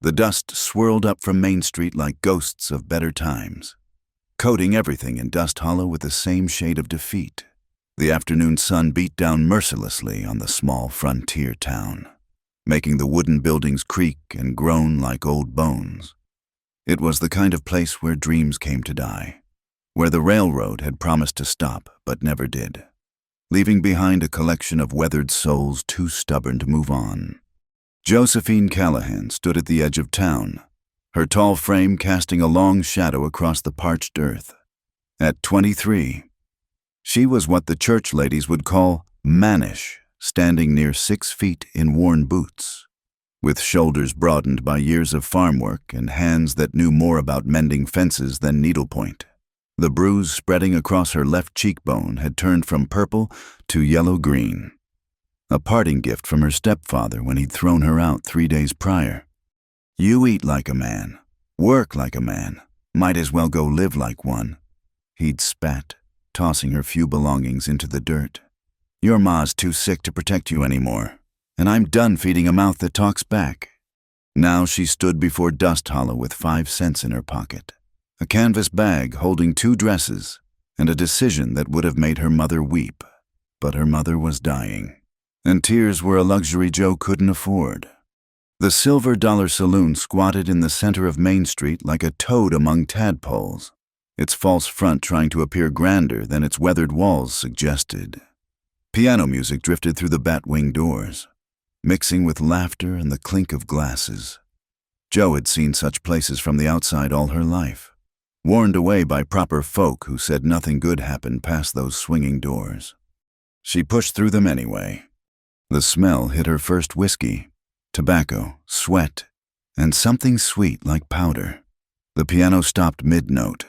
The dust swirled up from Main Street like ghosts of better times, coating everything in Dust Hollow with the same shade of defeat. The afternoon sun beat down mercilessly on the small frontier town, making the wooden buildings creak and groan like old bones. It was the kind of place where dreams came to die, where the railroad had promised to stop but never did, leaving behind a collection of weathered souls too stubborn to move on. Josephine Callahan stood at the edge of town, her tall frame casting a long shadow across the parched earth. At 23, she was what the church ladies would call mannish, standing near 6 feet in worn boots, with shoulders broadened by years of farm work and hands that knew more about mending fences than needlepoint. The bruise spreading across her left cheekbone had turned from purple to yellow-green, a parting gift from her stepfather when he'd thrown her out 3 days prior. "You eat like a man, work like a man, might as well go live like one," he'd spat, tossing her few belongings into the dirt. "Your ma's too sick to protect you anymore, and I'm done feeding a mouth that talks back." Now she stood before Dust Hollow with 5 cents in her pocket, a canvas bag holding 2 dresses, and a decision that would have made her mother weep. But her mother was dying, and tears were a luxury Joe couldn't afford. The Silver Dollar Saloon squatted in the center of Main Street like a toad among tadpoles, its false front trying to appear grander than its weathered walls suggested. Piano music drifted through the bat-wing doors, mixing with laughter and the clink of glasses. Joe had seen such places from the outside all her life, warned away by proper folk who said nothing good happened past those swinging doors. She pushed through them anyway. The smell hit her first whiskey, tobacco, sweat, and something sweet like powder. The piano stopped mid-note.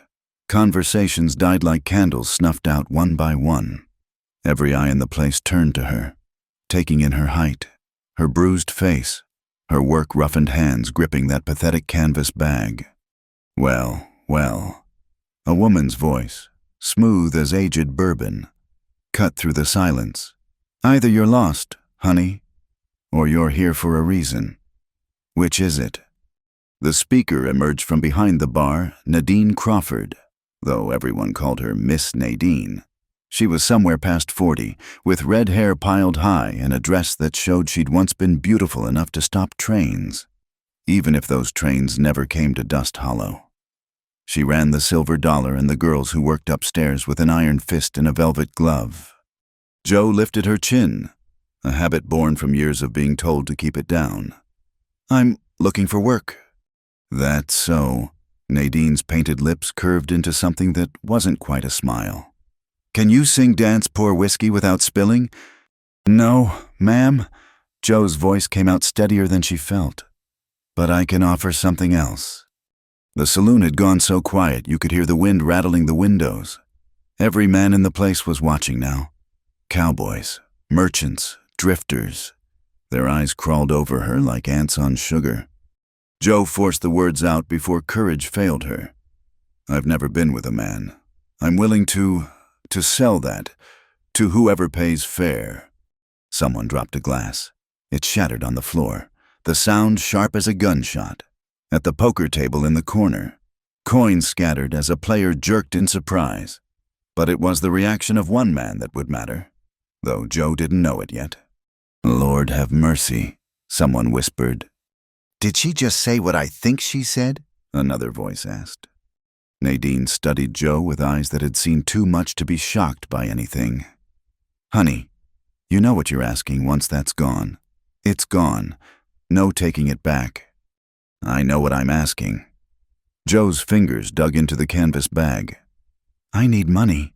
Conversations died like candles snuffed out one by one. Every eye in the place turned to her, taking in her height, her bruised face, her work-roughened hands gripping that pathetic canvas bag. "Well, well," a woman's voice, smooth as aged bourbon, cut through the silence. "Either you're lost, honey, or you're here for a reason. Which is it?" The speaker emerged from behind the bar, Nadine Crawford, though everyone called her Miss Nadine. She was somewhere past 40, with red hair piled high and a dress that showed she'd once been beautiful enough to stop trains, even if those trains never came to Dust Hollow. She ran the Silver Dollar and the girls who worked upstairs with an iron fist and a velvet glove. Joe lifted her chin, a habit born from years of being told to keep it down. "I'm looking for work." "That's so." Nadine's painted lips curved into something that wasn't quite a smile. "Can you sing Dance Pour Whiskey without spilling?" "No, ma'am." Joe's voice came out steadier than she felt. "But I can offer something else." The saloon had gone so quiet you could hear the wind rattling the windows. Every man in the place was watching now. Cowboys, merchants, drifters. Their eyes crawled over her like ants on sugar. Joe forced the words out before courage failed her. "I've never been with a man. I'm willing to sell that, to whoever pays fair." Someone dropped a glass. It shattered on the floor, the sound sharp as a gunshot. At the poker table in the corner, coins scattered as a player jerked in surprise. But it was the reaction of one man that would matter, though Joe didn't know it yet. "Lord have mercy," someone whispered. "Did she just say what I think she said?" another voice asked. Nadine studied Joe with eyes that had seen too much to be shocked by anything. "Honey, you know what you're asking once that's gone. It's gone. No taking it back." "I know what I'm asking." Joe's fingers dug into the canvas bag. "I need money.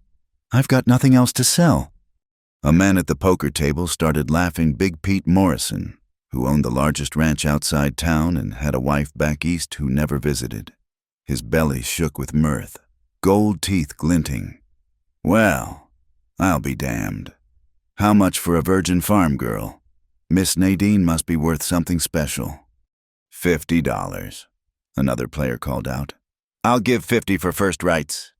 I've got nothing else to sell." A man at the poker table started laughing. Big Pete Morrison, who owned the largest ranch outside town and had a wife back east who never visited. His belly shook with mirth, gold teeth glinting. "Well, I'll be damned. How much for a virgin farm girl? Miss Nadine must be worth something special." $50, another player called out. "I'll give 50 for first rights."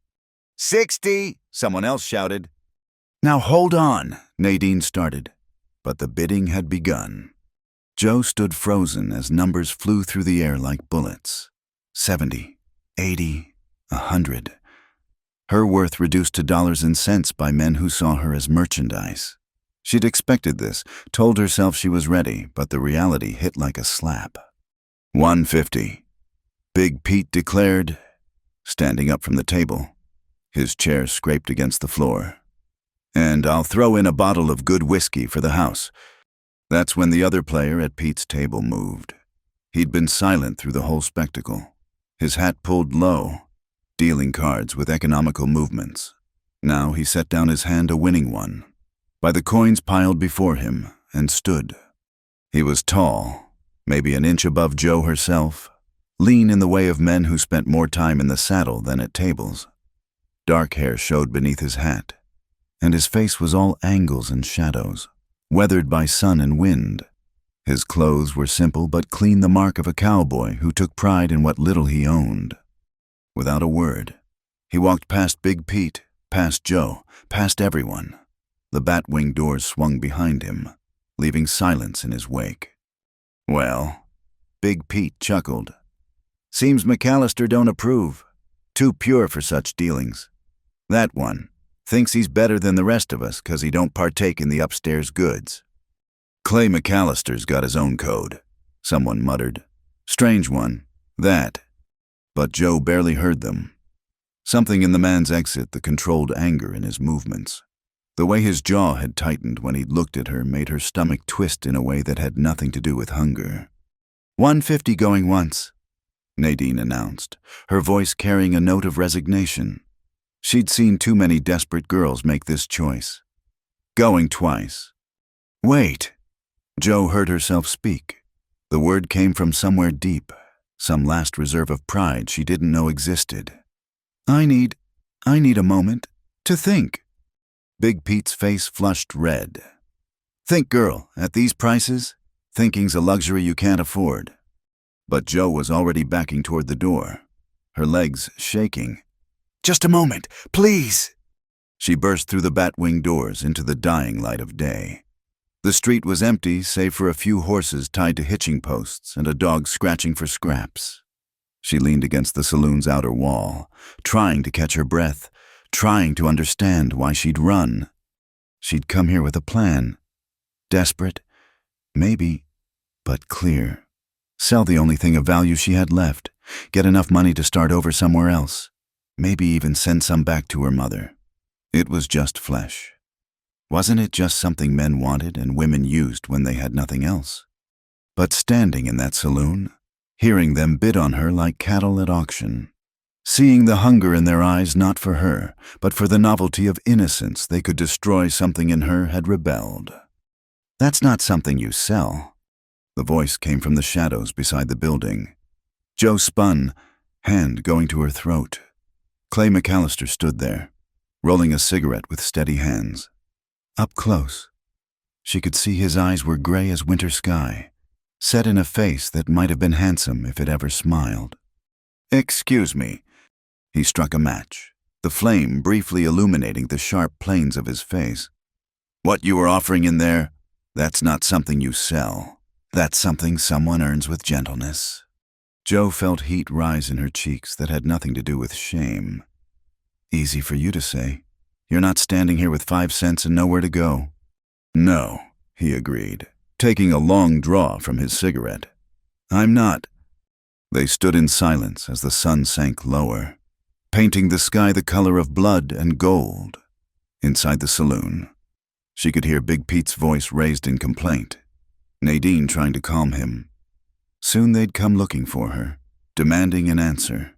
60, someone else shouted. "Now hold on," Nadine started, but the bidding had begun. Joe stood frozen as numbers flew through the air like bullets. 70, 80, 100. Her worth reduced to dollars and cents by men who saw her as merchandise. She'd expected this, told herself she was ready, but the reality hit like a slap. 150. Big Pete declared, standing up from the table. His chair scraped against the floor. And I'll throw in a bottle of good whiskey for the house. That's when the other player at Pete's table moved. He'd been silent through the whole spectacle, his hat pulled low, dealing cards with economical movements. Now he set down his hand a winning one, by the coins piled before him, and stood. He was tall, maybe an inch above Joe herself, lean in the way of men who spent more time in the saddle than at tables. Dark hair showed beneath his hat, and his face was all angles and shadows, weathered by sun and wind. His clothes were simple but clean, the mark of a cowboy who took pride in what little he owned. Without a word, he walked past Big Pete, past Joe, past everyone. The bat-wing doors swung behind him, leaving silence in his wake. Well, Big Pete chuckled. Seems McAllister don't approve. Too pure for such dealings. That one thinks he's better than the rest of us 'cause he don't partake in the upstairs goods. Clay McAllister's got his own code, someone muttered. Strange one, that. But Joe barely heard them. Something in the man's exit, the controlled anger in his movements. The way his jaw had tightened when he'd looked at her made her stomach twist in a way that had nothing to do with hunger. 150 going once, Nadine announced, her voice carrying a note of resignation. She'd seen too many desperate girls make this choice. Going twice. Wait. Joe heard herself speak. The word came from somewhere deep, some last reserve of pride she didn't know existed. I need a moment to think. Big Pete's face flushed red. Think, girl, at these prices, thinking's a luxury you can't afford. But Joe was already backing toward the door, her legs shaking. Just a moment, please! She burst through the bat-wing doors into the dying light of day. The street was empty save for a few horses tied to hitching posts and a dog scratching for scraps. She leaned against the saloon's outer wall, trying to catch her breath, trying to understand why she'd run. She'd come here with a plan. Desperate, maybe, but clear. Sell the only thing of value she had left, get enough money to start over somewhere else. Maybe even send some back to her mother. It was just flesh. Wasn't it just something men wanted and women used when they had nothing else? But standing in that saloon, hearing them bid on her like cattle at auction, seeing the hunger in their eyes not for her, but for the novelty of innocence they could destroy something in her had rebelled. That's not something you sell. The voice came from the shadows beside the building. Joe spun, hand going to her throat. Clay McAllister stood there, rolling a cigarette with steady hands. Up close, she could see his eyes were gray as winter sky, set in a face that might have been handsome if it ever smiled. Excuse me. He struck a match, the flame briefly illuminating the sharp planes of his face. What you were offering in there, that's not something you sell. That's something someone earns with gentleness. Joe felt heat rise in her cheeks that had nothing to do with shame. Easy for you to say. You're not standing here with 5 cents and nowhere to go. No, he agreed, taking a long draw from his cigarette. I'm not. They stood in silence as the sun sank lower, painting the sky the color of blood and gold. Inside the saloon, she could hear Big Pete's voice raised in complaint, Nadine trying to calm him. Soon they'd come looking for her, demanding an answer.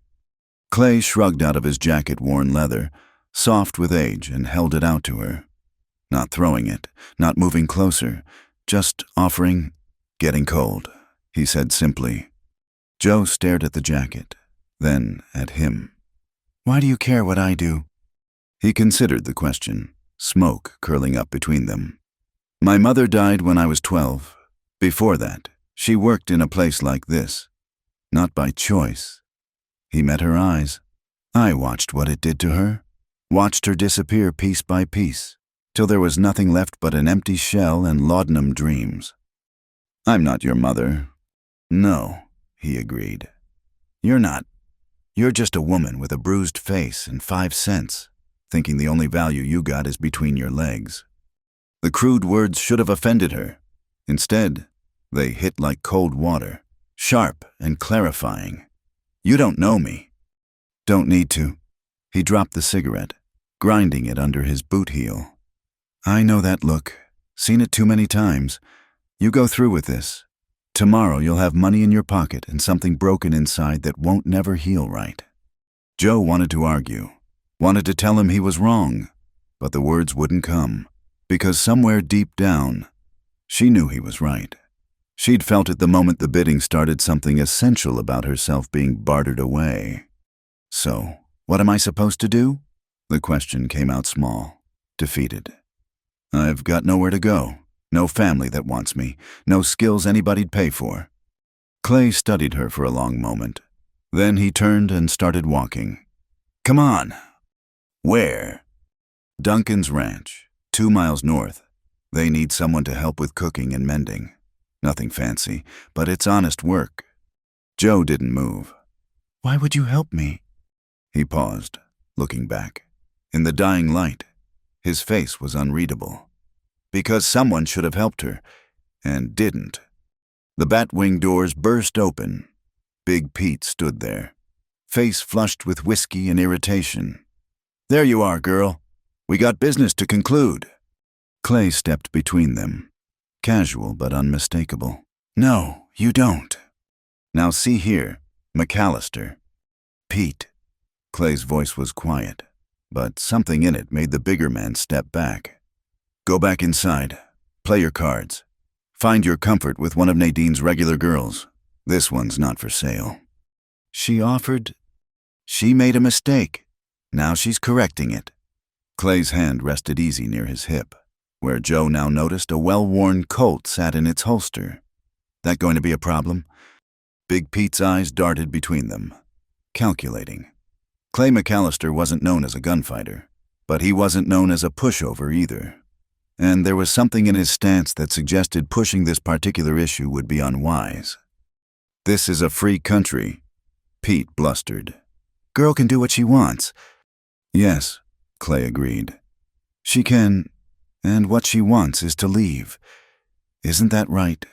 Clay shrugged out of his jacket-worn leather, soft with age, and held it out to her. Not throwing it, not moving closer, just offering, getting cold, he said simply. Joe stared at the jacket, then at him. Why do you care what I do? He considered the question, smoke curling up between them. My mother died when I was 12. Before that, she worked in a place like this. Not by choice. He met her eyes. I watched what it did to her, watched her disappear piece by piece, till there was nothing left but an empty shell and laudanum dreams. I'm not your mother. No, he agreed. You're not. You're just a woman with a bruised face and 5 cents, thinking the only value you got is between your legs. The crude words should have offended her. Instead, they hit like cold water, sharp and clarifying. You don't know me. Don't need to. He dropped the cigarette, grinding it under his boot heel. I know that look. Seen it too many times. You go through with this. Tomorrow you'll have money in your pocket and something broken inside that won't never heal right. Joe wanted to argue, wanted to tell him he was wrong, but the words wouldn't come, because somewhere deep down, she knew he was right. She'd felt it the moment the bidding started, something essential about herself being bartered away. So, what am I supposed to do? The question came out small, defeated. I've got nowhere to go, no family that wants me, no skills anybody'd pay for. Clay studied her for a long moment. Then he turned and started walking. Come on. Where? Duncan's ranch, 2 miles north. They need someone to help with cooking and mending. Nothing fancy, but it's honest work. Joe didn't move. Why would you help me? He paused, looking back. In the dying light, his face was unreadable. Because someone should have helped her, and didn't. The bat-wing doors burst open. Big Pete stood there, face flushed with whiskey and irritation. There you are, girl. We got business to conclude. Clay stepped between them, casual but unmistakable. No, you don't. Now see here, McAllister. Pete. Clay's voice was quiet, but something in it made the bigger man step back. Go back inside. Play your cards. Find your comfort with one of Nadine's regular girls. This one's not for sale. She offered. She made a mistake. Now she's correcting it. Clay's hand rested easy near his hip, where Joe now noticed a well-worn Colt sat in its holster. That going to be a problem? Big Pete's eyes darted between them, calculating. Clay McAllister wasn't known as a gunfighter, but he wasn't known as a pushover either. And there was something in his stance that suggested pushing this particular issue would be unwise. This is a free country, Pete blustered. Girl can do what she wants. Yes, Clay agreed. She can, and what she wants is to leave. Isn't that right,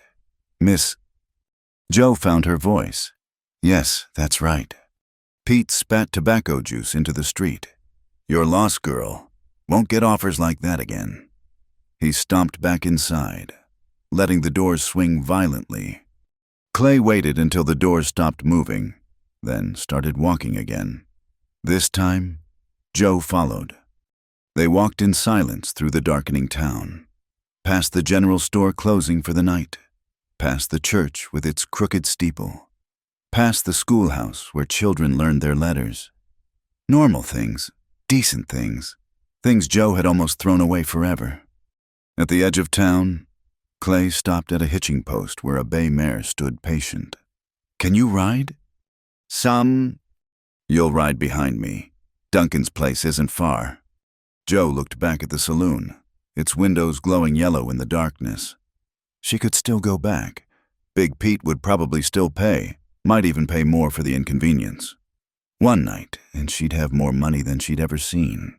Miss? Joe found her voice. Yes, that's right. Pete spat tobacco juice into the street. You're lost, girl. Won't get offers like that again. He stomped back inside, letting the doors swing violently. Clay waited until the doors stopped moving, then started walking again. This time, Joe followed. They walked in silence through the darkening town, past the general store closing for the night, past the church with its crooked steeple, past the schoolhouse where children learned their letters. Normal things, decent things, things Joe had almost thrown away forever. At the edge of town, Clay stopped at a hitching post where a bay mare stood patient. Can you ride? Some. You'll ride behind me. Duncan's place isn't far. Joe looked back at the saloon, its windows glowing yellow in the darkness. She could still go back. Big Pete would probably still pay, might even pay more for the inconvenience. One night, and she'd have more money than she'd ever seen.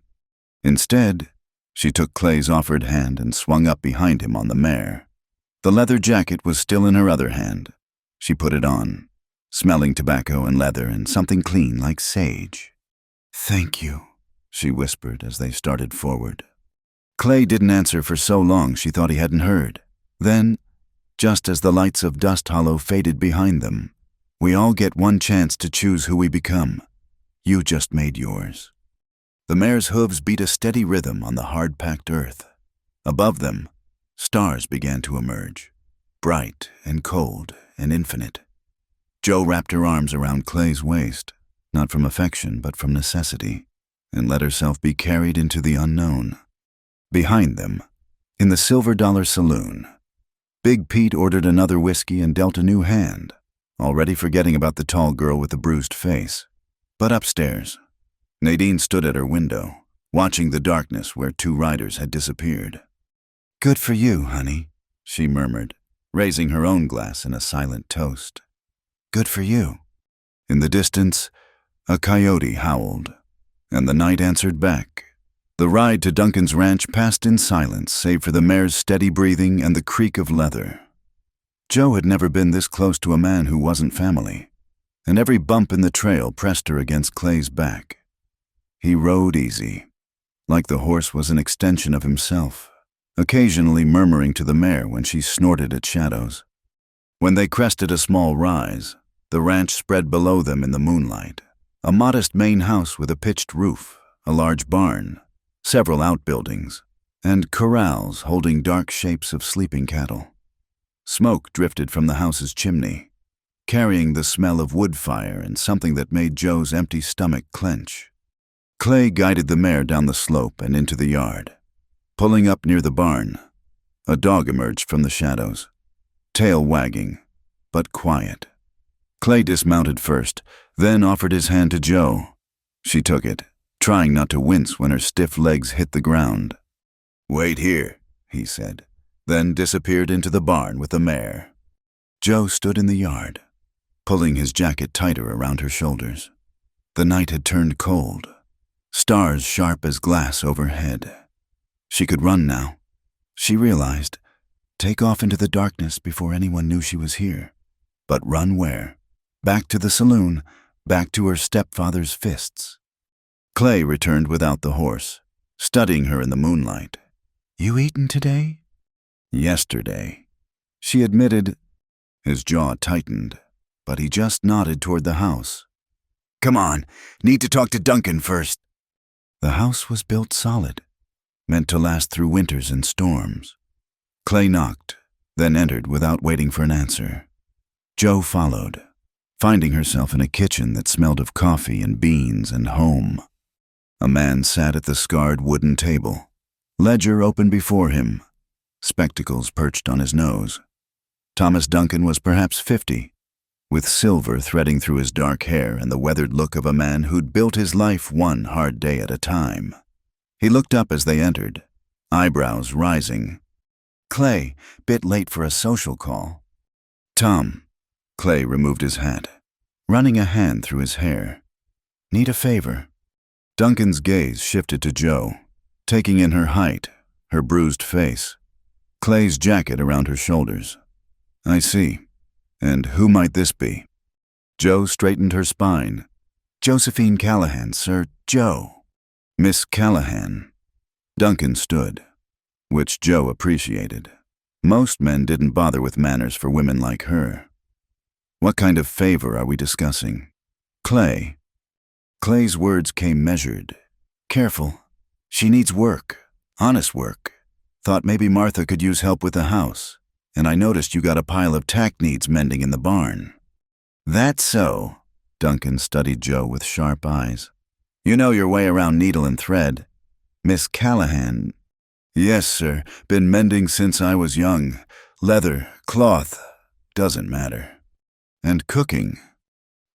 Instead, she took Clay's offered hand and swung up behind him on the mare. The leather jacket was still in her other hand. She put it on, smelling tobacco and leather and something clean like sage. Thank you, she whispered as they started forward. Clay didn't answer for so long she thought he hadn't heard. Then, just as the lights of Dust Hollow faded behind them, we all get one chance to choose who we become. You just made yours. The mare's hooves beat a steady rhythm on the hard-packed earth. Above them, stars began to emerge, bright and cold and infinite. Joe wrapped her arms around Clay's waist, not from affection but from necessity, and let herself be carried into the unknown. Behind them, in the Silver Dollar Saloon, Big Pete ordered another whiskey and dealt a new hand, already forgetting about the tall girl with the bruised face. But upstairs, Nadine stood at her window, watching the darkness where 2 riders had disappeared. Good for you, honey, she murmured. raising her own glass in a silent toast. "Good for you." In the distance, a coyote howled, and the night answered back. The ride to Duncan's ranch passed in silence, save for the mare's steady breathing and the creak of leather. Joe had never been this close to a man who wasn't family, and every bump in the trail pressed her against Clay's back. He rode easy, like the horse was an extension of himself, occasionally murmuring to the mare when she snorted at shadows. When they crested a small rise, the ranch spread below them in the moonlight. A modest main house with a pitched roof, a large barn, several outbuildings, and corrals holding dark shapes of sleeping cattle. Smoke drifted from the house's chimney, carrying the smell of wood fire and something that made Joe's empty stomach clench. Clay guided the mare down the slope and into the yard. Pulling up near the barn, a dog emerged from the shadows, tail wagging, but quiet. Clay dismounted first, then offered his hand to Joe. She took it, trying not to wince when her stiff legs hit the ground. "Wait here," he said, then disappeared into the barn with the mare. Joe stood in the yard, pulling his jacket tighter around her shoulders. The night had turned cold, stars sharp as glass overhead. She could run now, she realized, take off into the darkness before anyone knew she was here. But run where? Back to the saloon, back to her stepfather's fists. Clay returned without the horse, studying her in the moonlight. "You eaten today?" "Yesterday," she admitted. His jaw tightened, but he just nodded toward the house. "Come on, need to talk to Duncan first." The house was built solid, meant to last through winters and storms. Clay knocked, then entered without waiting for an answer. Joe followed, finding herself in a kitchen that smelled of coffee and beans and home. A man sat at the scarred wooden table, ledger open before him, spectacles perched on his nose. Thomas Duncan was perhaps 50, with silver threading through his dark hair and the weathered look of a man who'd built his life one hard day at a time. He looked up as they entered, eyebrows rising. "Clay, bit late for a social call." "Tom." Clay removed his hat, running a hand through his hair. "Need a favor." Duncan's gaze shifted to Joe, taking in her height, her bruised face, Clay's jacket around her shoulders. "I see. And who might this be?" Joe straightened her spine. "Josephine Callahan, sir. Joe." "Miss Callahan." Duncan stood, which Joe appreciated. Most men didn't bother with manners for women like her. "What kind of favor are we discussing?" "Clay." Clay's words came measured. "Careful. She needs work. Honest work. Thought maybe Martha could use help with the house. And I noticed you got a pile of tack needs mending in the barn." "That's so." Duncan studied Joe with sharp eyes. "You know your way around needle and thread. Miss Callahan." "Yes, sir. Been mending since I was young. Leather, cloth, doesn't matter. And cooking.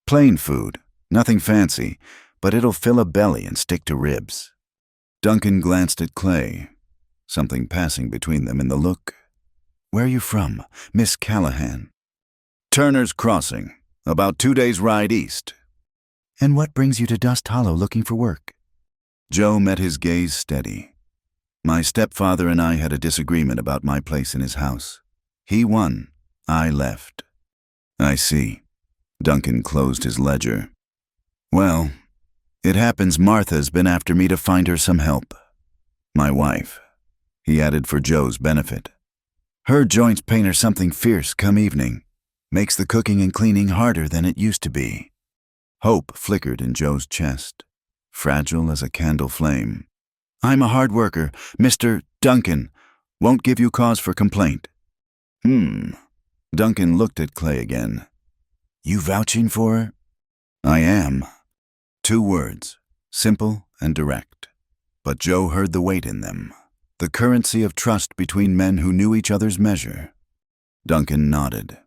Plain food, nothing fancy, but it'll fill a belly and stick to ribs." Duncan glanced at Clay, something passing between them in the look. "Where are you from, Miss Callahan?" "Turner's Crossing, about 2 days' ride east." "And what brings you to Dust Hollow looking for work?" Joe met his gaze steady. "My stepfather and I had a disagreement about my place in his house. He won, I left." "I see." Duncan closed his ledger. "Well, it happens Martha's been after me to find her some help. My wife," he added for Joe's benefit. "Her joints pain her something fierce come evening. Makes the cooking and cleaning harder than it used to be." Hope flickered in Joe's chest, fragile as a candle flame. "I'm a hard worker, Mr. Duncan. Won't give you cause for complaint." Duncan looked at Clay again. "You vouching for her?" "I am." 2 words, simple and direct. But Joe heard the weight in them, the currency of trust between men who knew each other's measure. Duncan nodded.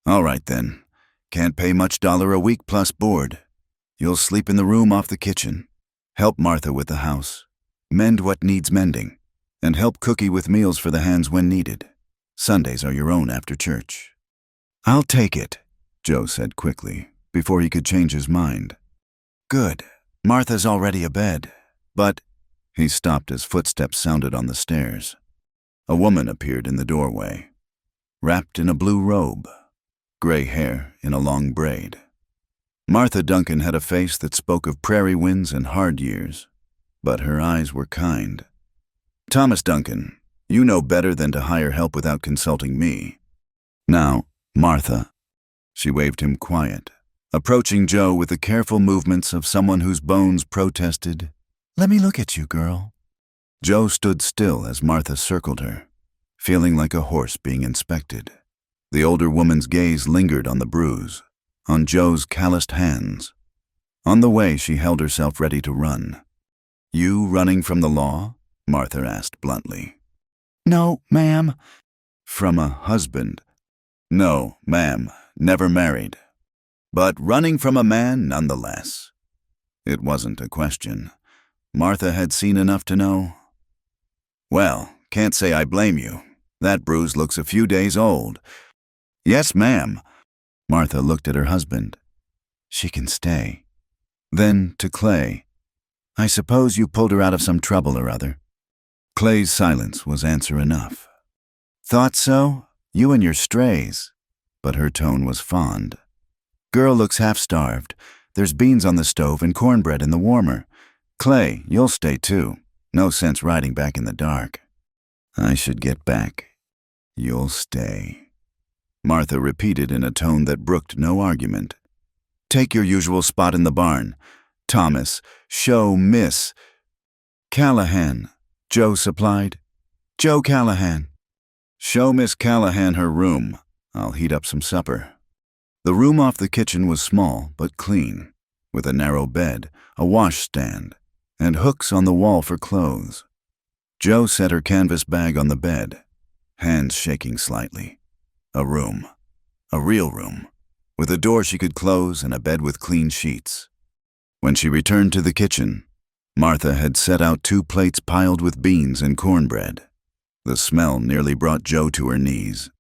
"All right then. Can't pay much $1 a week plus board. You'll sleep in the room off the kitchen. Help Martha with the house. Mend what needs mending. And help Cookie with meals for the hands when needed. Sundays are your own after church." "I'll take it," Joe said quickly, before he could change his mind. "Good. Martha's already abed. But—" He stopped as footsteps sounded on the stairs. A woman appeared in the doorway, wrapped in a blue robe, gray hair in a long braid. Martha Duncan had a face that spoke of prairie winds and hard years, but her eyes were kind. "Thomas Duncan, you know better than to hire help without consulting me. Now, Martha." She waved him quiet, approaching Joe with the careful movements of someone whose bones protested, "Let me look at you, girl." Joe stood still as Martha circled her, feeling like a horse being inspected. The older woman's gaze lingered on the bruise, on Joe's calloused hands. On the way, she held herself ready to run. "You running from the law?" Martha asked bluntly. "No, ma'am." "From a husband?" "No, ma'am, never married. But running from a man nonetheless." It wasn't a question. Martha had seen enough to know. "Well, can't say I blame you. That bruise looks a few days old." "Yes, ma'am." Martha looked at her husband. "She can stay." Then to Clay, "I suppose you pulled her out of some trouble or other." Clay's silence was answer enough. "Thought so? You and your strays." But her tone was fond. "Girl looks half-starved. There's beans on the stove and cornbread in the warmer. Clay, you'll stay too. No sense riding back in the dark." "I should get back. You'll stay," Martha repeated in a tone that brooked no argument. "Take your usual spot in the barn. Thomas, show Miss Callahan," Joe supplied. "Joe Callahan." "Show Miss Callahan her room. I'll heat up some supper." The room off the kitchen was small but clean, with a narrow bed, a washstand, and hooks on the wall for clothes. Joe set her canvas bag on the bed, hands shaking slightly. A room. A real room, with a door she could close and a bed with clean sheets. When she returned to the kitchen, Martha had set out 2 plates piled with beans and cornbread. The smell nearly brought Joe to her knees.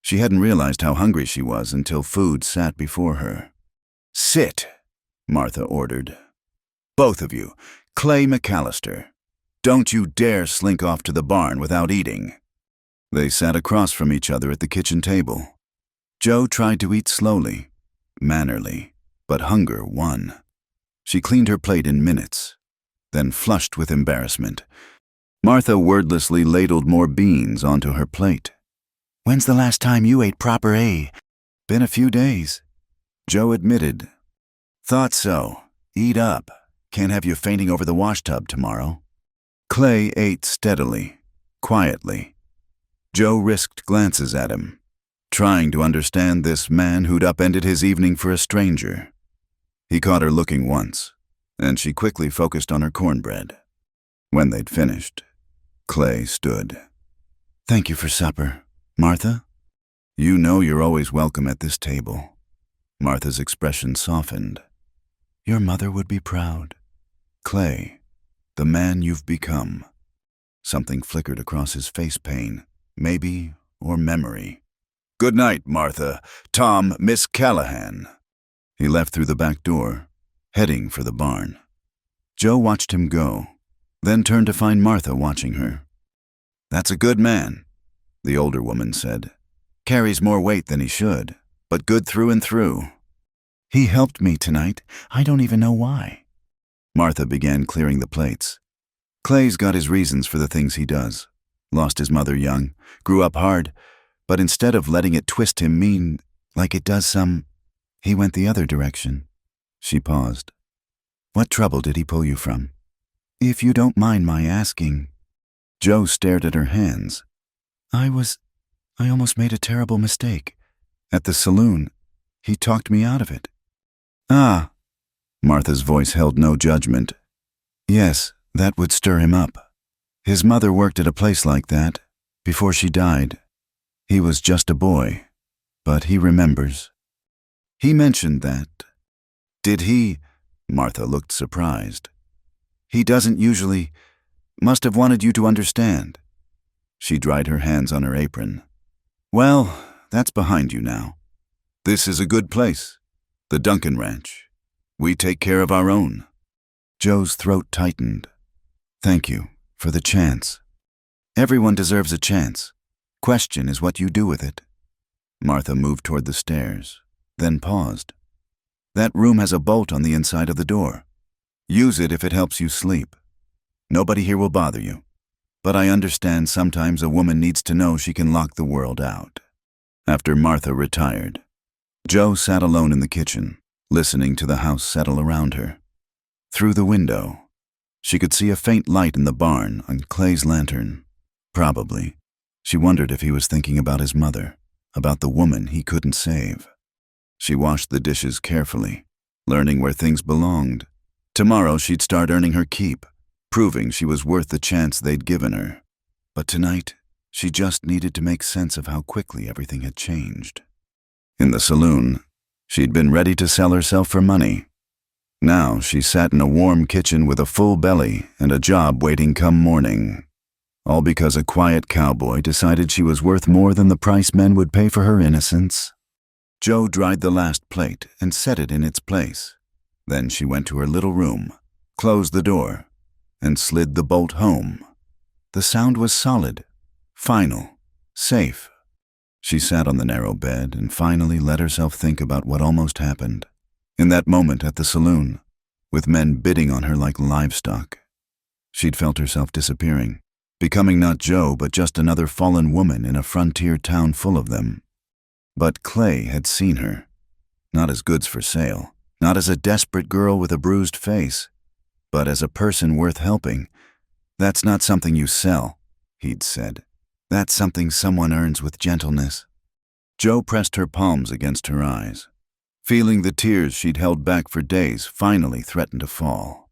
She hadn't realized how hungry she was until food sat before her. "Sit," Martha ordered. "Both of you, Clay McAllister. Don't you dare slink off to the barn without eating." They sat across from each other at the kitchen table. Joe tried to eat slowly, mannerly, but hunger won. She cleaned her plate in minutes, then flushed with embarrassment. Martha wordlessly ladled more beans onto her plate. "When's the last time you ate proper, eh?" "Been a few days," Joe admitted. "Thought so. Eat up. Can't have you fainting over the washtub tomorrow." Clay ate steadily, quietly. Joe risked glances at him, trying to understand this man who'd upended his evening for a stranger. He caught her looking once, and she quickly focused on her cornbread. When they'd finished, Clay stood. "Thank you for supper, Martha." "You know you're always welcome at this table." Martha's expression softened. "Your mother would be proud." "Clay, the man you've become." Something flickered across his face pane, maybe, or memory. "Good night, Martha. Tom, Miss Callahan." He left through the back door, heading for the barn. Joe watched him go, then turned to find Martha watching her. "That's a good man," the older woman said. "Carries more weight than he should, but good through and through." "He helped me tonight. I don't even know why." Martha began clearing the plates. "Clay's got his reasons for the things he does. Lost his mother young, grew up hard, but instead of letting it twist him mean like it does some, he went the other direction." She paused. "What trouble did he pull you from?" "If you don't mind my asking." Joe stared at her hands. I almost made a terrible mistake. At the saloon, he talked me out of it." "Ah." Martha's voice held no judgment. "Yes, that would stir him up. His mother worked at a place like that, before she died. He was just a boy, but he remembers." "He mentioned that." "Did he?" Martha looked surprised. "He doesn't usually. Must have wanted you to understand." She dried her hands on her apron. Well, that's behind you now. This is a good place. The Duncan Ranch. We take care of our own. Joe's throat tightened. Thank you for the chance. Everyone deserves a chance. Question is what you do with it. Martha moved toward the stairs, then paused. That room has a bolt on the inside of the door. Use it if it helps you sleep. Nobody here will bother you. But I understand sometimes a woman needs to know she can lock the world out. After Martha retired, Joe sat alone in the kitchen, listening to the house settle around her. Through the window, she could see a faint light in the barn on Clay's lantern. Probably, she wondered if he was thinking about his mother, about the woman he couldn't save. She washed the dishes carefully, learning where things belonged. Tomorrow she'd start earning her keep, proving she was worth the chance they'd given her. But tonight, she just needed to make sense of how quickly everything had changed. In the saloon, she'd been ready to sell herself for money. Now she sat in a warm kitchen with a full belly and a job waiting come morning. All because a quiet cowboy decided she was worth more than the price men would pay for her innocence. Joe dried the last plate and set it in its place. Then she went to her little room, closed the door, and slid the bolt home. The sound was solid, final, safe. She sat on the narrow bed and finally let herself think about what almost happened. In that moment at the saloon, with men bidding on her like livestock. She'd felt herself disappearing, becoming not Joe but just another fallen woman in a frontier town full of them. But Clay had seen her, not as goods for sale, not as a desperate girl with a bruised face, but as a person worth helping. That's not something you sell, he'd said. That's something someone earns with gentleness. Joe pressed her palms against her eyes, feeling the tears she'd held back for days finally threaten to fall.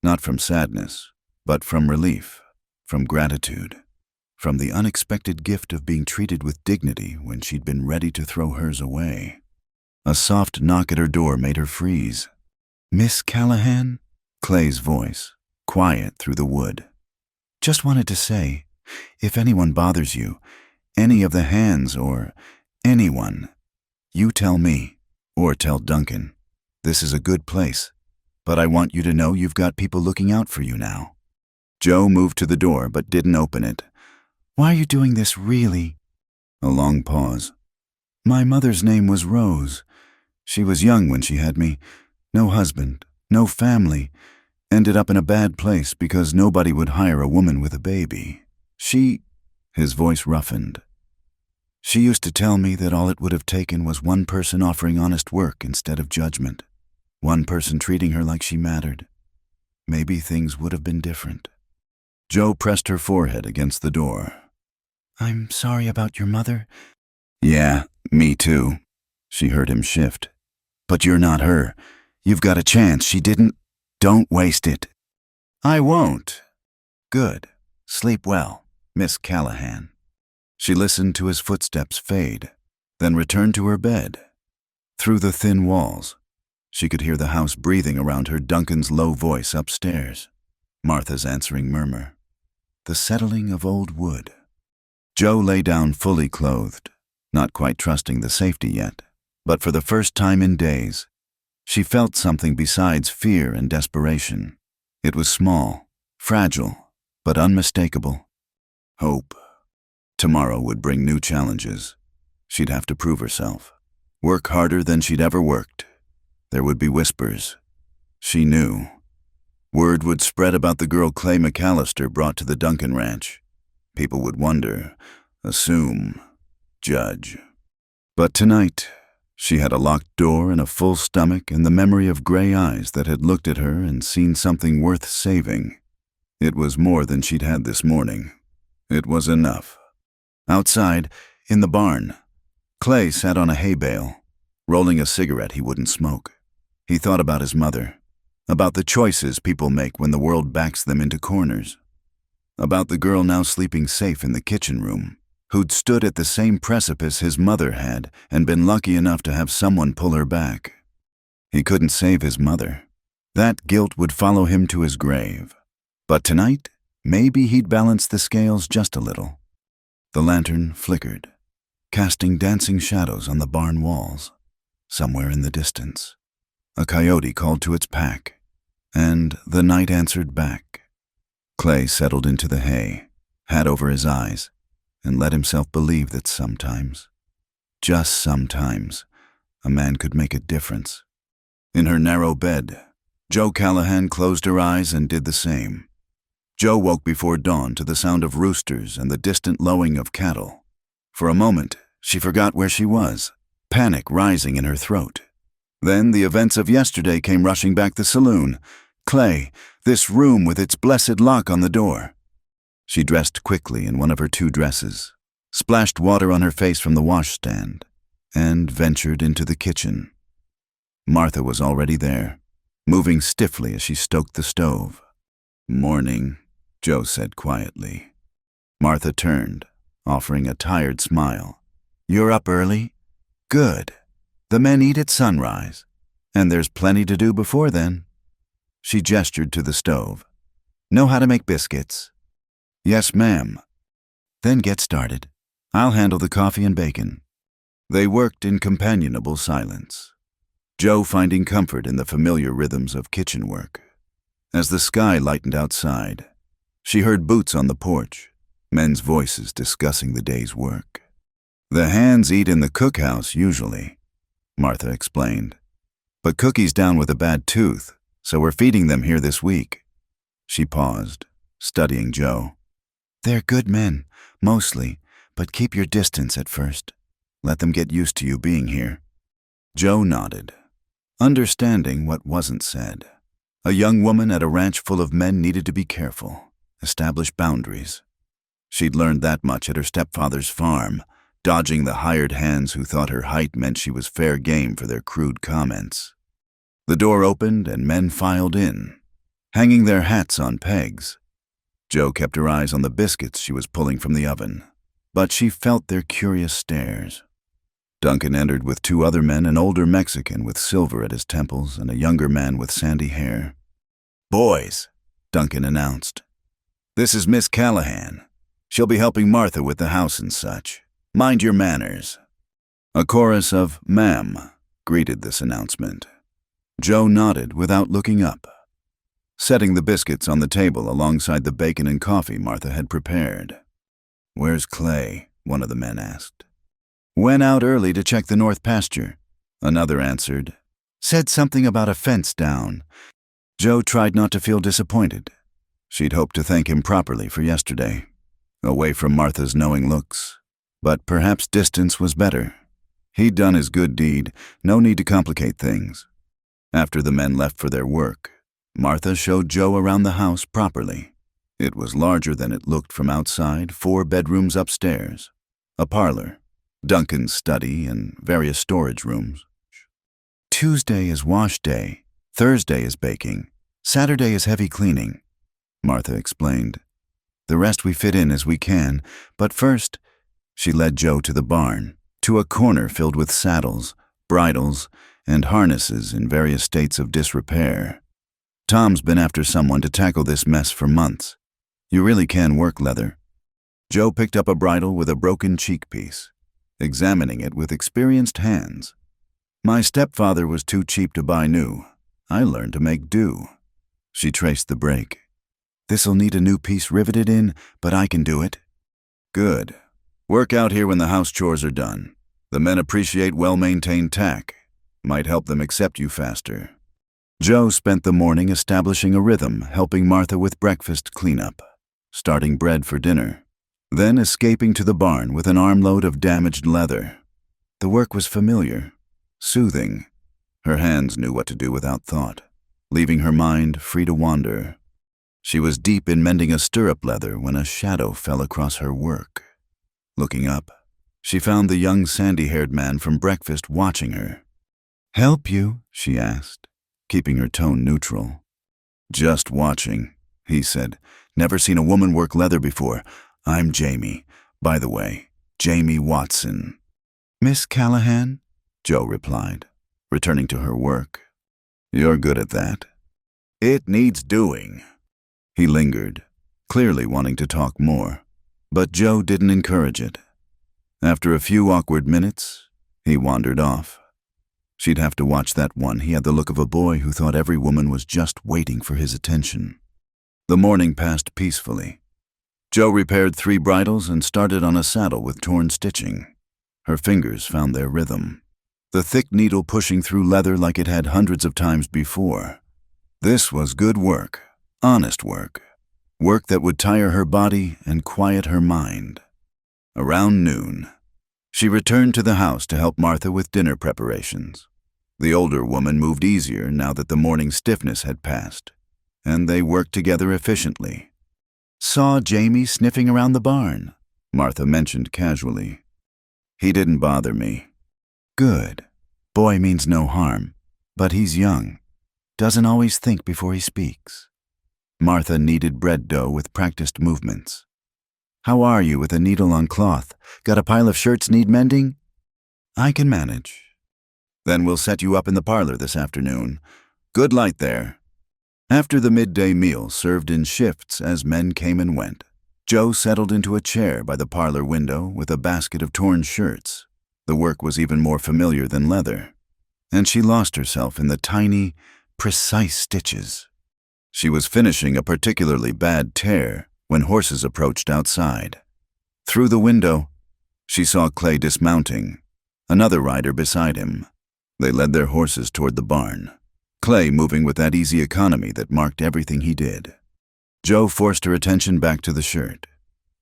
Not from sadness, but from relief, from gratitude, from the unexpected gift of being treated with dignity when she'd been ready to throw hers away. A soft knock at her door made her freeze. "Miss Callahan?" Clay's voice, quiet through the wood. "Just wanted to say, if anyone bothers you, any of the hands or anyone, you tell me, or tell Duncan. This is a good place, but I want you to know you've got people looking out for you now." Joe moved to the door but didn't open it. "Why are you doing this, really?" A long pause. "My mother's name was Rose. She was young when she had me. No husband, no family. Ended up in a bad place because nobody would hire a woman with a baby. His voice roughened. She used to tell me that all it would have taken was one person offering honest work instead of judgment. One person treating her like she mattered. Maybe things would have been different." Joe pressed her forehead against the door. "I'm sorry about your mother." "Yeah, me too." She heard him shift. "But you're not her. You've got a chance. She didn't. Don't waste it." "I won't." "Good. Sleep well, Miss Callahan." She listened to his footsteps fade, then returned to her bed. Through the thin walls, she could hear the house breathing around her, Duncan's low voice upstairs, Martha's answering murmur, the settling of old wood. Joe lay down fully clothed, not quite trusting the safety yet, but for the first time in days, she felt something besides fear and desperation. It was small, fragile, but unmistakable. Hope. Tomorrow would bring new challenges. She'd have to prove herself, work harder than she'd ever worked. There would be whispers. She knew. Word would spread about the girl Clay McAllister brought to the Duncan Ranch. People would wonder, assume, judge. But tonight, she had a locked door and a full stomach and the memory of gray eyes that had looked at her and seen something worth saving. It was more than she'd had this morning. It was enough. Outside, in the barn, Clay sat on a hay bale, rolling a cigarette he wouldn't smoke. He thought about his mother, about the choices people make when the world backs them into corners, about the girl now sleeping safe in the kitchen room, who'd stood at the same precipice his mother had and been lucky enough to have someone pull her back. He couldn't save his mother. That guilt would follow him to his grave. But tonight, maybe he'd balance the scales just a little. The lantern flickered. casting dancing shadows on the barn walls. Somewhere in the distance, a coyote called to its pack, and the night answered back. Clay settled into the hay, hat over his eyes, and let himself believe that sometimes, just sometimes, a man could make a difference. In her narrow bed, Jo Callahan closed her eyes and did the same. Jo woke before dawn to the sound of roosters and the distant lowing of cattle. For a moment, she forgot where she was, panic rising in her throat. Then the events of yesterday came rushing back the saloon. Clay, this room with its blessed lock on the door. She dressed quickly in one of her 2 dresses, splashed water on her face from the washstand, and ventured into the kitchen. Martha was already there, moving stiffly as she stoked the stove. "Morning," Jo said quietly. Martha turned, offering a tired smile. "You're up early? Good. The men eat at sunrise, and there's plenty to do before then." She gestured to the stove. "Know how to make biscuits?" "Yes, ma'am." "Then get started. I'll handle the coffee and bacon." They worked in companionable silence, Jo finding comfort in the familiar rhythms of kitchen work. As the sky lightened outside, she heard boots on the porch, men's voices discussing the day's work. "The hands eat in the cookhouse usually," Martha explained. "But Cookie's down with a bad tooth, so we're feeding them here this week." She paused, studying Jo. "They're good men, mostly, but keep your distance at first. Let them get used to you being here." Jo nodded, understanding what wasn't said. A young woman at a ranch full of men needed to be careful, establish boundaries. She'd learned that much at her stepfather's farm, dodging the hired hands who thought her height meant she was fair game for their crude comments. The door opened and men filed in, hanging their hats on pegs. Jo kept her eyes on the biscuits she was pulling from the oven, but she felt their curious stares. Duncan entered with 2 other men, an older Mexican with silver at his temples and a younger man with sandy hair. "Boys," Duncan announced. "This is Miss Callahan. She'll be helping Martha with the house and such. Mind your manners." A chorus of "ma'am" greeted this announcement. Jo nodded without looking up, setting the biscuits on the table alongside the bacon and coffee Martha had prepared. "Where's Clay?" one of the men asked. "Went out early to check the north pasture," another answered. "Said something about a fence down." Jo tried not to feel disappointed. She'd hoped to thank him properly for yesterday, away from Martha's knowing looks. But perhaps distance was better. He'd done his good deed, no need to complicate things. After the men left for their work, Martha showed Jo around the house properly. It was larger than it looked from outside, 4 bedrooms upstairs, a parlor, Duncan's study, and various storage rooms. "Tuesday is wash day, Thursday is baking, Saturday is heavy cleaning," Martha explained. "The rest we fit in as we can, but first," she led Jo to the barn, to a corner filled with saddles, bridles, and harnesses in various states of disrepair. "Tom's been after someone to tackle this mess for months. You really can work leather." Jo picked up a bridle with a broken cheek piece, examining it with experienced hands. "My stepfather was too cheap to buy new. I learned to make do." She traced the break. "This'll need a new piece riveted in, but I can do it." "Good. Work out here when the house chores are done. The men appreciate well-maintained tack. Might help them accept you faster." Jo spent the morning establishing a rhythm, helping Martha with breakfast cleanup, starting bread for dinner, then escaping to the barn with an armload of damaged leather. The work was familiar, soothing. Her hands knew what to do without thought, leaving her mind free to wander. She was deep in mending a stirrup leather when a shadow fell across her work. Looking up, she found the young sandy-haired man from breakfast watching her. "Help you?" she asked, keeping her tone neutral. "Just watching," he said. "Never seen a woman work leather before. I'm Jamie. By the way, Jamie Watson." "Miss Callahan?" Jo replied, returning to her work. "You're good at that." "It needs doing." He lingered, clearly wanting to talk more, but Jo didn't encourage it. After a few awkward minutes, he wandered off. She'd have to watch that one. He had the look of a boy who thought every woman was just waiting for his attention. The morning passed peacefully. Jo repaired 3 bridles and started on a saddle with torn stitching. Her fingers found their rhythm, the thick needle pushing through leather like it had hundreds of times before. This was good work, honest work, work that would tire her body and quiet her mind. Around noon, she returned to the house to help Martha with dinner preparations. The older woman moved easier now that the morning stiffness had passed, and they worked together efficiently. "Saw Jamie sniffing around the barn," Martha mentioned casually. "He didn't bother me." "Good. Boy means no harm, but he's young. Doesn't always think before he speaks." Martha kneaded bread dough with practiced movements. "How are you with a needle on cloth? Got a pile of shirts need mending?" "I can manage." "Then we'll set you up in the parlor this afternoon. Good light there." After the midday meal served in shifts as men came and went, Jo settled into a chair by the parlor window with a basket of torn shirts. The work was even more familiar than leather, and she lost herself in the tiny, precise stitches. She was finishing a particularly bad tear when horses approached outside. Through the window, she saw Clay dismounting, another rider beside him. They led their horses toward the barn, Clay moving with that easy economy that marked everything he did. Jo forced her attention back to the shirt.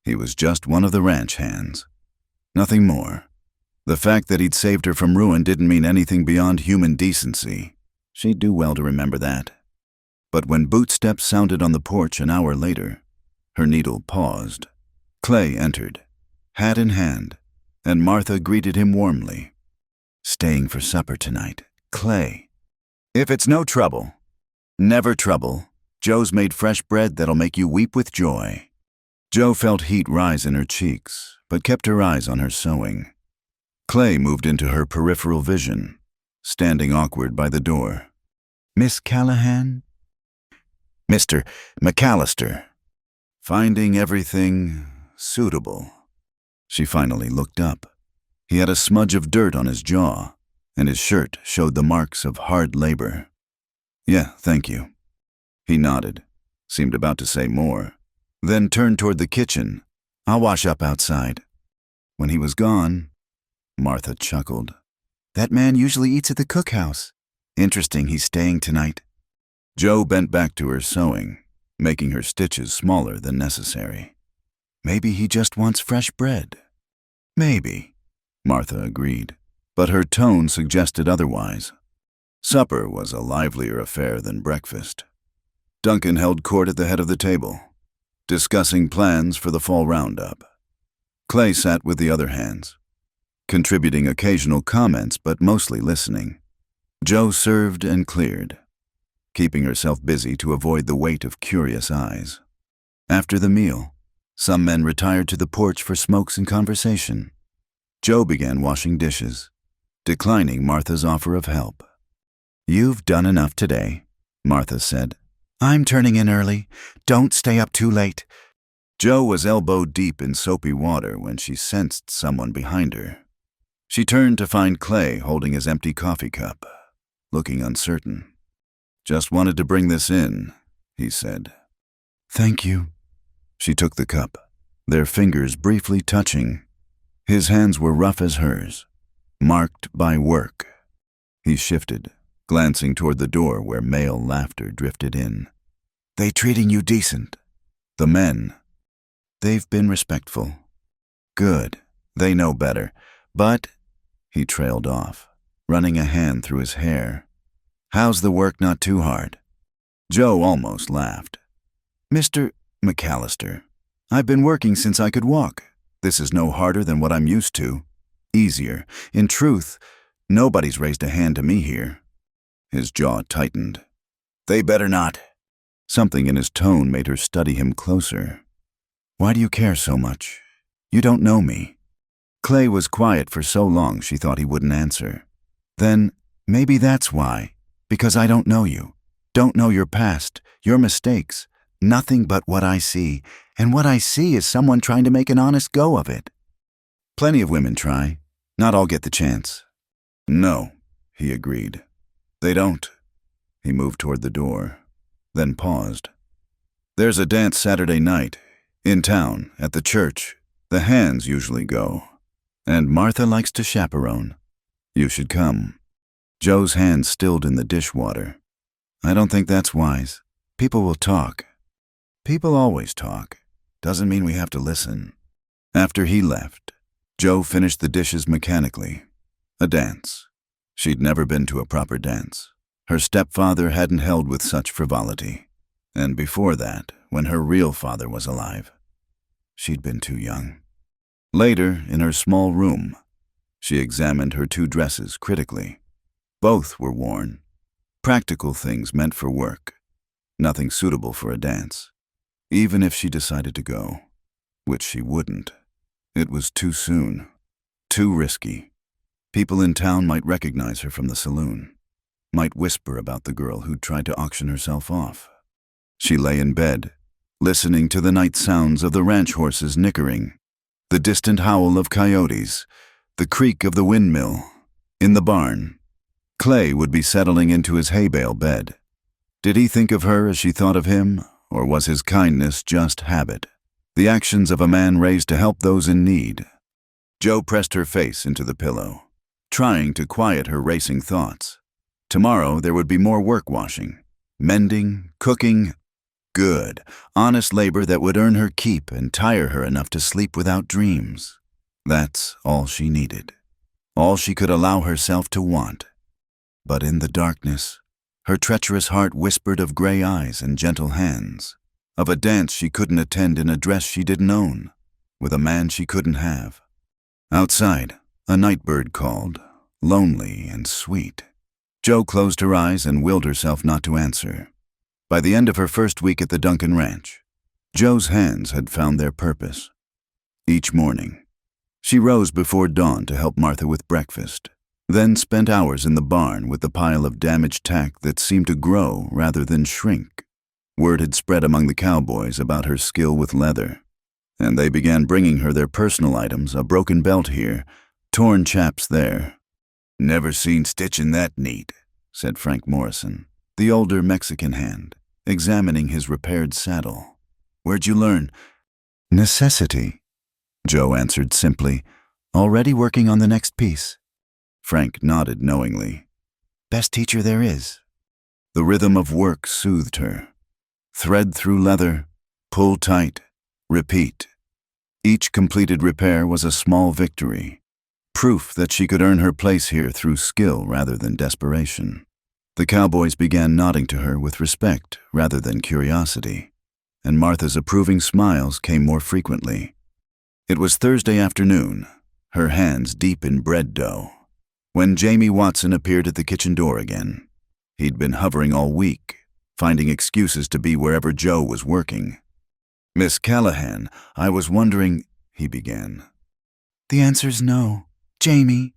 He was just one of the ranch hands. Nothing more. The fact that he'd saved her from ruin didn't mean anything beyond human decency. She'd do well to remember that. But when bootsteps sounded on the porch an hour later, her needle paused. Clay entered, hat in hand, and Martha greeted him warmly. "Staying for supper tonight, Clay." "If it's no trouble." "Never trouble. Jo's made fresh bread that'll make you weep with joy." Jo felt heat rise in her cheeks, but kept her eyes on her sewing. Clay moved into her peripheral vision, standing awkward by the door. "Miss Callahan?" "Mr. McAllister." Finding everything suitable. She finally looked up. He had a smudge of dirt on his jaw, and his shirt showed the marks of hard labor. "Yeah, thank you." He nodded, seemed about to say more, then turned toward the kitchen. "I'll wash up outside." When he was gone, Martha chuckled. "That man usually eats at the cookhouse. Interesting he's staying tonight." Jo bent back to her sewing, making her stitches smaller than necessary. "Maybe he just wants fresh bread." "Maybe," Martha agreed, but her tone suggested otherwise. Supper was a livelier affair than breakfast. Duncan held court at the head of the table, discussing plans for the fall roundup. Clay sat with the other hands, contributing occasional comments but mostly listening. Jo served and cleared, keeping herself busy to avoid the weight of curious eyes. After the meal, some men retired to the porch for smokes and conversation. Jo began washing dishes, declining Martha's offer of help. "You've done enough today," Martha said. "I'm turning in early. Don't stay up too late." Jo was elbow deep in soapy water when she sensed someone behind her. She turned to find Clay holding his empty coffee cup, looking uncertain. "Just wanted to bring this in," he said. "Thank you." She took the cup, their fingers briefly touching. His hands were rough as hers, marked by work. He shifted, glancing toward the door where male laughter drifted in. "They treating you decent?" "The men." "They've been respectful." "Good. They know better. But," he trailed off, running a hand through his hair, "how's the work not too hard?" Jo almost laughed. "Mr. McAllister, I've been working since I could walk. This is no harder than what I'm used to. Easier. In truth, nobody's raised a hand to me here." His jaw tightened. "They better not." Something in his tone made her study him closer. "Why do you care so much? You don't know me." Clay was quiet for so long she thought he wouldn't answer. "Then, maybe that's why. Because I don't know you. Don't know your past, your mistakes. Nothing but what I see. And what I see is someone trying to make an honest go of it." Plenty of women try. Not all get the chance. No, he agreed. They don't. He moved toward the door, then paused. There's a dance Saturday night, in town, at the church. The hands usually go. And Martha likes to chaperone. You should come. Joe's hand stilled in the dishwater. I don't think that's wise. People will talk. People always talk. Doesn't mean we have to listen. After he left, Joe finished the dishes mechanically. A dance. She'd never been to a proper dance. Her stepfather hadn't held with such frivolity. And before that, when her real father was alive, she'd been too young. Later, in her small room, she examined her 2 dresses critically. Both were worn. Practical things meant for work. Nothing suitable for a dance. Even if she decided to go, which she wouldn't. It was too soon. Too risky. People in town might recognize her from the saloon. Might whisper about the girl who'd tried to auction herself off. She lay in bed, listening to the night sounds of the ranch horses nickering, the distant howl of coyotes, the creak of the windmill. In the barn, Clay would be settling into his hay bale bed. Did he think of her as she thought of him, or was his kindness just habit? The actions of a man raised to help those in need. Joe pressed her face into the pillow, trying to quiet her racing thoughts. Tomorrow there would be more work washing, mending, cooking. Good, honest labor that would earn her keep and tire her enough to sleep without dreams. That's all she needed. All she could allow herself to want. But in the darkness, her treacherous heart whispered of gray eyes and gentle hands, of a dance she couldn't attend in a dress she didn't own, with a man she couldn't have. Outside, a night bird called, lonely and sweet. Joe closed her eyes and willed herself not to answer. By the end of her first week at the Duncan Ranch, Joe's hands had found their purpose. Each morning, she rose before dawn to help Martha with breakfast, then spent hours in the barn with the pile of damaged tack that seemed to grow rather than shrink. Word had spread among the cowboys about her skill with leather, and they began bringing her their personal items, a broken belt here, torn chaps there. "Never seen stitching that neat," said Frank Morrison, the older Mexican hand, examining his repaired saddle. "Where'd you learn?" "Necessity," Joe answered simply, "already working on the next piece." Frank nodded knowingly. "Best teacher there is." The rhythm of work soothed her. Thread through leather, pull tight, repeat. Each completed repair was a small victory, proof that she could earn her place here through skill rather than desperation. The cowboys began nodding to her with respect rather than curiosity, and Martha's approving smiles came more frequently. It was Thursday afternoon, her hands deep in bread dough, when Jamie Watson appeared at the kitchen door again. He'd been hovering all week, finding excuses to be wherever Joe was working. "Miss Callahan, I was wondering," he began. "The answer's no. Jamie,"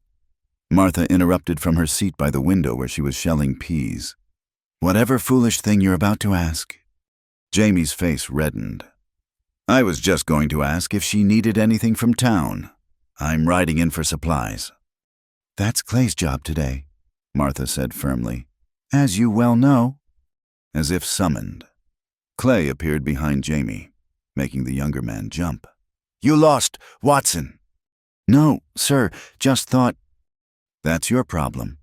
Martha interrupted from her seat by the window where she was shelling peas. "Whatever foolish thing you're about to ask." Jamie's face reddened. "I was just going to ask if she needed anything from town. I'm riding in for supplies." "That's Clay's job today," Martha said firmly. "As you well know." As if summoned, Clay appeared behind Jamie, making the younger man jump. "You lost, Watson." "No, sir, just thought—" "That's your problem.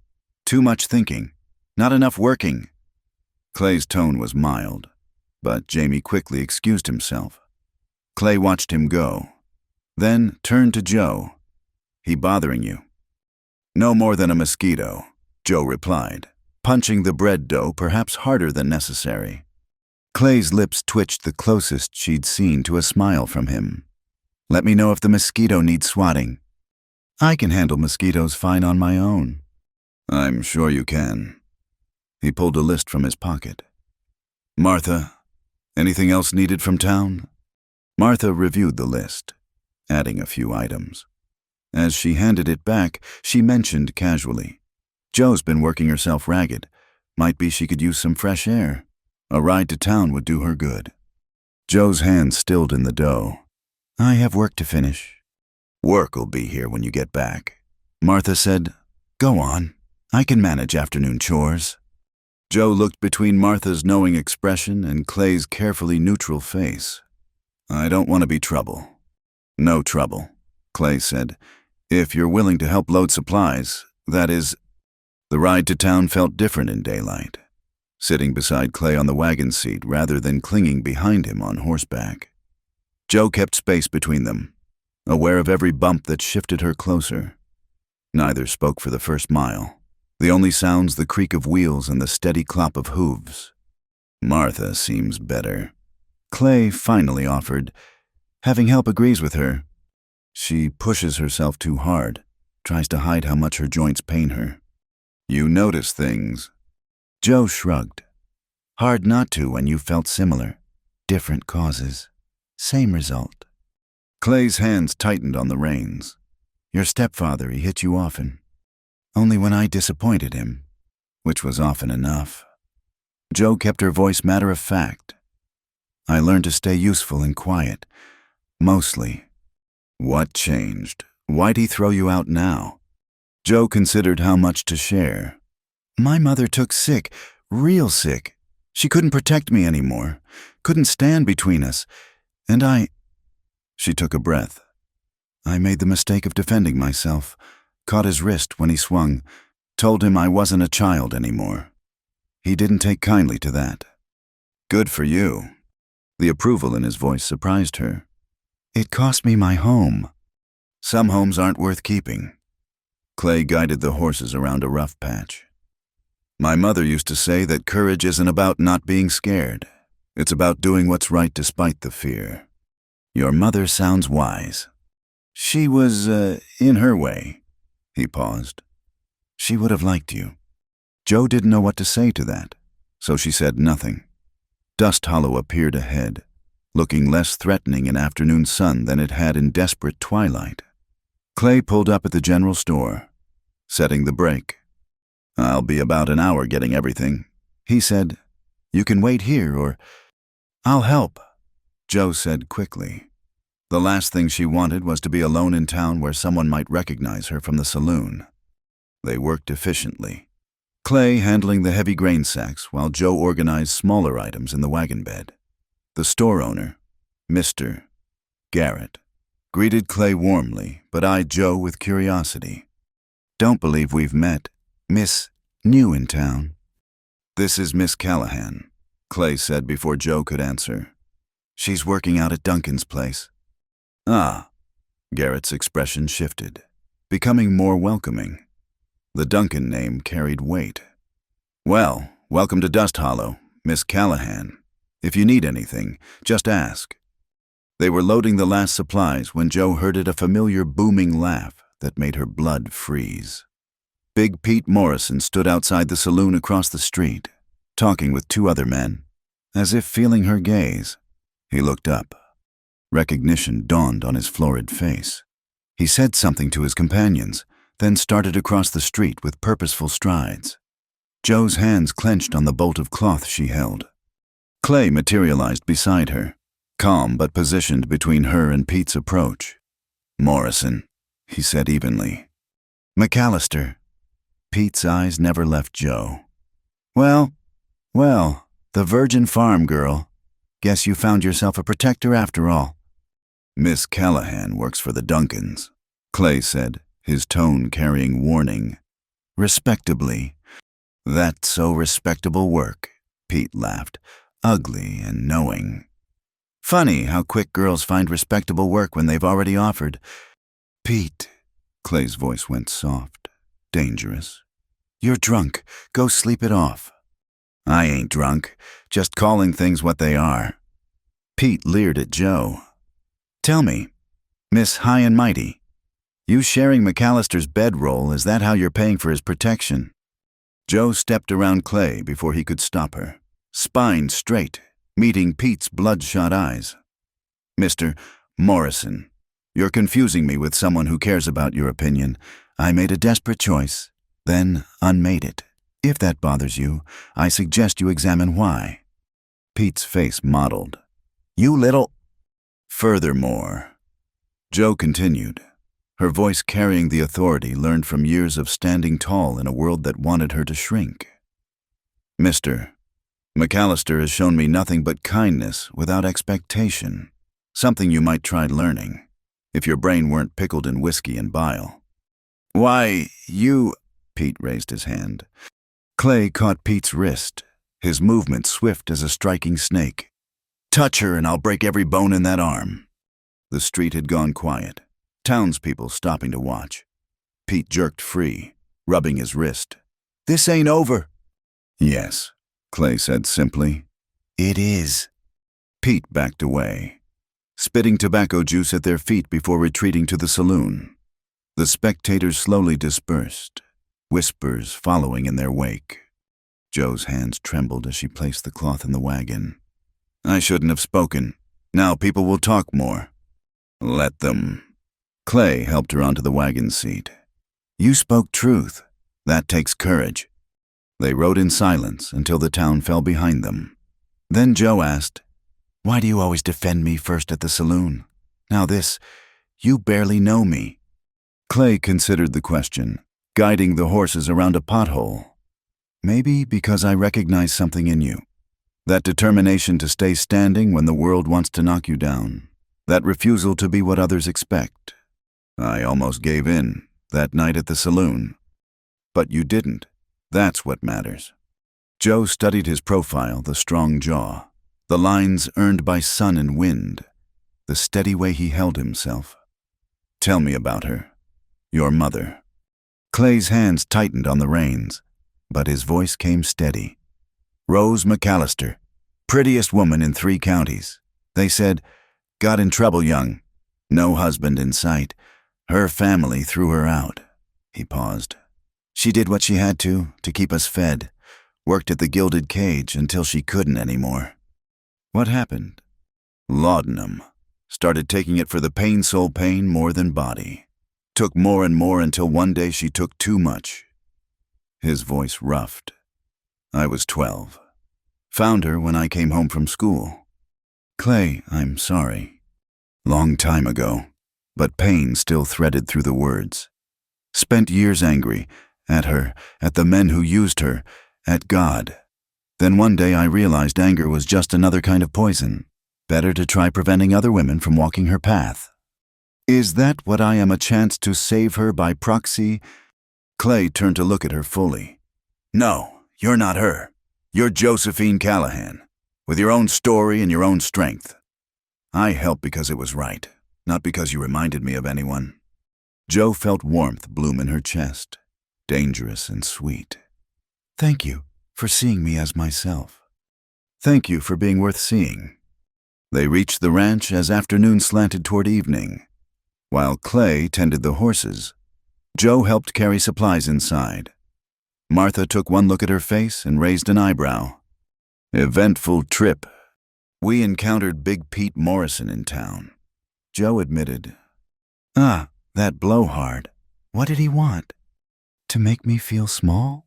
Too much thinking, not enough working." Clay's tone was mild, but Jamie quickly excused himself. Clay watched him go, then turned to Joe. "He bothering you?" "No more than a mosquito," Joe replied, punching the bread dough perhaps harder than necessary. Clay's lips twitched the closest she'd seen to a smile from him. "Let me know if the mosquito needs swatting. I can handle mosquitoes fine on my own." "I'm sure you can." He pulled a list from his pocket. "Martha, anything else needed from town?" Martha reviewed the list, adding a few items. As she handed it back, she mentioned casually, "Joe's been working herself ragged. Might be she could use some fresh air. A ride to town would do her good." Joe's hands stilled in the dough. "I have work to finish." Work'll be here when you get back. Martha said, "Go on. I can manage afternoon chores." Joe looked between Martha's knowing expression and Clay's carefully neutral face. "I don't want to be trouble." "No trouble," Clay said. "If you're willing to help load supplies, that is." The ride to town felt different in daylight, sitting beside Clay on the wagon seat rather than clinging behind him on horseback. Joe kept space between them, aware of every bump that shifted her closer. Neither spoke for the first mile. The only sounds the creak of wheels and the steady clop of hooves. "Martha seems better," Clay finally offered. Having help agrees with her. She pushes herself too hard, tries to hide how much her joints pain her. "You notice things." Joe shrugged. "Hard not to when you felt similar. Different causes. Same result." Clay's hands tightened on the reins. "Your stepfather, he hit you often." "Only when I disappointed him," which was often enough. Joe kept her voice matter of fact. "I learned to stay useful and quiet. Mostly." "What changed? Why'd he throw you out now?" Joe considered how much to share. "My mother took sick, real sick. She couldn't protect me anymore, couldn't stand between us, and I—" She took a breath. "I made the mistake of defending myself, caught his wrist when he swung, told him I wasn't a child anymore. He didn't take kindly to that." "Good for you." The approval in his voice surprised her. "It cost me my home." "Some homes aren't worth keeping." Clay guided the horses around a rough patch. "My mother used to say that courage isn't about not being scared. It's about doing what's right despite the fear." "Your mother sounds wise." "She was, in her way." He paused. "She would have liked you." Joe didn't know what to say to that, so she said nothing. Dust Hollow appeared ahead, looking less threatening in afternoon sun than it had in desperate twilight. Clay pulled up at the general store, setting the brake. "I'll be about an hour getting everything," he said. "You can wait here or—" "I'll help," Joe said quickly. The last thing she wanted was to be alone in town where someone might recognize her from the saloon. They worked efficiently, Clay handling the heavy grain sacks while Joe organized smaller items in the wagon bed. The store owner, Mr. Garrett, greeted Clay warmly but eyed Joe with curiosity. "Don't believe we've met. Miss New in town." "This is Miss Callahan," Clay said before Joe could answer. "She's working out at Duncan's place." "Ah." Garrett's expression shifted, becoming more welcoming. The Duncan name carried weight. "Well, welcome to Dust Hollow, Miss Callahan. If you need anything, just ask." They were loading the last supplies when Joe heard a familiar booming laugh that made her blood freeze. Big Pete Morrison stood outside the saloon across the street, talking with two other men, as if feeling her gaze. He looked up. Recognition dawned on his florid face. He said something to his companions, then started across the street with purposeful strides. Joe's hands clenched on the bolt of cloth she held. Clay materialized beside her, calm but positioned between her and Pete's approach. "Morrison," he said evenly. "McAllister." Pete's eyes never left Joe. Well, the Virgin Farm girl. Guess you found yourself a protector after all." "Miss Callahan works for the Duncans," Clay said, his tone carrying warning. "Respectably." "That's so respectable work," Pete laughed, ugly and knowing. "Funny how quick girls find respectable work when they've already offered." "Pete," Clay's voice went soft, dangerous. "You're drunk. Go sleep it off." "I ain't drunk, just calling things what they are." Pete leered at Joe. "Tell me, Miss High and Mighty, you sharing McAllister's bedroll, is that how you're paying for his protection?" Joe stepped around Clay before he could stop her, spine straight, meeting Pete's bloodshot eyes. "Mr. Morrison, you're confusing me with someone who cares about your opinion. I made a desperate choice, then unmade it. If that bothers you, I suggest you examine why." Pete's face mottled. "You little—" "Furthermore," Joe continued, her voice carrying the authority learned from years of standing tall in a world that wanted her to shrink. "Mr. McAllister has shown me nothing but kindness without expectation, something you might try learning, if your brain weren't pickled in whiskey and bile." "Why, you—" Pete raised his hand. Clay caught Pete's wrist, his movement swift as a striking snake. "Touch her and I'll break every bone in that arm." The street had gone quiet, townspeople stopping to watch. Pete jerked free, rubbing his wrist. "This ain't over." "Yes," Clay said simply. "It is." Pete backed away, spitting tobacco juice at their feet before retreating to the saloon. The spectators slowly dispersed, whispers following in their wake. Joe's hands trembled as she placed the cloth in the wagon. "I shouldn't have spoken. Now people will talk more." "Let them." Clay helped her onto the wagon seat. "You spoke truth. That takes courage." They rode in silence until the town fell behind them. Then Joe asked, "Why do you always defend me first at the saloon? Now this, you barely know me." Clay considered the question, guiding the horses around a pothole. "Maybe because I recognize something in you. That determination to stay standing when the world wants to knock you down. That refusal to be what others expect. I almost gave in that night at the saloon. But you didn't. That's what matters." Joe studied his profile, the strong jaw, the lines earned by sun and wind, the steady way he held himself. "Tell me about her. Your mother." Clay's hands tightened on the reins, but his voice came steady. "Rose McAllister, prettiest woman in 3 counties. They said, got in trouble young. No husband in sight. Her family threw her out." He paused. "She did what she had to keep us fed. Worked at the Gilded Cage until she couldn't anymore." "What happened?" "Laudanum. Started taking it for the pain soul pain more than body. Took more and more until one day she took too much." His voice roughed. "I was 12. Found her when I came home from school." "Clay, I'm sorry." "Long time ago," but pain still threaded through the words. "Spent years angry, at her, at the men who used her, at God. Then one day I realized anger was just another kind of poison. Better to try preventing other women from walking her path." "Is that what I am, a chance to save her by proxy?" Clay turned to look at her fully. "No, you're not her. You're Josephine Callahan, with your own story and your own strength. I helped because it was right, not because you reminded me of anyone." Joe felt warmth bloom in her chest, dangerous and sweet. "Thank you for seeing me as myself." "Thank you for being worth seeing." They reached the ranch as afternoon slanted toward evening. While Clay tended the horses, Joe helped carry supplies inside. Martha took one look at her face and raised an eyebrow. "Eventful trip. We encountered Big Pete Morrison in town." Joe admitted. "Ah, that blowhard. What did he want? To make me feel small?"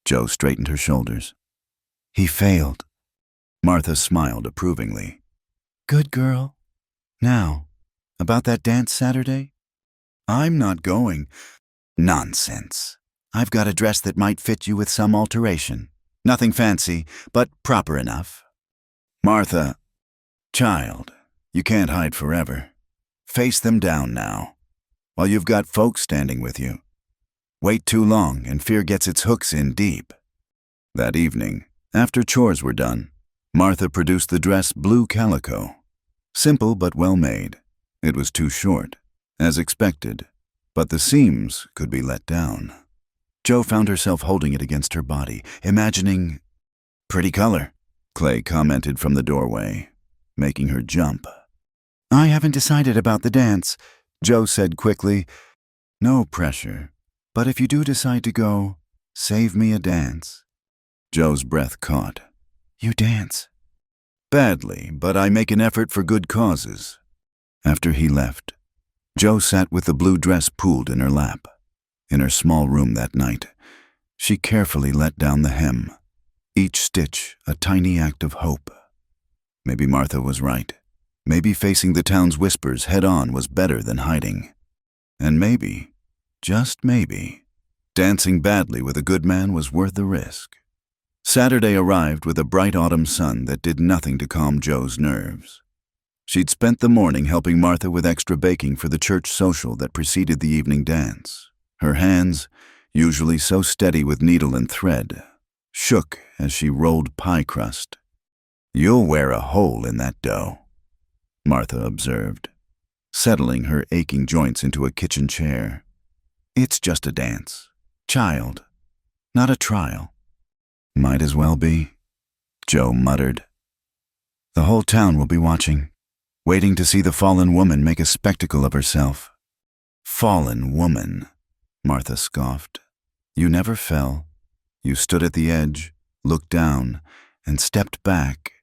Joe straightened her shoulders. "He failed." Martha smiled approvingly. "Good girl. Now, about that dance Saturday?" "I'm not going." "Nonsense. I've got a dress that might fit you with some alteration. Nothing fancy, but proper enough." "Martha." "Child, you can't hide forever. Face them down now, while you've got folks standing with you. Wait too long and fear gets its hooks in deep." That evening, after chores were done, Martha produced the dress blue calico. Simple but well made. It was too short, as expected, but the seams could be let down. Joe found herself holding it against her body, imagining... "Pretty color," Clay commented from the doorway, making her jump. "I haven't decided about the dance," Joe said quickly. "No pressure, but if you do decide to go, save me a dance." Joe's breath caught. "You dance?" "Badly, but I make an effort for good causes." After he left, Joe sat with the blue dress pooled in her lap. In her small room that night, she carefully let down the hem, each stitch a tiny act of hope. Maybe Martha was right. Maybe facing the town's whispers head-on was better than hiding. And maybe, just maybe, dancing badly with a good man was worth the risk. Saturday arrived with a bright autumn sun that did nothing to calm Joe's nerves. She'd spent the morning helping Martha with extra baking for the church social that preceded the evening dance. Her hands, usually so steady with needle and thread, shook as she rolled pie crust. "You'll wear a hole in that dough," Martha observed, settling her aching joints into a kitchen chair. "It's just a dance, child, not a trial." "Might as well be," Joe muttered. "The whole town will be watching, waiting to see the fallen woman make a spectacle of herself." "Fallen woman," Martha scoffed. "You never fell. You stood at the edge, looked down, and stepped back.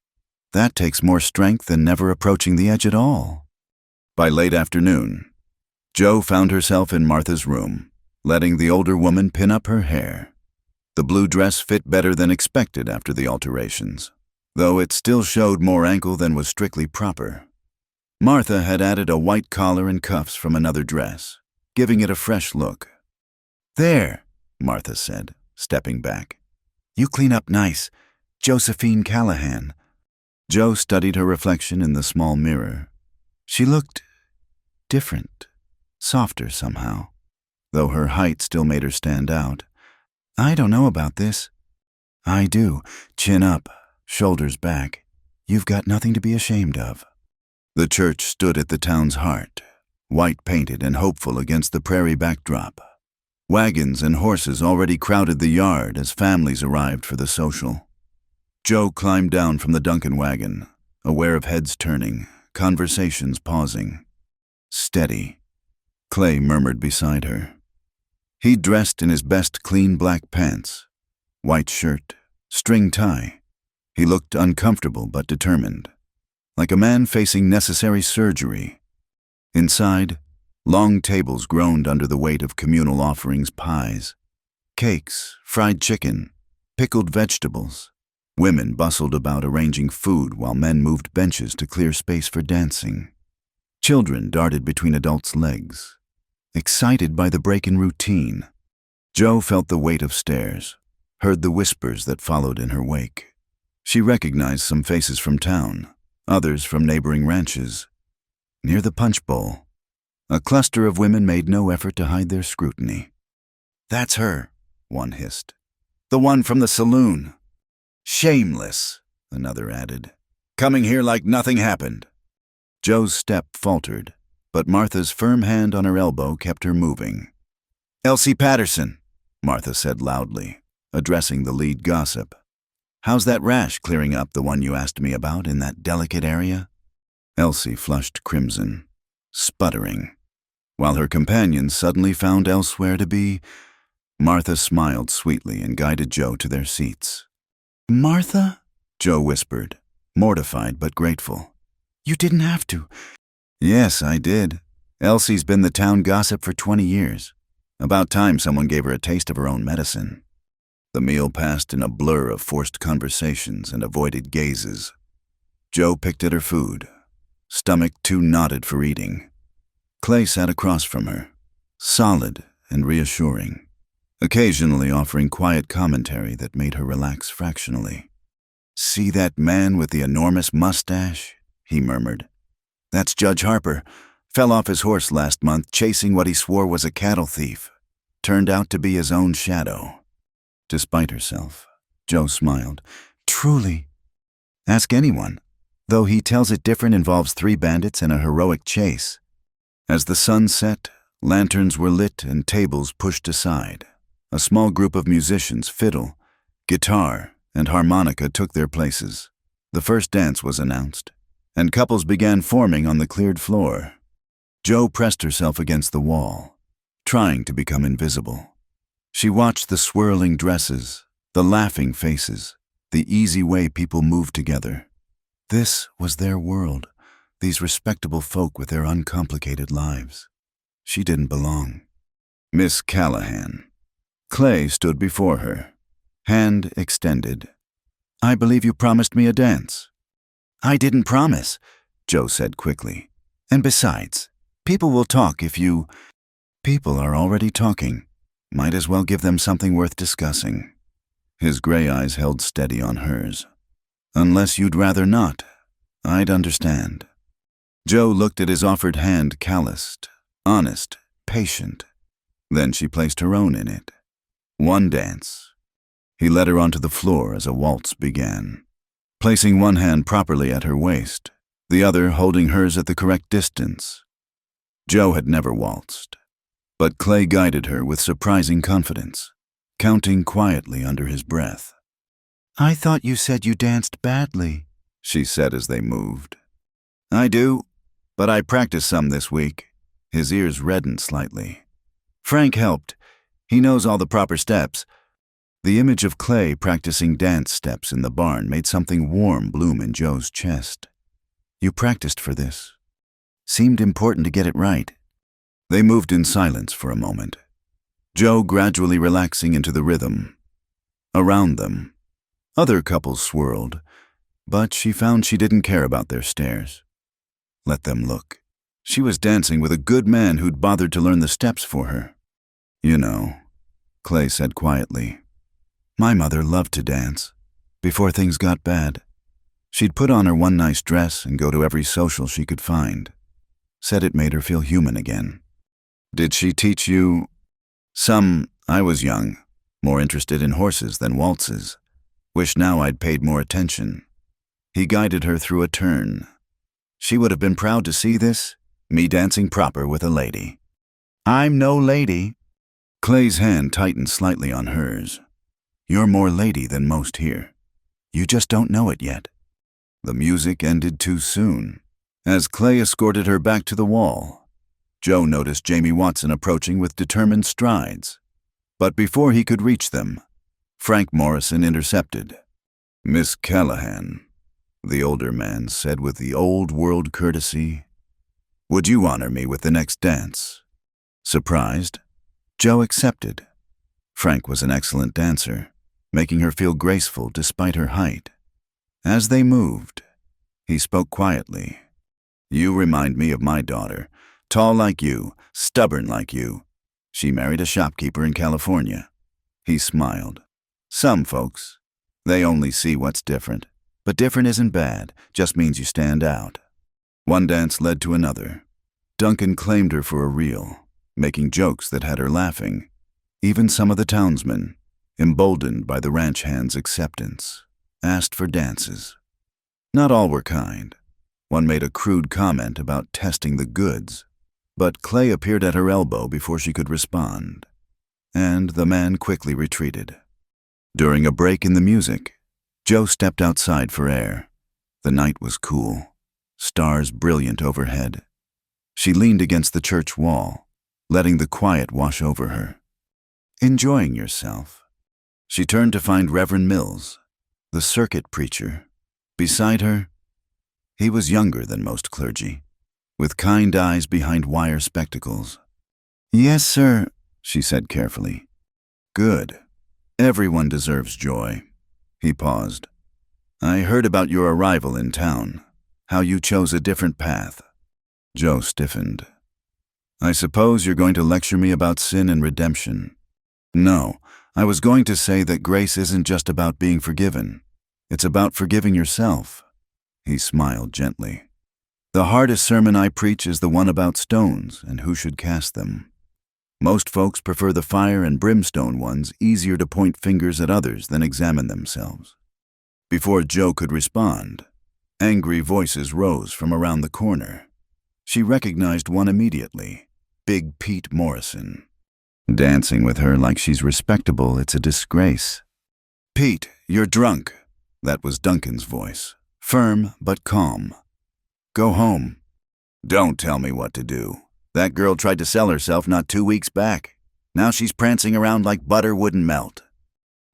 That takes more strength than never approaching the edge at all." By late afternoon, Joe found herself in Martha's room, letting the older woman pin up her hair. The blue dress fit better than expected after the alterations, though it still showed more ankle than was strictly proper. Martha had added a white collar and cuffs from another dress, giving it a fresh look. "There," Martha said, stepping back. "You clean up nice, Josephine Callahan." Joe studied her reflection in the small mirror. She looked different, softer somehow, though her height still made her stand out. "I don't know about this." "I do. Chin up, shoulders back. You've got nothing to be ashamed of." The church stood at the town's heart, white-painted and hopeful against the prairie backdrop. Wagons and horses already crowded the yard as families arrived for the social. Joe climbed down from the Duncan wagon, aware of heads turning, conversations pausing. "Steady," Clay murmured beside her. He dressed in his best clean black pants, white shirt, string tie. He looked uncomfortable but determined, like a man facing necessary surgery. Inside, long tables groaned under the weight of communal offerings, pies, cakes, fried chicken, pickled vegetables. Women bustled about arranging food while men moved benches to clear space for dancing. Children darted between adults' legs, excited by the break in routine. Joe felt the weight of stares, heard the whispers that followed in her wake. She recognized some faces from town, others from neighboring ranches. Near the punch bowl, a cluster of women made no effort to hide their scrutiny. "That's her," one hissed. "The one from the saloon." "Shameless," another added. "Coming here like nothing happened." Joe's step faltered, but Martha's firm hand on her elbow kept her moving. "Elsie Patterson," Martha said loudly, addressing the lead gossip. "How's that rash clearing up, the one you asked me about in that delicate area?" Elsie flushed crimson, sputtering, while her companions suddenly found elsewhere to be. Martha smiled sweetly and guided Joe to their seats. "Martha?" Joe whispered, mortified but grateful. "You didn't have to." "Yes, I did. Elsie's been the town gossip for 20 years. About time someone gave her a taste of her own medicine." The meal passed in a blur of forced conversations and avoided gazes. Joe picked at her food, stomach too knotted for eating. Clay sat across from her, solid and reassuring, occasionally offering quiet commentary that made her relax fractionally. "See that man with the enormous mustache?" he murmured. "That's Judge Harper. Fell off his horse last month chasing what he swore was a cattle thief. Turned out to be his own shadow." Despite herself, Joe smiled. "Truly?" "Ask anyone. Though he tells it different involves 3 bandits and a heroic chase." As the sun set, lanterns were lit and tables pushed aside. A small group of musicians, fiddle, guitar, and harmonica took their places. The first dance was announced, and couples began forming on the cleared floor. Joe pressed herself against the wall, trying to become invisible. She watched the swirling dresses, the laughing faces, the easy way people moved together. This was their world, these respectable folk with their uncomplicated lives. She didn't belong. "Miss Callahan." Clay stood before her, hand extended. "I believe you promised me a dance." "I didn't promise," Joe said quickly. "And besides, people will talk if you..." People are already talking. Might as well give them something worth discussing. His gray eyes held steady on hers. Unless you'd rather not, I'd understand. Joe looked at his offered hand, calloused, honest, patient. Then she placed her own in it. One dance. He led her onto the floor as a waltz began, placing one hand properly at her waist, the other holding hers at the correct distance. Joe had never waltzed, but Clay guided her with surprising confidence, counting quietly under his breath. "I thought you said you danced badly," she said as they moved. "I do, but I practiced some this week." His ears reddened slightly. Frank helped. He knows all the proper steps. The image of Clay practicing dance steps in the barn made something warm bloom in Joe's chest. "You practiced for this. Seemed important to get it right." They moved in silence for a moment, Joe gradually relaxing into the rhythm. Around them, other couples swirled, but she found she didn't care about their stares. Let them look. She was dancing with a good man who'd bothered to learn the steps for her. "You know," Clay said quietly, "my mother loved to dance. Before things got bad, she'd put on her one nice dress and go to every social she could find. Said it made her feel human again." "Did she teach you?" "Some. I was young, more interested in horses than waltzes. Wish now I'd paid more attention." He guided her through a turn. She would have been proud to see this, me dancing proper with a lady. "I'm no lady." Clay's hand tightened slightly on hers. "You're more lady than most here. You just don't know it yet." The music ended too soon. As Clay escorted her back to the wall, Joe noticed Jamie Watson approaching with determined strides. But before he could reach them, Frank Morrison intercepted. "Miss Callahan," the older man said with the old-world courtesy, "would you honor me with the next dance?" Surprised, Joe accepted. Frank was an excellent dancer, making her feel graceful despite her height. As they moved, he spoke quietly. "You remind me of my daughter. Tall like you, stubborn like you. She married a shopkeeper in California." He smiled. "Some folks, they only see what's different. But different isn't bad, just means you stand out." One dance led to another. Duncan claimed her for a reel, making jokes that had her laughing. Even some of the townsmen, emboldened by the ranch hand's acceptance, asked for dances. Not all were kind. One made a crude comment about testing the goods, but Clay appeared at her elbow before she could respond, and the man quickly retreated. During a break in the music, Joe stepped outside for air. The night was cool, stars brilliant overhead. She leaned against the church wall, letting the quiet wash over her. "Enjoying yourself." She turned to find Reverend Mills, the circuit preacher. Beside her, he was younger than most clergy, with kind eyes behind wire spectacles. "Yes, sir," she said carefully. "Good. Everyone deserves joy." He paused. "I heard about your arrival in town, how you chose a different path." Joe stiffened. "I suppose you're going to lecture me about sin and redemption." "No, I was going to say that grace isn't just about being forgiven. It's about forgiving yourself." He smiled gently. "The hardest sermon I preach is the one about stones and who should cast them. Most folks prefer the fire and brimstone ones, easier to point fingers at others than examine themselves." Before Joe could respond, angry voices rose from around the corner. She recognized one immediately, Big Pete Morrison. "Dancing with her like she's respectable, it's a disgrace." "Pete, you're drunk." That was Duncan's voice, firm but calm. "Go home." "Don't tell me what to do. That girl tried to sell herself not 2 weeks back. Now she's prancing around like butter wouldn't melt."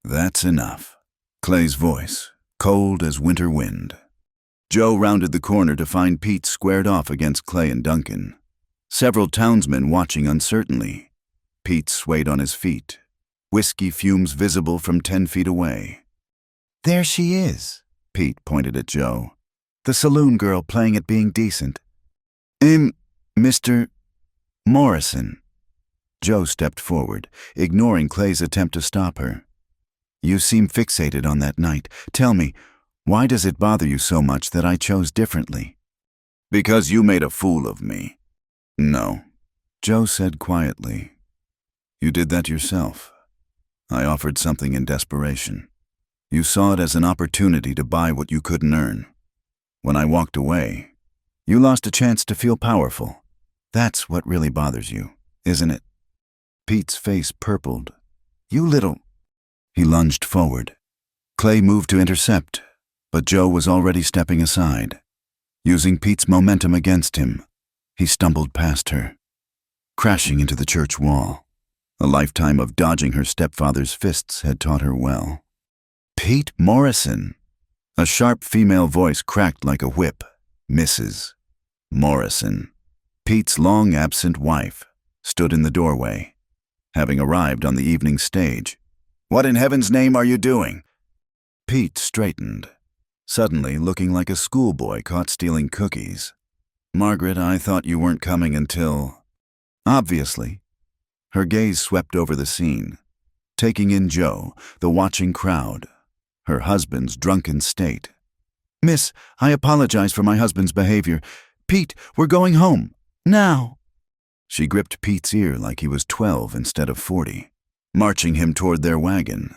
"That's enough." Clay's voice, cold as winter wind. Joe rounded the corner to find Pete squared off against Clay and Duncan. Several townsmen watching uncertainly. Pete swayed on his feet, whiskey fumes visible from 10 feet away. "There she is," Pete pointed at Joe. "The saloon girl playing at being decent." Mr. Morrison." Joe stepped forward, ignoring Clay's attempt to stop her. You seem fixated on that night. Tell me, why does it bother you so much that I chose differently? Because you made a fool of me. No, Joe said quietly. You did that yourself. I offered something in desperation. You saw it as an opportunity to buy what you couldn't earn. When I walked away, you lost a chance to feel powerful. That's what really bothers you, isn't it? Pete's face purpled. You little... He lunged forward. Clay moved to intercept, but Joe was already stepping aside. Using Pete's momentum against him, he stumbled past her, crashing into the church wall. A lifetime of dodging her stepfather's fists had taught her well. Pete Morrison! A sharp female voice cracked like a whip. Mrs. Morrison, Pete's long-absent wife, stood in the doorway, having arrived on the evening stage. What in heaven's name are you doing? Pete straightened, suddenly looking like a schoolboy caught stealing cookies. Margaret, I thought you weren't coming until... Obviously. Her gaze swept over the scene, taking in Joe, the watching crowd, her husband's drunken state. Miss, I apologize for my husband's behavior. Pete, we're going home. Now. She gripped Pete's ear like he was 12 instead of 40, marching him toward their wagon.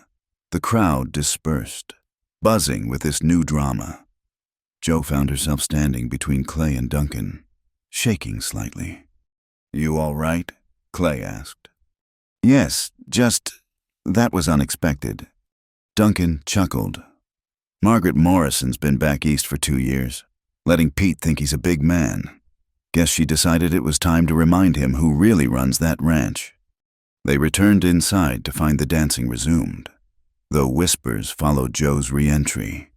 The crowd dispersed, buzzing with this new drama. Joe found herself standing between Clay and Duncan, shaking slightly. You all right? Clay asked. Yes, just... that was unexpected. Duncan chuckled. Margaret Morrison's been back east for 2 years, letting Pete think he's a big man. Guess she decided it was time to remind him who really runs that ranch. They returned inside to find the dancing resumed, though whispers followed Joe's re-entry.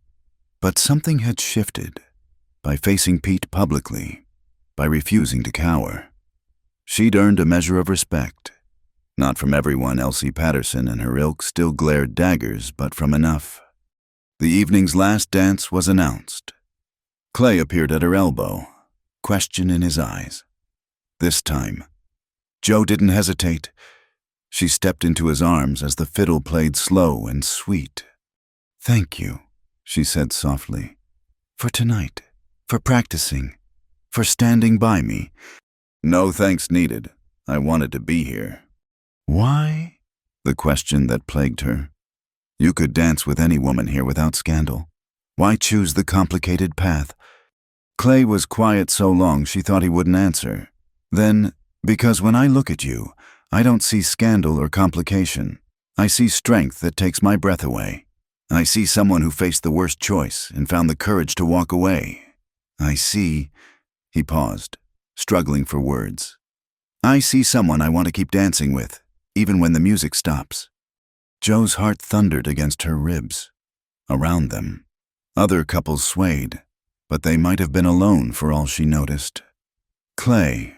But something had shifted. By facing Pete publicly, by refusing to cower. She'd earned a measure of respect. Not from everyone. Elsie Patterson and her ilk still glared daggers, but from enough. The evening's last dance was announced. Clay appeared at her elbow, question in his eyes. This time, Joe didn't hesitate. She stepped into his arms as the fiddle played slow and sweet. Thank you, she said softly, for tonight, for practicing, for standing by me. No thanks needed. I wanted to be here. Why? The question that plagued her. You could dance with any woman here without scandal. Why choose the complicated path? Clay was quiet so long she thought he wouldn't answer. Then, because when I look at you, I don't see scandal or complication. I see strength that takes my breath away. I see someone who faced the worst choice and found the courage to walk away. I see... He paused, struggling for words. I see someone I want to keep dancing with, even when the music stops. Joe's heart thundered against her ribs. Around them, other couples swayed, but they might have been alone for all she noticed. Clay,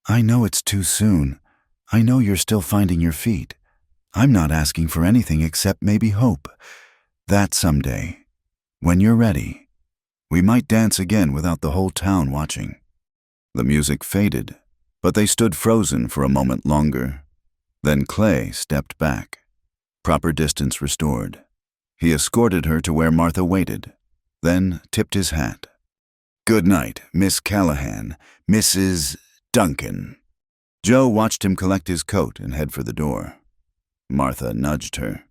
I know it's too soon. I know you're still finding your feet. I'm not asking for anything except maybe hope. That someday, when you're ready, we might dance again without the whole town watching. The music faded, but they stood frozen for a moment longer. Then Clay stepped back, proper distance restored. He escorted her to where Martha waited, then tipped his hat. Good night, Miss Callahan, Mrs. Duncan. Joe watched him collect his coat and head for the door. Martha nudged her.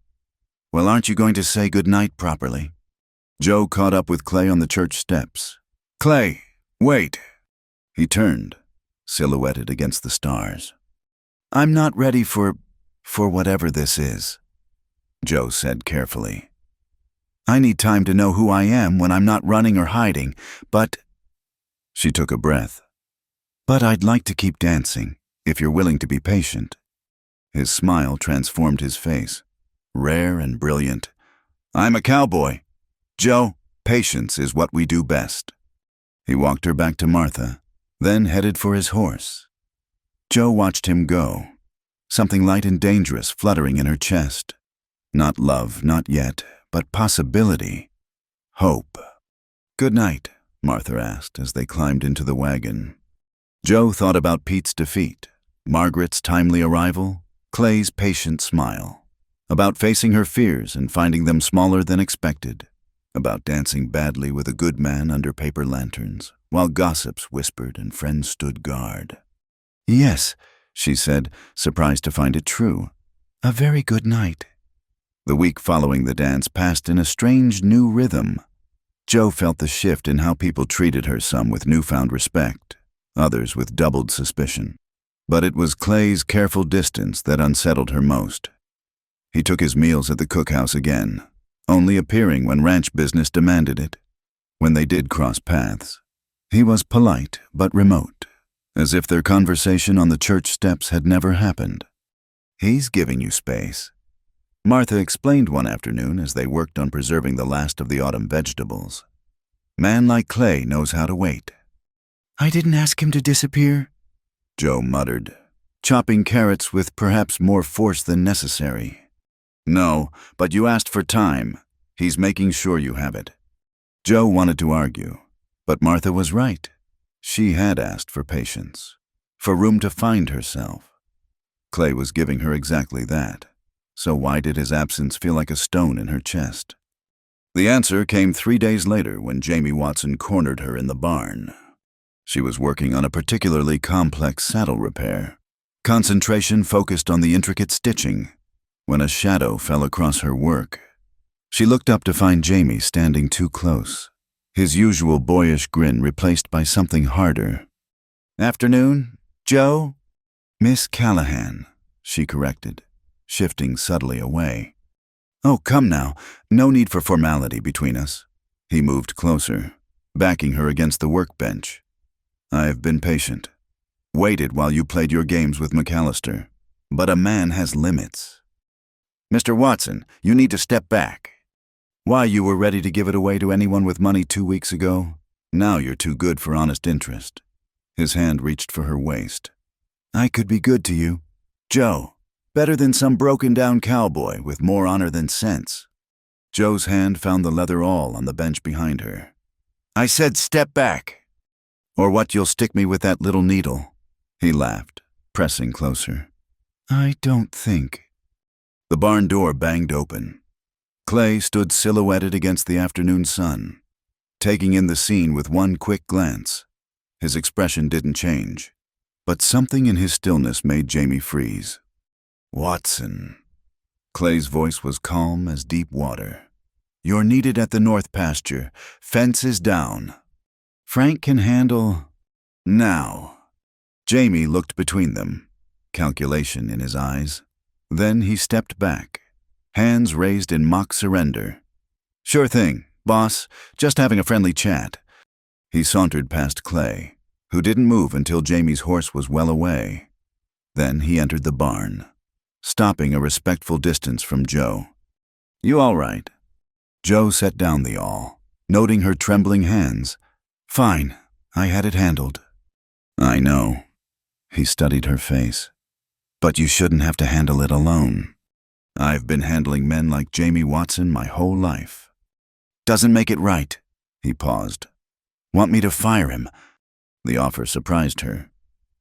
Well, aren't you going to say good night properly? Joe caught up with Clay on the church steps. Clay, wait. He turned, silhouetted against the stars. I'm not ready for whatever this is, Joe said carefully. I need time to know who I am when I'm not running or hiding, but... She took a breath. But I'd like to keep dancing, if you're willing to be patient. His smile transformed his face, rare and brilliant. I'm a cowboy. Joe, patience is what we do best. He walked her back to Martha, then headed for his horse. Joe watched him go, something light and dangerous fluttering in her chest. Not love, not yet, but possibility. Hope. Good night, Martha asked as they climbed into the wagon. Joe thought about Pete's defeat, Margaret's timely arrival, Clay's patient smile. About facing her fears and finding them smaller than expected. About dancing badly with a good man under paper lanterns, while gossips whispered and friends stood guard. "Yes," she said, surprised to find it true. "A very good night." The week following the dance passed in a strange new rhythm. Jo felt the shift in how people treated her, some with newfound respect, others with doubled suspicion. But it was Clay's careful distance that unsettled her most. He took his meals at the cookhouse again, only appearing when ranch business demanded it. When they did cross paths, he was polite but remote, as if their conversation on the church steps had never happened. "He's giving you space," Martha explained one afternoon as they worked on preserving the last of the autumn vegetables. "Man like Clay knows how to wait." "I didn't ask him to disappear," Jo muttered, chopping carrots with perhaps more force than necessary. "No, but you asked for time. He's making sure you have it." Jo wanted to argue, but Martha was right. She had asked for patience, for room to find herself. Clay was giving her exactly that, so why did his absence feel like a stone in her chest? The answer came 3 days later when Jamie Watson cornered her in the barn. She was working on a particularly complex saddle repair. Concentration focused on the intricate stitching, when a shadow fell across her work. She looked up to find Jamie standing too close, his usual boyish grin replaced by something harder. "Afternoon, Jo?" "Miss Callahan," she corrected, shifting subtly away. "Oh, come now, no need for formality between us." He moved closer, backing her against the workbench. "I've been patient. Waited while you played your games with McAllister. But a man has limits." "Mr. Watson, you need to step back. Why, you were ready to give it away to anyone with money 2 weeks ago? Now you're too good for honest interest." His hand reached for her waist. "I could be good to you, Jo. Better than some broken-down cowboy with more honor than sense." Jo's hand found the leather awl on the bench behind her. "I said step back, or what, you'll stick me with that little needle." He laughed, pressing closer. "I don't think." The barn door banged open. Clay stood silhouetted against the afternoon sun, taking in the scene with one quick glance. His expression didn't change, but something in his stillness made Jamie freeze. "Watson." Clay's voice was calm as deep water. "You're needed at the north pasture. Fence is down. Frank can handle now." Jamie looked between them, calculation in his eyes. Then he stepped back, hands raised in mock surrender. "Sure thing, boss. Just having a friendly chat." He sauntered past Clay, who didn't move until Jamie's horse was well away. Then he entered the barn, stopping a respectful distance from Jo. "You all right?" Jo set down the awl, noting her trembling hands. "Fine. I had it handled." "I know." He studied her face. "But you shouldn't have to handle it alone. I've been handling men like Jamie Watson my whole life." "Doesn't make it right." He paused. "Want me to fire him?" The offer surprised her.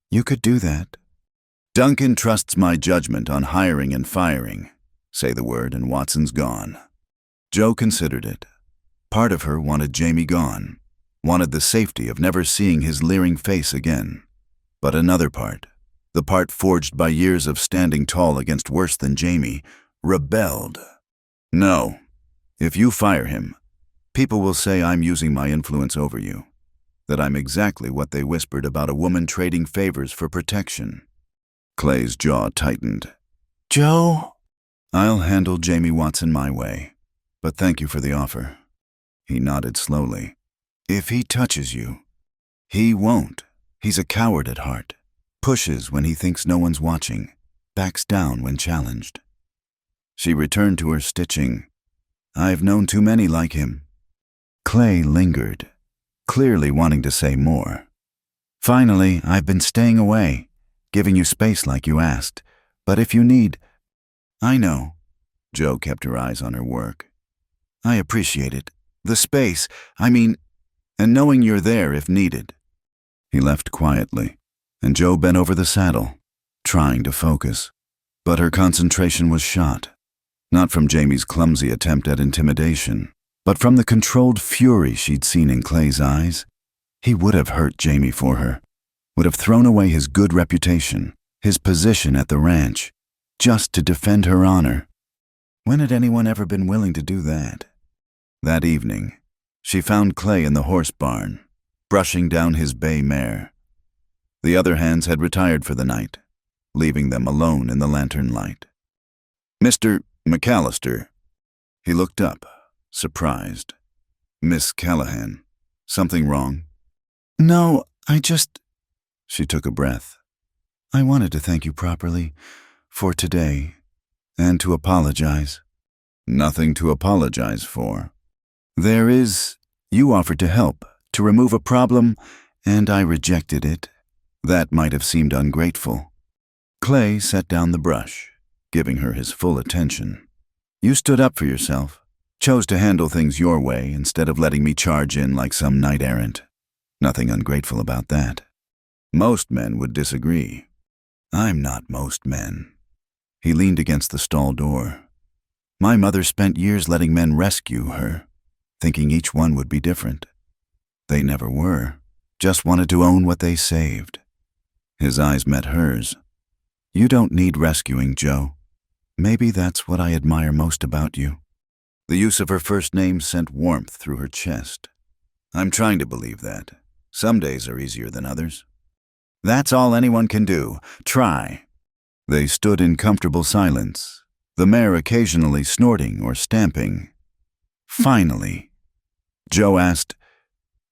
"You could do that." "Duncan trusts my judgment on hiring and firing. Say the word and Watson's gone." Jo considered it. Part of her wanted Jamie gone, wanted the safety of never seeing his leering face again. But another part, the part forged by years of standing tall against worse than Jamie, rebelled. "No. If you fire him, people will say I'm using my influence over you, that I'm exactly what they whispered about a woman trading favors for protection." Clay's jaw tightened. "Jo?" "I'll handle Jamie Watson my way, but thank you for the offer." He nodded slowly. "If he touches you, he won't. He's a coward at heart. Pushes when he thinks no one's watching, backs down when challenged." She returned to her stitching. "I've known too many like him." Clay lingered, clearly wanting to say more. "Finally, I've been staying away, giving you space like you asked. But if you need—" "I know." Jo kept her eyes on her work. "I appreciate it. The space, I mean, and knowing you're there if needed." He left quietly, and Jo bent over the saddle, trying to focus. But her concentration was shot, not from Jamie's clumsy attempt at intimidation, but from the controlled fury she'd seen in Clay's eyes. He would have hurt Jamie for her, would have thrown away his good reputation, his position at the ranch, just to defend her honor. When had anyone ever been willing to do that? That evening, she found Clay in the horse barn, brushing down his bay mare. The other hands had retired for the night, leaving them alone in the lantern light. "Mr. McAllister." He looked up, surprised. "Miss Callahan, something wrong?" "No, She took a breath. "I wanted to thank you properly for today, and to apologize." "Nothing to apologize for." You offered to help, to remove a problem, and I rejected it. That might have seemed ungrateful." Clay set down the brush, giving her his full attention. "You stood up for yourself, chose to handle things your way instead of letting me charge in like some knight-errant. Nothing ungrateful about that. Most men would disagree. I'm not most men." He leaned against the stall door. "My mother spent years letting men rescue her, thinking each one would be different. They never were, just wanted to own what they saved." His eyes met hers. "You don't need rescuing, Joe. Maybe that's what I admire most about you." The use of her first name sent warmth through her chest. "I'm trying to believe that. Some days are easier than others." "That's all anyone can do. Try." They stood in comfortable silence, the mare occasionally snorting or stamping. Finally, Joe asked,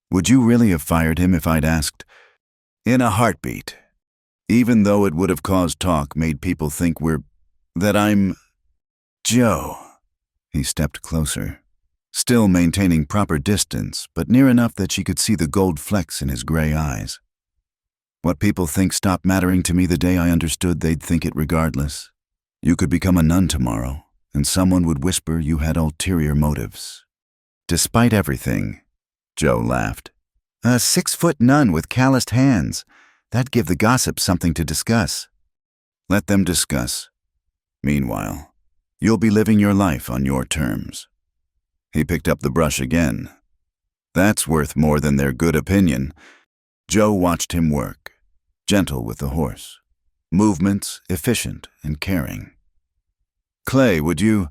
"Would you really have fired him if I'd asked?" "In a heartbeat. Even though it would have caused talk, made people think that I'm..." "Joe." He stepped closer, still maintaining proper distance, but near enough that she could see the gold flecks in his gray eyes. "What people think stopped mattering to me the day I understood they'd think it regardless. You could become a nun tomorrow, and someone would whisper you had ulterior motives. Despite everything," Joe laughed. "A 6-foot nun with calloused hands. That'd give the gossips something to discuss." "Let them discuss. Meanwhile, you'll be living your life on your terms." He picked up the brush again. "That's worth more than their good opinion." Joe watched him work, gentle with the horse, movements efficient and caring. "Clay, would you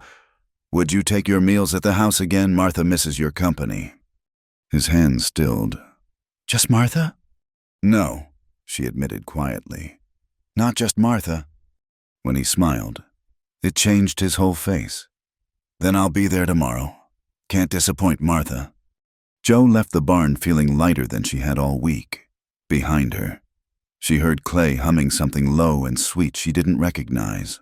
take your meals at the house again? Martha misses your company." His hands stilled. "Just Martha?" "No," she admitted quietly. "Not just Martha." When he smiled, it changed his whole face. "Then I'll be there tomorrow. Can't disappoint Martha." Joe left the barn feeling lighter than she had all week. Behind her, she heard Clay humming something low and sweet she didn't recognize.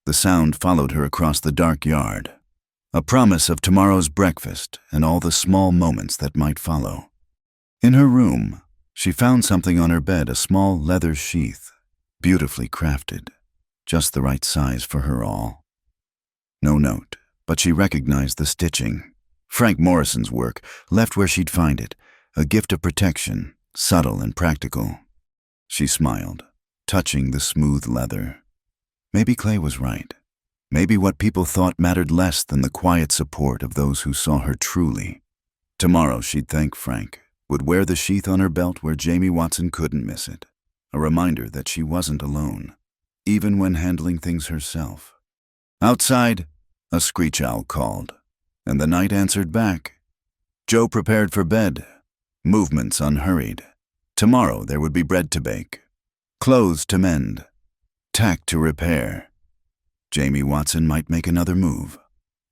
The sound followed her across the dark yard, a promise of tomorrow's breakfast and all the small moments that might follow. In her room, she found something on her bed, a small leather sheath, beautifully crafted, just the right size for her all. No note, but she recognized the stitching. Frank Morrison's work, left where she'd find it, a gift of protection, subtle and practical. She smiled, touching the smooth leather. Maybe Clay was right. Maybe what people thought mattered less than the quiet support of those who saw her truly. Tomorrow she'd thank Frank, would wear the sheath on her belt where Jamie Watson couldn't miss it, a reminder that she wasn't alone, even when handling things herself. Outside, a screech owl called, and the night answered back. Joe prepared for bed, movements unhurried. Tomorrow there would be bread to bake, clothes to mend, tack to repair. Jamie Watson might make another move,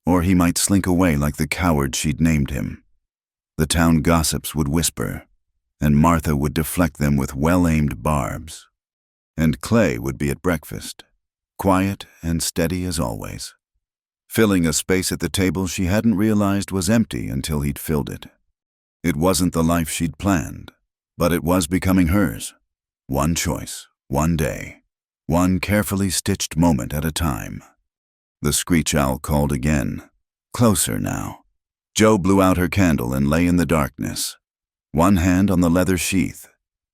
or he might slink away like the coward she'd named him. The town gossips would whisper, and Martha would deflect them with well-aimed barbs. And Clay would be at breakfast, quiet and steady as always, filling a space at the table she hadn't realized was empty until he'd filled it. It wasn't the life she'd planned, but it was becoming hers. One choice, one day, one carefully stitched moment at a time. The screech owl called again, closer now. Joe blew out her candle and lay in the darkness, one hand on the leather sheath.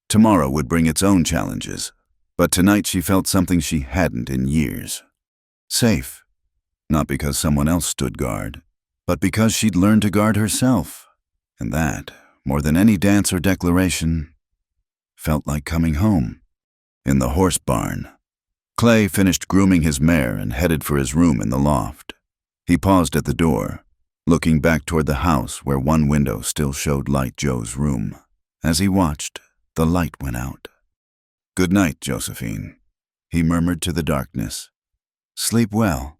Tomorrow would bring its own challenges, But tonight she felt something she hadn't in years. Safe. Not because someone else stood guard, but because she'd learned to guard herself. And that, more than any dance or declaration, felt like coming home. In the horse barn, Clay finished grooming his mare and headed for his room in the loft. He paused at the door, looking back toward the house where one window still showed light Joe's room. As he watched, the light went out. "Good night, Josephine," he murmured to the darkness. "Sleep well."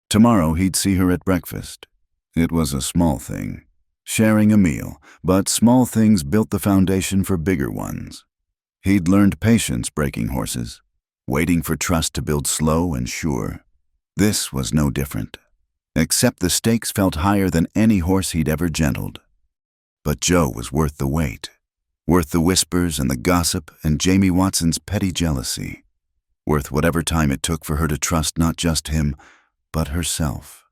Tomorrow he'd see her at breakfast. It was a small thing, sharing a meal, but small things built the foundation for bigger ones. He'd learned patience breaking horses, waiting for trust to build slow and sure. This was no different, except the stakes felt higher than any horse he'd ever gentled. But Joe was worth the wait, worth the whispers and the gossip and Jamie Watson's petty jealousy, worth whatever time it took for her to trust not just him, but herself.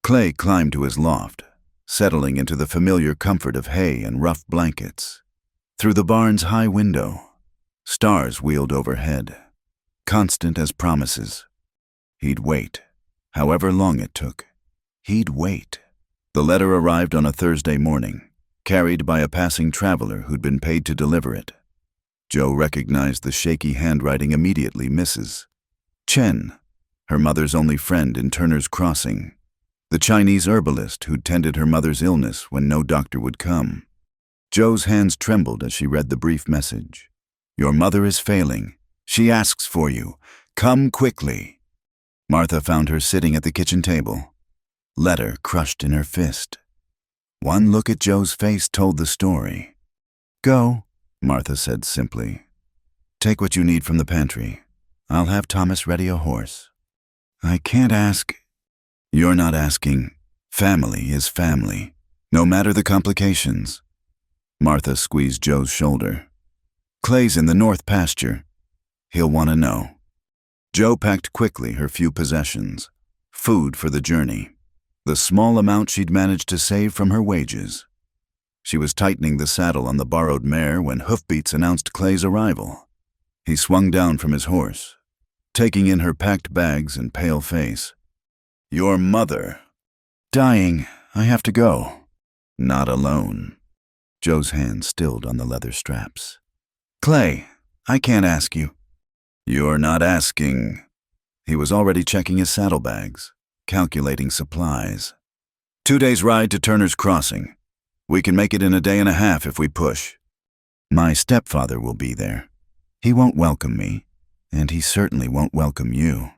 Clay climbed to his loft, settling into the familiar comfort of hay and rough blankets. Through the barn's high window, stars wheeled overhead, constant as promises. He'd wait, however long it took. He'd wait. The letter arrived on a Thursday morning, carried by a passing traveler who'd been paid to deliver it. Joe recognized the shaky handwriting immediately. Mrs. Chen, her mother's only friend in Turner's Crossing, the Chinese herbalist who'd tended her mother's illness when no doctor would come. Joe's hands trembled as she read the brief message. "Your mother is failing. She asks for you. Come quickly." Martha found her sitting at the kitchen table, letter crushed in her fist. One look at Joe's face told the story. "Go," Martha said simply. "Take what you need from the pantry. I'll have Thomas ready a horse." "I can't ask." "You're not asking. Family is family, no matter the complications." Martha squeezed Joe's shoulder. "Clay's in the north pasture. He'll want to know." Joe packed quickly her few possessions, food for the journey, the small amount she'd managed to save from her wages. She was tightening the saddle on the borrowed mare when hoofbeats announced Clay's arrival. He swung down from his horse, taking in her packed bags and pale face. "Your mother." "Dying. I have to go." "Not alone." Joe's hand stilled on the leather straps. "Clay, I can't ask you." "You're not asking." He was already checking his saddlebags, calculating supplies. 2 days' ride to Turner's Crossing. We can make it in a day and a half if we push. My stepfather will be there. He won't welcome me, and he certainly won't welcome you.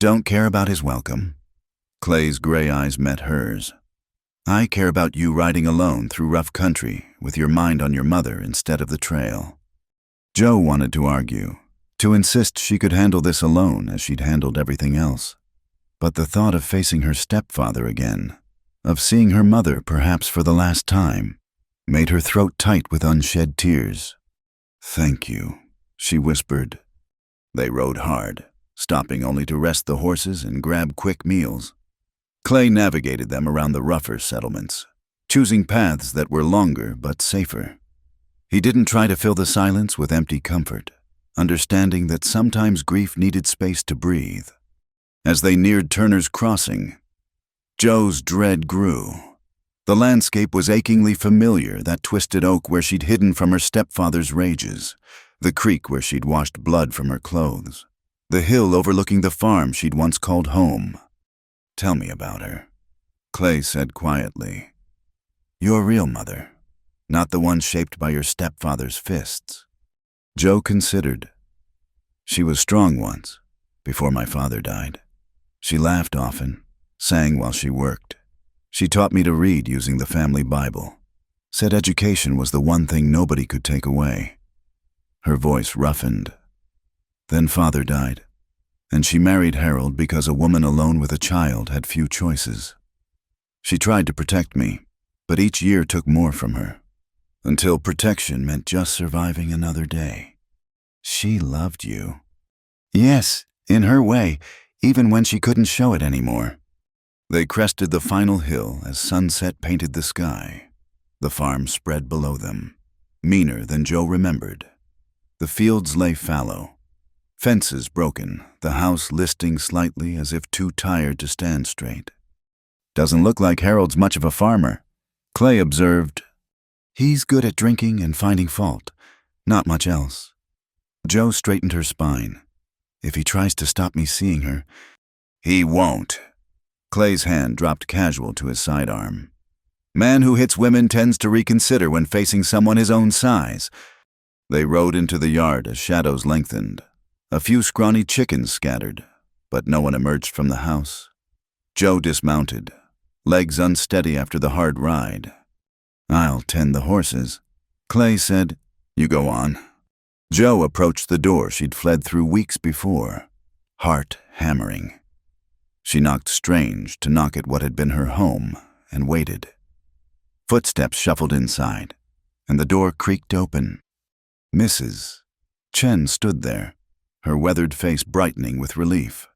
Don't care about his welcome." Clay's gray eyes met hers. "I care about you riding alone through rough country with your mind on your mother instead of the trail." Joe wanted to argue, to insist she could handle this alone as she'd handled everything else. But the thought of facing her stepfather again, of seeing her mother perhaps for the last time, made her throat tight with unshed tears. "Thank you," she whispered. They rode hard, stopping only to rest the horses and grab quick meals. Clay navigated them around the rougher settlements, choosing paths that were longer but safer. He didn't try to fill the silence with empty comfort, understanding that sometimes grief needed space to breathe. As they neared Turner's Crossing, Joe's dread grew. The landscape was achingly familiar, that twisted oak where she'd hidden from her stepfather's rages, the creek where she'd washed blood from her clothes, the hill overlooking the farm she'd once called home. "Tell me about her," Clay said quietly. "Your real mother, not the one shaped by your stepfather's fists." Joe considered. "She was strong once, before my father died. She laughed often, sang while she worked. She taught me to read using the family Bible, said education was the one thing nobody could take away." Her voice roughened. "Then father died, and she married Harold because a woman alone with a child had few choices. She tried to protect me, but each year took more from her, until protection meant just surviving another day. She loved you." "Yes, in her way, even when she couldn't show it anymore." They crested the final hill as sunset painted the sky. The farm spread below them, meaner than Joe remembered. The fields lay fallow, Fences broken, the house listing slightly as if too tired to stand straight. Doesn't look like Harold's much of a farmer, Clay observed. He's good at drinking and finding fault, not much else. Jo straightened her spine. If he tries to stop me seeing her, he won't. Clay's hand dropped casual to his sidearm. Man who hits women tends to reconsider when facing someone his own size. They rode into the yard as shadows lengthened. A few scrawny chickens scattered, but no one emerged from the house. Jo dismounted, legs unsteady after the hard ride. I'll tend the horses. Clay said, You go on. Jo approached the door she'd fled through weeks before, heart hammering. She knocked strange to knock at what had been her home and waited. Footsteps shuffled inside, and the door creaked open. Mrs. Chen stood there, her weathered face brightening with relief.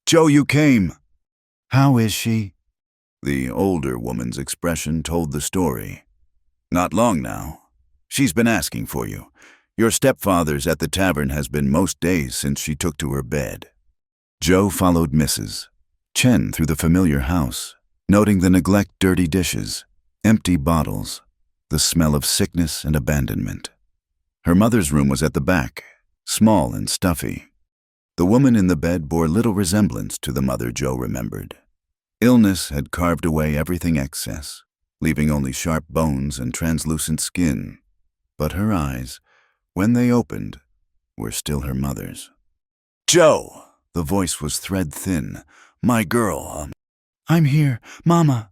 Jo, you came! How is she? The older woman's expression told the story. Not long now. She's been asking for you. Your stepfather's at the tavern has been most days since she took to her bed. Jo followed Mrs. Chen through the familiar house, noting the neglect, dirty dishes, empty bottles, the smell of sickness and abandonment. Her mother's room was at the back, small and stuffy. The woman in the bed bore little resemblance to the mother Jo remembered. Illness had carved away everything excess, leaving only sharp bones and translucent skin. But her eyes, when they opened, were still her mother's. Jo! The voice was thread-thin. My girl, I'm here, Mama.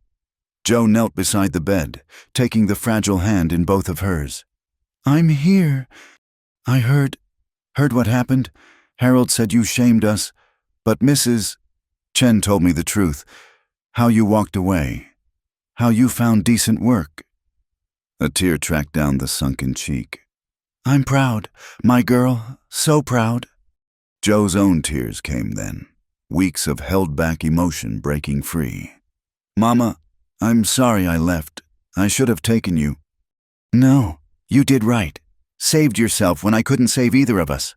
Jo knelt beside the bed, taking the fragile hand in both of hers. I'm here. I heard what happened. Harold said you shamed us, but Mrs. Chen told me the truth. How you walked away. How you found decent work. A tear tracked down the sunken cheek. I'm proud, my girl, so proud. Jo's own tears came then, weeks of held-back emotion breaking free. Mama, I'm sorry I left. I should have taken you. No, you did right. Saved yourself when I couldn't save either of us.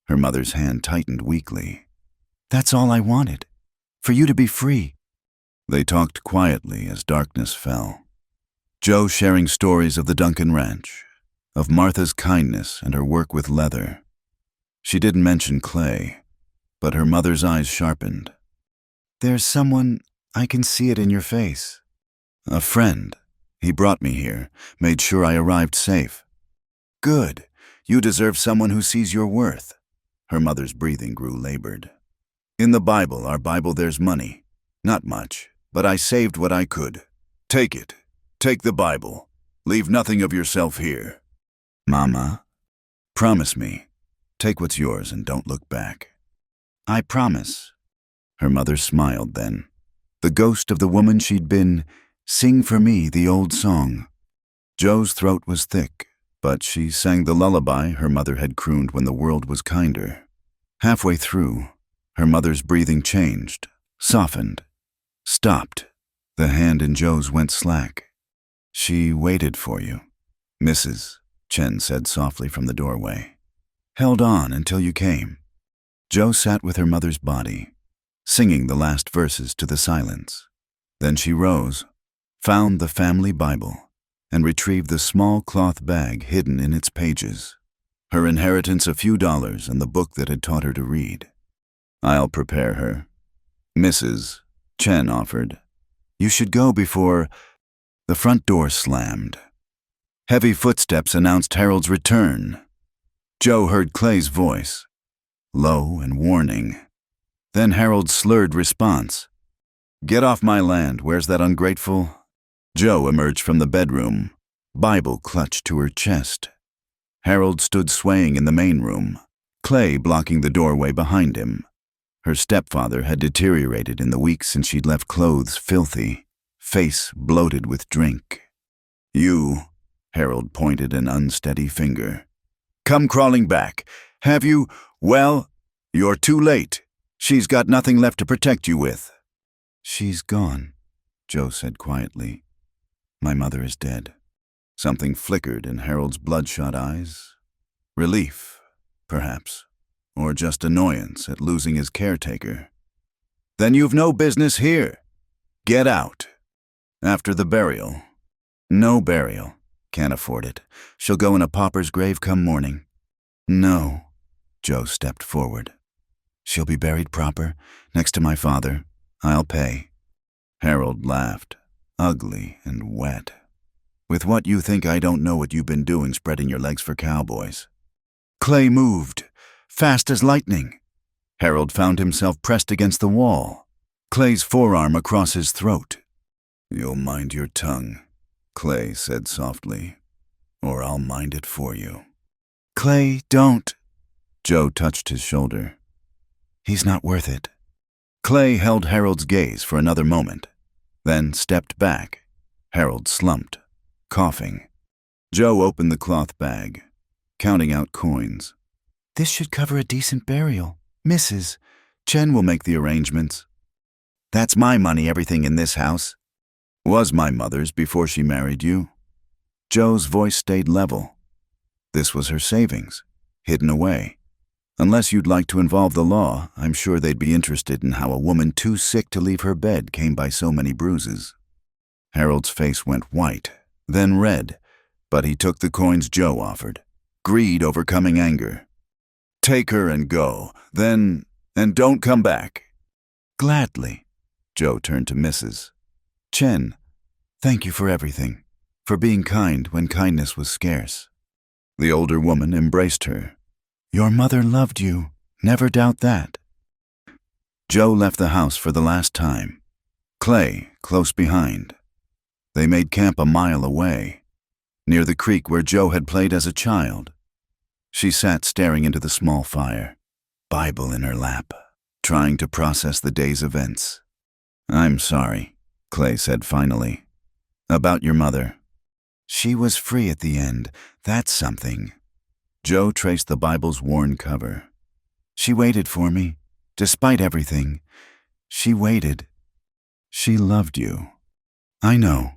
Her mother's hand tightened weakly. That's all I wanted, for you to be free. They talked quietly as darkness fell. Jo sharing stories of the Duncan Ranch, of Martha's kindness and her work with leather. She didn't mention Clay, but her mother's eyes sharpened. There's someone, I can see it in your face. A friend. He brought me here, made sure I arrived safe. Good. You deserve someone who sees your worth. Her mother's breathing grew labored. In the Bible, our Bible, there's money. Not much, but I saved what I could. Take it. Take the Bible. Leave nothing of yourself here. Mama, promise me. Take what's yours and don't look back. I promise. Her mother smiled then. The ghost of the woman she'd been, sing for me the old song. Jo's throat was thick, but she sang the lullaby her mother had crooned when the world was kinder. Halfway through, her mother's breathing changed, softened, stopped. The hand in Jo's went slack. She waited for you, Mrs. Chen said softly from the doorway. Held on until you came. Jo sat with her mother's body, singing the last verses to the silence. Then she rose, found the family Bible, and retrieved the small cloth bag hidden in its pages. Her inheritance, a few dollars, and the book that had taught her to read. I'll prepare her. Mrs. Chen offered. You should go before... The front door slammed. Heavy footsteps announced Harold's return. Jo heard Clay's voice, low and warning. Then Harold's slurred response. Get off my land, where's that ungrateful... Jo emerged from the bedroom, Bible clutched to her chest. Harold stood swaying in the main room, Clay blocking the doorway behind him. Her stepfather had deteriorated in the weeks since she'd left clothes filthy, face bloated with drink. You, Harold pointed an unsteady finger. Come crawling back. Have you? Well, you're too late. She's got nothing left to protect you with. She's gone, Jo said quietly. My mother is dead. Something flickered in Harold's bloodshot eyes. Relief, perhaps. or just annoyance at losing his caretaker. Then you've no business here. Get out. After the burial. No burial. Can't afford it. She'll go in a pauper's grave come morning. No. Joe stepped forward. She'll be buried proper, next to my father. I'll pay. Harold laughed, ugly and wet. With what you think I don't know what you've been doing spreading your legs for cowboys. Clay moved, fast as lightning. Harold found himself pressed against the wall, Clay's forearm across his throat. You'll mind your tongue, Clay said softly, or I'll mind it for you. Clay, don't. Joe touched his shoulder. He's not worth it. Clay held Harold's gaze for another moment, then stepped back. Harold slumped, coughing. Joe opened the cloth bag, counting out coins. This should cover a decent burial. Mrs. Chen will make the arrangements. That's my money, everything in this house. Was my mother's before she married you. Joe's voice stayed level. This was her savings, hidden away. Unless you'd like to involve the law, I'm sure they'd be interested in how a woman too sick to leave her bed came by so many bruises. Harold's face went white, then red, but he took the coins Joe offered, greed overcoming anger. Take her and go, and don't come back. Gladly. Joe turned to Mrs. Chen, thank you for everything, for being kind when kindness was scarce. The older woman embraced her. Your mother loved you, never doubt that. Joe left the house for the last time. Clay, close behind. They made camp a mile away, near the creek where Joe had played as a child. She sat staring into the small fire, Bible in her lap, trying to process the day's events. I'm sorry, Clay said finally. About your mother. She was free at the end, that's something. Joe traced the Bible's worn cover. She waited for me, despite everything. She waited. She loved you. I know.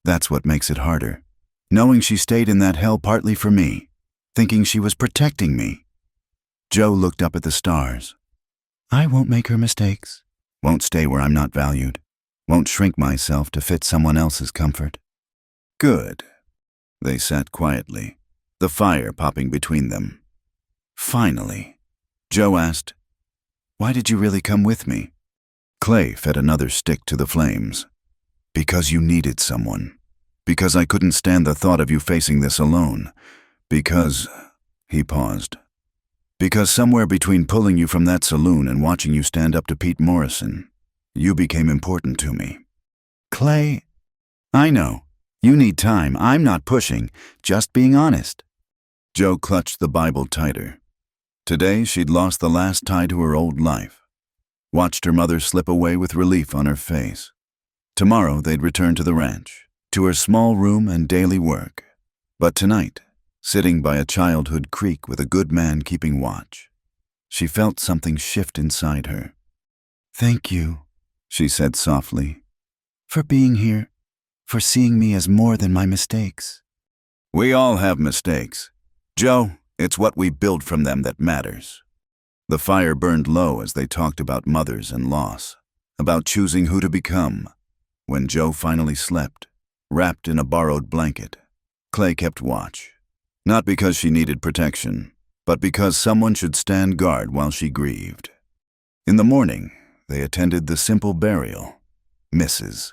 That's what makes it harder. Knowing she stayed in that hell partly for me, thinking she was protecting me. Joe looked up at the stars. I won't make her mistakes. Won't stay where I'm not valued. Won't shrink myself to fit someone else's comfort. Good. They sat quietly, the fire popping between them. Finally, Joe asked, Why did you really come with me? Clay fed another stick to the flames. Because you needed someone. Because I couldn't stand the thought of you facing this alone. Because, he paused. Because somewhere between pulling you from that saloon and watching you stand up to Pete Morrison, you became important to me. Clay, I know. You need time. I'm not pushing, just being honest. Joe clutched the Bible tighter. Today she'd lost the last tie to her old life. Watched her mother slip away with relief on her face. Tomorrow they'd return to the ranch, to her small room and daily work. But tonight, sitting by a childhood creek with a good man keeping watch, she felt something shift inside her. Thank you, she said softly, for being here, for seeing me as more than my mistakes. We all have mistakes. Joe, it's what we build from them that matters. The fire burned low as they talked about mothers and loss, about choosing who to become. When Joe finally slept, wrapped in a borrowed blanket, Clay kept watch. Not because she needed protection, but because someone should stand guard while she grieved. In the morning, they attended the simple burial. Mrs.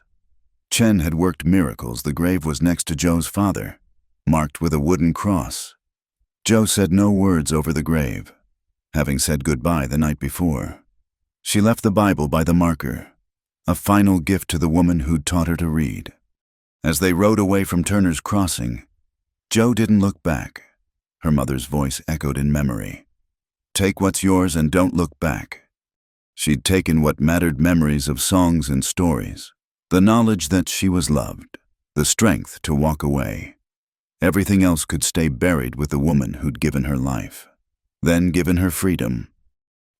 Chen had worked miracles. The grave was next to Joe's father, marked with a wooden cross. Joe said no words over the grave, having said goodbye the night before. She left the Bible by the marker, a final gift to the woman who'd taught her to read. As they rode away from Turner's Crossing, Joe didn't look back. Her mother's voice echoed in memory. Take what's yours and don't look back. She'd taken what mattered, memories of songs and stories, the knowledge that she was loved, the strength to walk away. Everything else could stay buried with the woman who'd given her life, then given her freedom.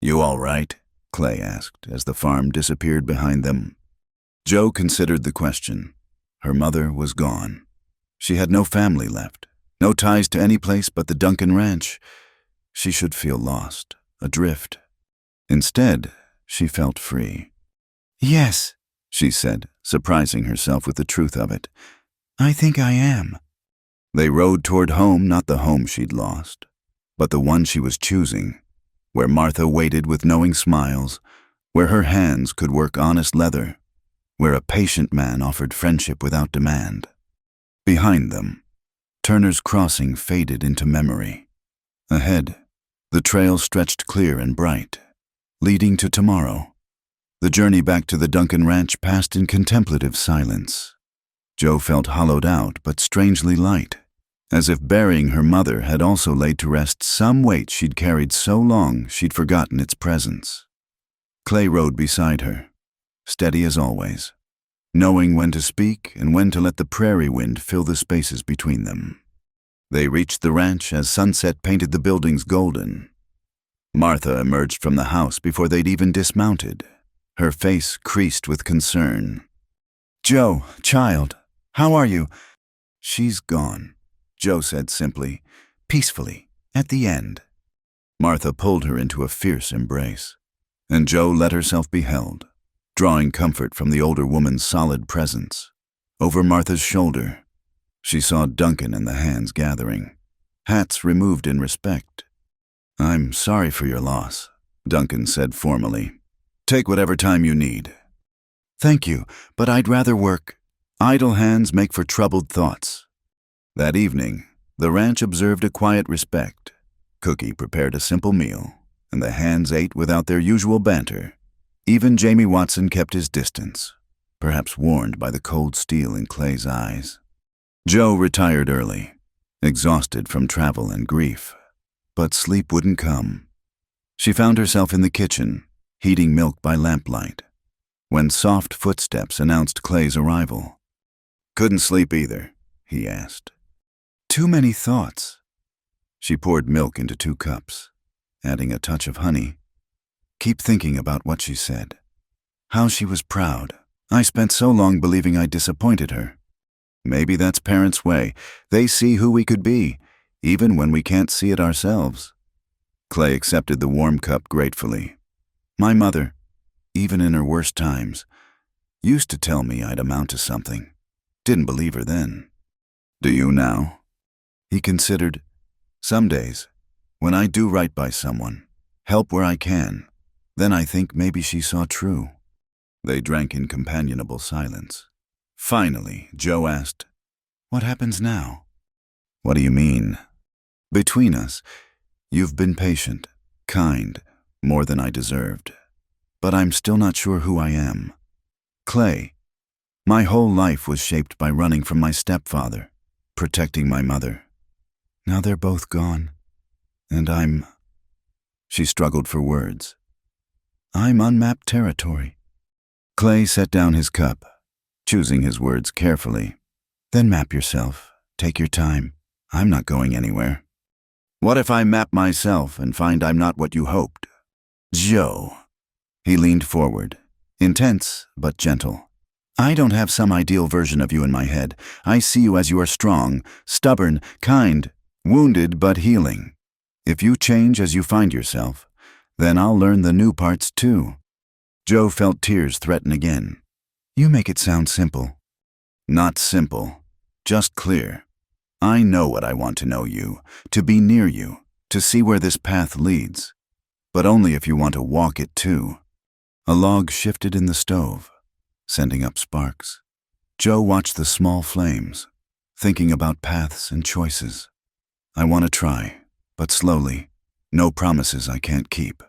You all right? Clay asked as the farm disappeared behind them. Joe considered the question. Her mother was gone. She had no family left, no ties to any place but the Duncan Ranch. She should feel lost, adrift. Instead, she felt free. "Yes," she said, surprising herself with the truth of it. "I think I am." They rode toward home, not the home she'd lost, but the one she was choosing, where Martha waited with knowing smiles, where her hands could work honest leather, where a patient man offered friendship without demand. Behind them, Turner's Crossing faded into memory. Ahead, the trail stretched clear and bright, leading to tomorrow. The journey back to the Duncan Ranch passed in contemplative silence. Jo felt hollowed out but strangely light, as if burying her mother had also laid to rest some weight she'd carried so long she'd forgotten its presence. Clay rode beside her, steady as always, knowing when to speak and when to let the prairie wind fill the spaces between them. They reached the ranch as sunset painted the buildings golden. Martha emerged from the house before they'd even dismounted, her face creased with concern. "Jo, child, how are you?" "She's gone," Jo said simply, peacefully, at the end. Martha pulled her into a fierce embrace, and Jo let herself be held, drawing comfort from the older woman's solid presence. Over Martha's shoulder, she saw Duncan and the hands gathering, hats removed in respect. "I'm sorry for your loss," Duncan said formally. "Take whatever time you need." "Thank you, but I'd rather work." Idle hands make for troubled thoughts. That evening, the ranch observed a quiet respect. Cookie prepared a simple meal, and the hands ate without their usual banter. Even Jamie Watson kept his distance, perhaps warned by the cold steel in Clay's eyes. Jo retired early, exhausted from travel and grief, but sleep wouldn't come. She found herself in the kitchen, heating milk by lamplight, when soft footsteps announced Clay's arrival. "Couldn't sleep either?" he asked. "Too many thoughts." She poured milk into 2 cups, adding a touch of honey. "Keep thinking about what she said. How she was proud. I spent so long believing I disappointed her. Maybe that's parents' way. They see who we could be, even when we can't see it ourselves." Clay accepted the warm cup gratefully. "My mother, even in her worst times, used to tell me I'd amount to something. Didn't believe her then. Do you now?" He considered, "Some days, when I do right by someone, help where I can, then I think maybe she saw true." They drank in companionable silence. Finally, Jo asked, "What happens now?" "What do you mean?" "Between us, you've been patient, kind, more than I deserved. But I'm still not sure who I am. Clay, my whole life was shaped by running from my stepfather, protecting my mother. Now they're both gone, and I'm—" She struggled for words. "I'm unmapped territory." Clay set down his cup, choosing his words carefully. "Then map yourself. Take your time. I'm not going anywhere." "What if I map myself and find I'm not what you hoped?" "Jo." He leaned forward, intense but gentle. "I don't have some ideal version of you in my head. I see you as you are strong, stubborn, kind, wounded but healing. If you change as you find yourself, then I'll learn the new parts too." Jo felt tears threaten again. "You make it sound simple." "Not simple, just clear. I know what I want to know you, to be near you, to see where this path leads. But only if you want to walk it too." A log shifted in the stove, sending up sparks. Jo watched the small flames, thinking about paths and choices. "I want to try, but slowly. No promises I can't keep."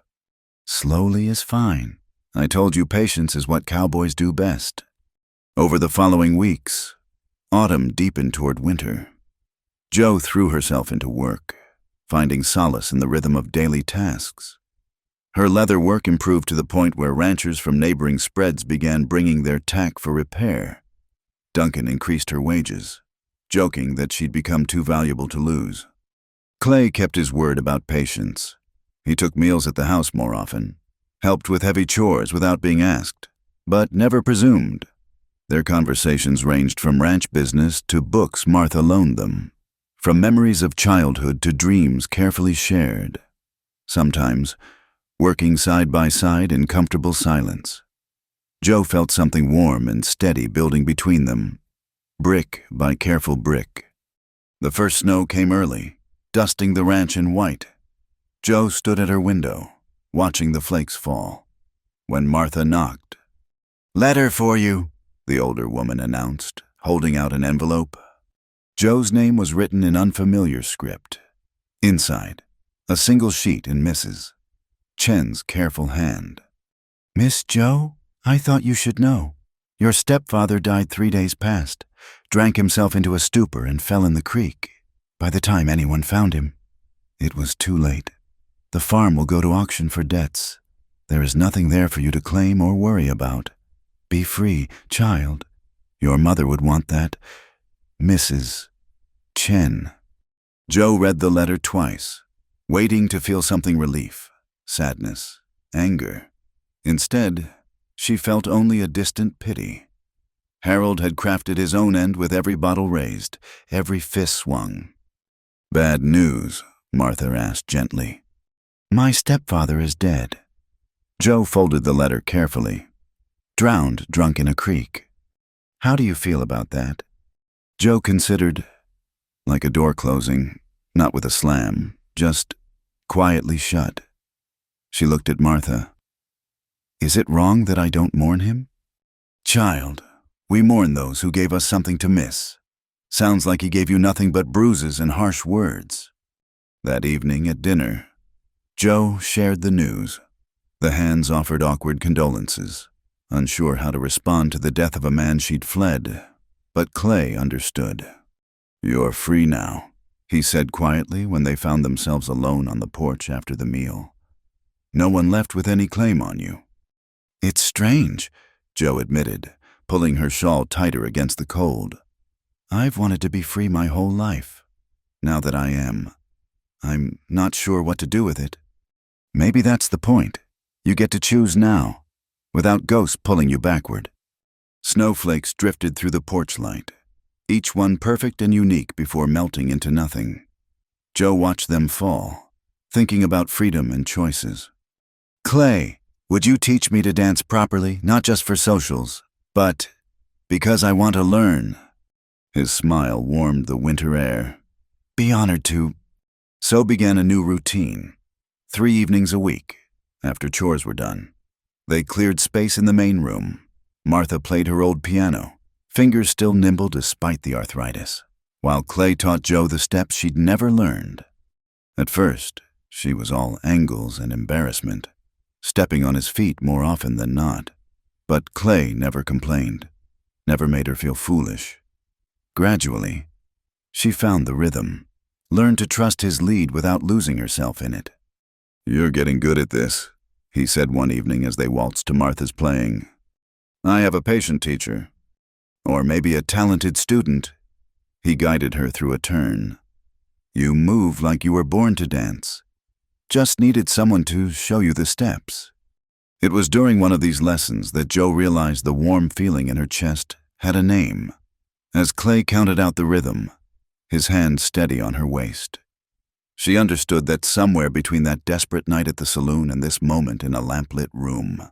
"Slowly is fine. I told you patience is what cowboys do best." Over the following weeks, autumn deepened toward winter. Jo threw herself into work, finding solace in the rhythm of daily tasks. Her leather work improved to the point where ranchers from neighboring spreads began bringing their tack for repair. Duncan increased her wages, joking that she'd become too valuable to lose. Clay kept his word about patience. He took meals at the house more often, helped with heavy chores without being asked, but never presumed. Their conversations ranged from ranch business to books Martha loaned them, from memories of childhood to dreams carefully shared. Sometimes, working side by side in comfortable silence. Joe felt something warm and steady building between them, brick by careful brick. The first snow came early, dusting the ranch in white. Joe stood at her window, watching the flakes fall, when Martha knocked. "Letter for you," the older woman announced, holding out an envelope. Joe's name was written in unfamiliar script. Inside, a single sheet in Mrs. Chen's careful hand. "Miss Joe, I thought you should know. Your stepfather died 3 days past, drank himself into a stupor and fell in the creek. By the time anyone found him, it was too late. The farm will go to auction for debts. There is nothing there for you to claim or worry about. Be free, child. Your mother would want that. Mrs. Chen." Joe read the letter twice, waiting to feel something: relief, sadness, anger. Instead, she felt only a distant pity. Harold had crafted his own end with every bottle raised, every fist swung. "Bad news?" Martha asked gently. "My stepfather is dead." Joe folded the letter carefully. "Drowned drunk in a creek. How do you feel about that?" Joe considered, like a door closing, not with a slam, just quietly shut. She looked at Martha. "Is it wrong that I don't mourn him?" "Child, we mourn those who gave us something to miss. Sounds like he gave you nothing but bruises and harsh words." That evening at dinner, Joe shared the news. The hands offered awkward condolences, unsure how to respond to the death of a man she'd fled, but Clay understood. "You're free now," he said quietly when they found themselves alone on the porch after the meal. "No one left with any claim on you." "It's strange," Joe admitted, pulling her shawl tighter against the cold. "I've wanted to be free my whole life. Now that I am, I'm not sure what to do with it." "Maybe that's the point. You get to choose now, without ghosts pulling you backward." Snowflakes drifted through the porch light, each one perfect and unique before melting into nothing. Joe watched them fall, thinking about freedom and choices. "Clay, would you teach me to dance properly, not just for socials, but because I want to learn?" His smile warmed the winter air. "Be honored to." So began a new routine. 3 evenings a week, after chores were done. They cleared space in the main room. Martha played her old piano, fingers still nimble despite the arthritis, while Clay taught Joe the steps she'd never learned. At first, she was all angles and embarrassment, stepping on his feet more often than not. But Clay never complained, never made her feel foolish. Gradually, she found the rhythm, learned to trust his lead without losing herself in it. "You're getting good at this," he said one evening as they waltzed to Martha's playing. "I have a patient teacher. Or maybe a talented student." He guided her through a turn. "You move like you were born to dance. Just needed someone to show you the steps." It was during one of these lessons that Joe realized the warm feeling in her chest had a name. As Clay counted out the rhythm, his hand steady on her waist, she understood that somewhere between that desperate night at the saloon and this moment in a lamplit room,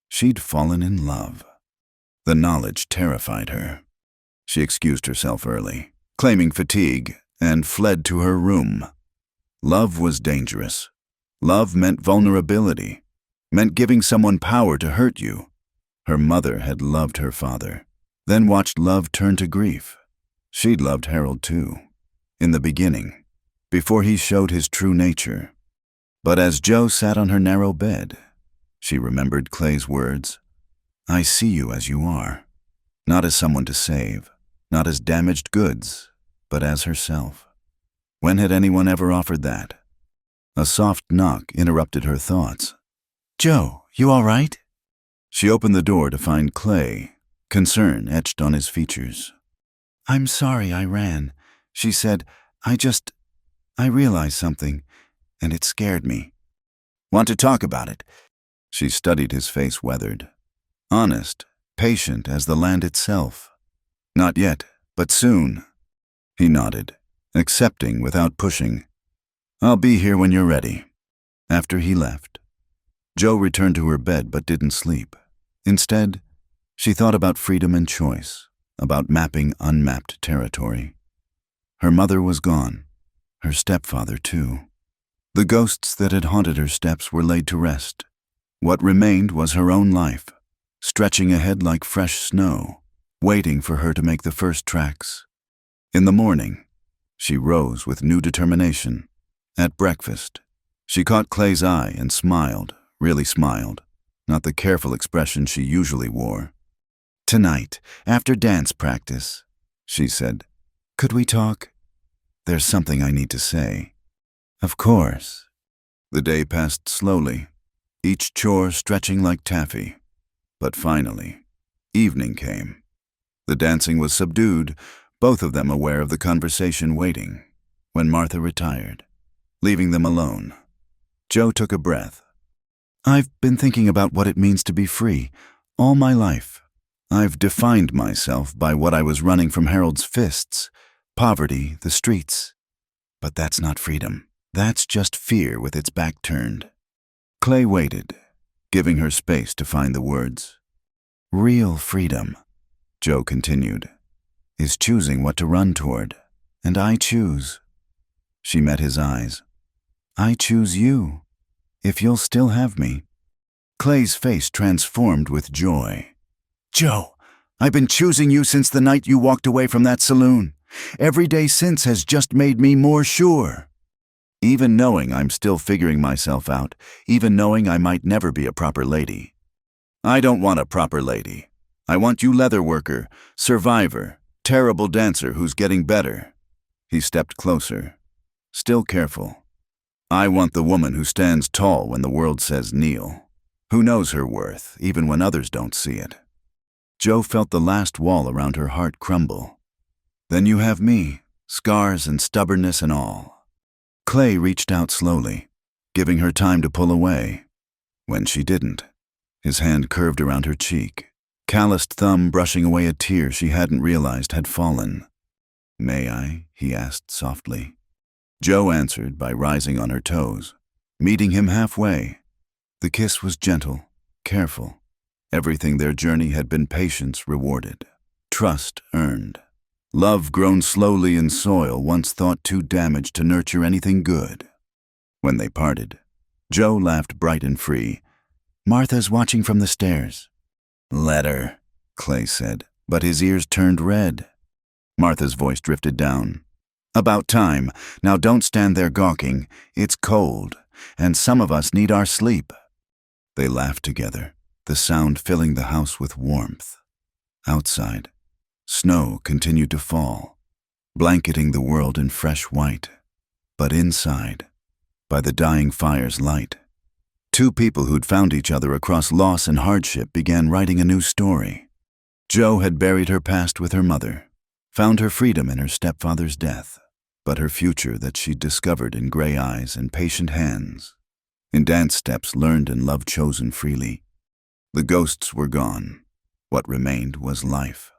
she'd fallen in love. The knowledge terrified her. She excused herself early, claiming fatigue, and fled to her room. Love was dangerous. Love meant vulnerability, meant giving someone power to hurt you. Her mother had loved her father, then watched love turn to grief. She'd loved Harold too, in the beginning, before he showed his true nature. But as Joe sat on her narrow bed, she remembered Clay's words. "I see you as you are, not as someone to save, not as damaged goods, but as herself." When had anyone ever offered that? A soft knock interrupted her thoughts. "Joe, you all right?" She opened the door to find Clay, concern etched on his features. "I'm sorry I ran," she said. I realized something, and it scared me." "Want to talk about it?" She studied his face weathered. Honest, patient as the land itself. "Not yet, but soon." He nodded, accepting without pushing. "I'll be here when you're ready." After he left, Jo returned to her bed but didn't sleep. Instead, she thought about freedom and choice, about mapping unmapped territory. Her mother was gone, her stepfather too. The ghosts that had haunted her steps were laid to rest. What remained was her own life, stretching ahead like fresh snow, waiting for her to make the first tracks. In the morning, she rose with new determination. At breakfast, she caught Clay's eye and smiled, really smiled, not the careful expression she usually wore. "Tonight, after dance practice," she said, "could we talk? There's something I need to say." "Of course." The day passed slowly, each chore stretching like taffy. But finally, evening came. The dancing was subdued, both of them aware of the conversation waiting, when Martha retired, leaving them alone. Jo took a breath. "I've been thinking about what it means to be free, all my life. I've defined myself by what I was running from Harold's fists, poverty, the streets. But that's not freedom. That's just fear with its back turned." Clay waited, giving her space to find the words. "Real freedom," Jo continued, "is choosing what to run toward, and I choose." She met his eyes. "I choose you, if you'll still have me." Clay's face transformed with joy. "Jo, I've been choosing you since the night you walked away from that saloon. Every day since has just made me more sure. Even knowing I'm still figuring myself out, even knowing I might never be a proper lady. I don't want a proper lady. I want you leather worker, survivor, terrible dancer who's getting better." He stepped closer, still careful. "I want the woman who stands tall when the world says kneel, who knows her worth even when others don't see it." Jo felt the last wall around her heart crumble. "Then you have me, scars and stubbornness and all." Clay reached out slowly, giving her time to pull away. When she didn't, his hand curved around her cheek, calloused thumb brushing away a tear she hadn't realized had fallen. "May I?" he asked softly. Jo answered by rising on her toes, meeting him halfway. The kiss was gentle, careful. Everything their journey had been patience rewarded, trust earned, love grown slowly in soil once thought too damaged to nurture anything good. When they parted, Jo laughed bright and free. "Martha's watching from the stairs." "Let her," Clay said, but his ears turned red. Martha's voice drifted down. "About time. Now don't stand there gawking. It's cold, and some of us need our sleep." They laughed together, the sound filling the house with warmth. Outside, snow continued to fall, blanketing the world in fresh white. But inside, by the dying fire's light, two people who'd found each other across loss and hardship began writing a new story. Jo had buried her past with her mother, found her freedom in her stepfather's death, but her future that she'd discovered in gray eyes and patient hands, in dance steps learned and love chosen freely. The ghosts were gone. What remained was life,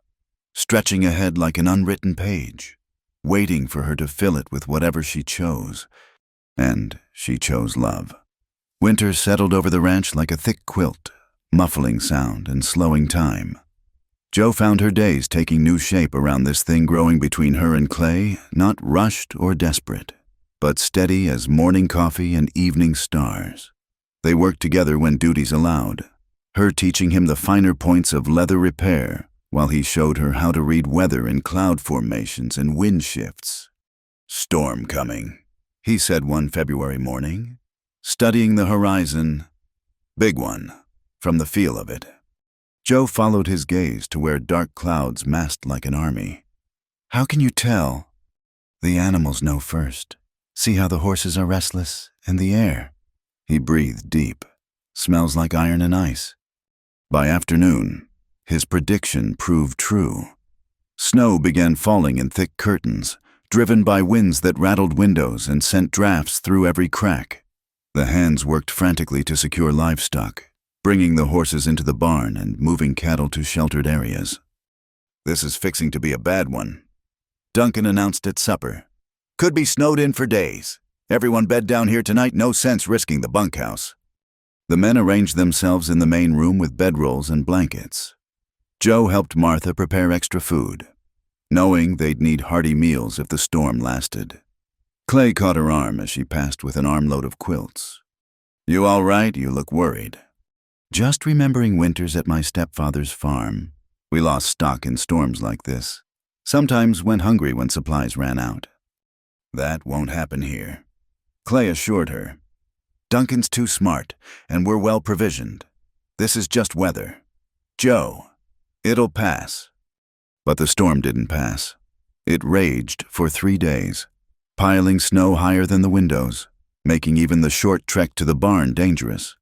stretching ahead like an unwritten page, waiting for her to fill it with whatever she chose. And she chose love. Winter settled over the ranch like a thick quilt, muffling sound and slowing time. Jo found her days taking new shape around this thing growing between her and Clay, not rushed or desperate, but steady as morning coffee and evening stars. They worked together when duties allowed, her teaching him the finer points of leather repair, while he showed her how to read weather in cloud formations and wind shifts. "Storm coming," he said one February morning, studying the horizon. "Big one, from the feel of it." Jo followed his gaze to where dark clouds massed like an army. "How can you tell?" "The animals know first. See how the horses are restless, and the air." He breathed deep. "Smells like iron and ice." By afternoon, his prediction proved true. Snow began falling in thick curtains, driven by winds that rattled windows and sent drafts through every crack. The hands worked frantically to secure livestock, bringing the horses into the barn and moving cattle to sheltered areas. "This is fixing to be a bad one," Duncan announced at supper. "Could be snowed in for days. Everyone bed down here tonight, no sense risking the bunkhouse." The men arranged themselves in the main room with bedrolls and blankets. Joe helped Martha prepare extra food, knowing they'd need hearty meals if the storm lasted. Clay caught her arm as she passed with an armload of quilts. "You all right? You look worried." "Just remembering winters at my stepfather's farm. We lost stock in storms like this. Sometimes went hungry when supplies ran out." "That won't happen here," Clay assured her. "Duncan's too smart, and we're well provisioned. This is just weather. Joe, it'll pass." But the storm didn't pass. It raged for 3 days, piling snow higher than the windows, making even the short trek to the barn dangerous.